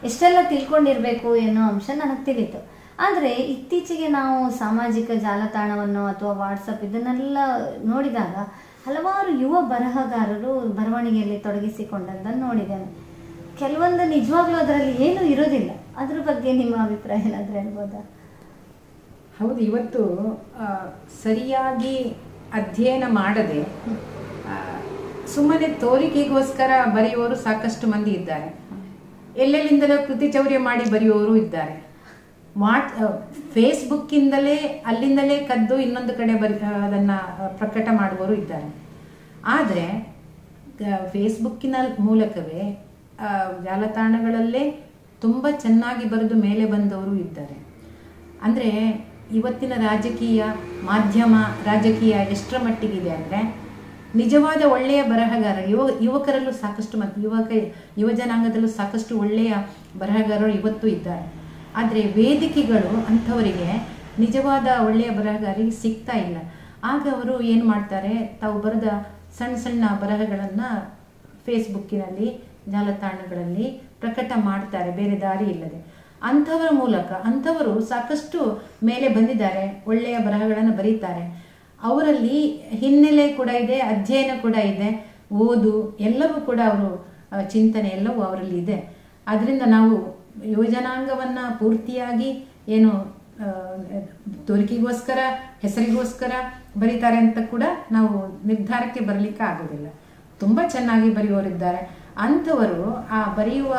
ಎಷ್ಟೆಲ್ಲ ತಿಳ್ಕೊಂಡಿರ್ಬೇಕು ಅನ್ನೋ ಅಂಶ ನನಗೆ ತಿಳಿತು. ಆದರೆ ಇತ್ತೀಚೆಗೆ ನಾವು ಸಾಮಾಜಿಕ ಜಾಲತಾಣವನ್ನು ಅಥವಾ ವಾಟ್ಸಪ್ ಇದನ್ನೆಲ್ಲ ನೋಡಿದಾಗ ಹಲವಾರು ಯುವ ಬರಹಗಾರರು ಬರವಣಿಗೆಯಲ್ಲಿ ತೊಡಗಿಸಿಕೊಂಡದ್ದನ್ನು ನೋಡಿದ್ದೇನೆ. ಕೆಲವೊಂದು ನಿಜವಾಗ್ಲೂ ಅದರಲ್ಲಿ ಏನೂ ಇರೋದಿಲ್ಲ. ಅದ್ರ ಬಗ್ಗೆ ನಿಮ್ಮ ಅಭಿಪ್ರಾಯ ಏನಾದರೂ ಹೇಳ್ಬೋದಾ? ಹೌದು, ಇವತ್ತು ಸರಿಯಾಗಿ ಅಧ್ಯಯನ ಮಾಡದೆ ಸುಮ್ಮನೆ ತೋರಿಕೆಗೋಸ್ಕರ ಬರೆಯುವವರು ಸಾಕಷ್ಟು ಮಂದಿ ಇದ್ದಾರೆ. ಎಲ್ಲೆಲ್ಲಿಂದಲೂ ಕೃತಿಚೌರ್ಯ ಮಾಡಿ ಬರೆಯುವವರು ಇದ್ದಾರೆ. ಫೇಸ್ಬುಕ್ಕಿಂದಲೇ ಅಲ್ಲಿಂದಲೇ ಕದ್ದು ಇನ್ನೊಂದು ಕಡೆ ಅದನ್ನು ಪ್ರಕಟ ಮಾಡುವವರು ಇದ್ದಾರೆ. ಆದರೆ ಫೇಸ್ಬುಕ್ಕಿನ ಮೂಲಕವೇ ಜಾಲತಾಣಗಳಲ್ಲೇ ತುಂಬ ಚೆನ್ನಾಗಿ ಬರೆದು ಮೇಲೆ ಬಂದವರು ಇದ್ದಾರೆ. ಅಂದರೆ ಇವತ್ತಿನ ಮಾಧ್ಯಮ ರಾಜಕೀಯ ಎಷ್ಟರ ಮಟ್ಟಿಗಿದೆ ಅಂದರೆ, ನಿಜವಾದ ಒಳ್ಳೆಯ ಬರಹಗಾರ ಯುವಕರಲ್ಲೂ ಸಾಕಷ್ಟು ಮತ್ತು ಯುವ ಜನಾಂಗದಲ್ಲೂ ಸಾಕಷ್ಟು ಒಳ್ಳೆಯ ಬರಹಗಾರರು ಇವತ್ತು ಇದ್ದಾರೆ. ಆದರೆ ವೇದಿಕೆಗಳು ಅಂಥವರಿಗೆ ನಿಜವಾದ ಒಳ್ಳೆಯ ಬರಹಗಾರರಿಗೆ ಸಿಗ್ತಾ ಇಲ್ಲ. ಆಗ ಅವರು ಏನು ಮಾಡ್ತಾರೆ, ತಾವು ಬರೆದ ಸಣ್ಣ ಸಣ್ಣ ಬರಹಗಳನ್ನು ಫೇಸ್ಬುಕ್ಕಿನಲ್ಲಿ ಜಾಲತಾಣಗಳಲ್ಲಿ ಪ್ರಕಟ ಮಾಡ್ತಾರೆ, ಬೇರೆ ದಾರಿ ಇಲ್ಲದೆ. ಅಂಥವರ ಮೂಲಕ ಅಂಥವರು ಸಾಕಷ್ಟು ಮೇಲೆ ಬಂದಿದ್ದಾರೆ, ಒಳ್ಳೆಯ ಬರಹಗಳನ್ನು ಬರೀತಾರೆ. ಅವರಲ್ಲಿ ಹಿನ್ನೆಲೆ ಕೂಡ ಇದೆ, ಅಧ್ಯಯನ ಕೂಡ ಇದೆ, ಓದು ಎಲ್ಲವೂ ಕೂಡ ಅವರು ಚಿಂತನೆ ಎಲ್ಲವೂ ಅವರಲ್ಲಿ ಇದೆ. ಅದರಿಂದ ನಾವು ಯುವಜನಾಂಗವನ್ನು ಪೂರ್ತಿಯಾಗಿ ಏನು ತೋರಿಕೆಗೋಸ್ಕರ ಹೆಸರಿಗೋಸ್ಕರ ಬರೀತಾರೆ ಅಂತ ಕೂಡ ನಾವು ನಿರ್ಧಾರಕ್ಕೆ ಬರಲಿಕ್ಕೆ ಆಗೋದಿಲ್ಲ. ತುಂಬ ಚೆನ್ನಾಗಿ ಬರೆಯುವವರಿದ್ದಾರೆ. ಅಂಥವರು ಆ ಬರೆಯುವ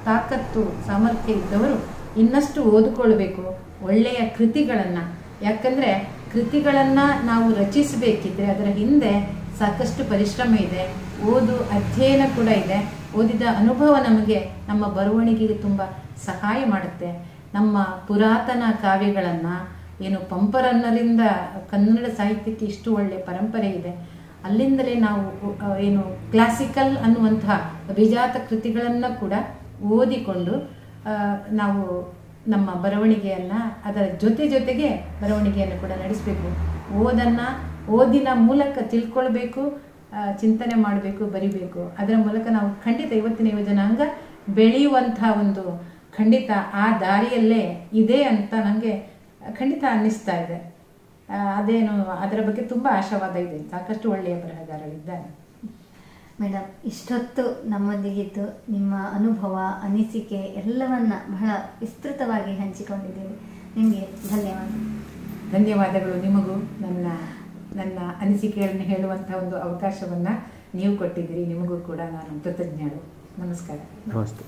ತಾಕತ್ತು ಸಾಮರ್ಥ್ಯ ಇದ್ದವರು ಇನ್ನಷ್ಟು ಓದಿಕೊಳ್ಬೇಕು ಒಳ್ಳೆಯ ಕೃತಿಗಳನ್ನು. ಯಾಕಂದರೆ ಕೃತಿಗಳನ್ನು ನಾವು ರಚಿಸಬೇಕಿದ್ರೆ ಅದರ ಹಿಂದೆ ಸಾಕಷ್ಟು ಪರಿಶ್ರಮ ಇದೆ, ಅಧ್ಯಯನ ಕೂಡ ಇದೆ. ಓದಿದ ಅನುಭವ ನಮಗೆ ನಮ್ಮ ಬರವಣಿಗೆಗೆ ತುಂಬ ಸಹಾಯ ಮಾಡುತ್ತೆ. ನಮ್ಮ ಪುರಾತನ ಕಾವ್ಯಗಳನ್ನು ಏನು ಪಂಪರನ್ನರಿಂದ ಕನ್ನಡ ಸಾಹಿತ್ಯಕ್ಕೆ ಇಷ್ಟು ಒಳ್ಳೆಯ ಪರಂಪರೆ ಇದೆ, ಅಲ್ಲಿಂದಲೇ ನಾವು ಏನು ಕ್ಲಾಸಿಕಲ್ ಅನ್ನುವಂತಹ ಅಭಿಜಾತ ಕೃತಿಗಳನ್ನು ಕೂಡ ಓದಿಕೊಂಡು ನಾವು ನಮ್ಮ ಬರವಣಿಗೆಯನ್ನು ಅದರ ಜೊತೆಗೆ ಬರವಣಿಗೆಯನ್ನು ಕೂಡ ನಡೆಸಬೇಕು. ಓದಿನ ಮೂಲಕ ತಿಳ್ಕೊಳ್ಬೇಕು, ಚಿಂತನೆ ಮಾಡಬೇಕು, ಬರಿಬೇಕು. ಅದರ ಮೂಲಕ ನಾವು ಖಂಡಿತ ಇವತ್ತಿನ ಯುವಜನಾಂಗ ಬೆಳೆಯುವಂಥ ಒಂದು ಖಂಡಿತ ಆ ದಾರಿಯಲ್ಲೇ ಇದೆ ಅಂತ ನನಗೆ ಖಂಡಿತ ಅನ್ನಿಸ್ತಾ ಇದೆ. ಅದೇನು ಅದರ ಬಗ್ಗೆ ತುಂಬ ಆಶಾವಾದ ಇದೆ. ಸಾಕಷ್ಟು ಒಳ್ಳೆಯ ಬರಹಗಾರರಿದ್ದಾರೆ. ಮೇಡಮ್, ಇಷ್ಟೊತ್ತು ನಮ್ಮೊಂದಿಗಿದ್ದು ನಿಮ್ಮ ಅನುಭವ, ಅನಿಸಿಕೆ ಎಲ್ಲವನ್ನ ಬಹಳ ವಿಸ್ತೃತವಾಗಿ ಹಂಚಿಕೊಂಡಿದ್ದೀರಿ. ನಿಮಗೆ ಧನ್ಯವಾದಗಳು. ನಿಮಗೂ ನನ್ನ ಅನಿಸಿಕೆಗಳನ್ನು ಹೇಳುವಂಥ ಒಂದು ಅವಕಾಶವನ್ನು ನೀವು ಕೊಟ್ಟಿದ್ದೀರಿ. ನಿಮಗೂ ಕೂಡ ನಾನು ಕೃತಜ್ಞರು. ನಮಸ್ಕಾರ. ನಮಸ್ತೆ.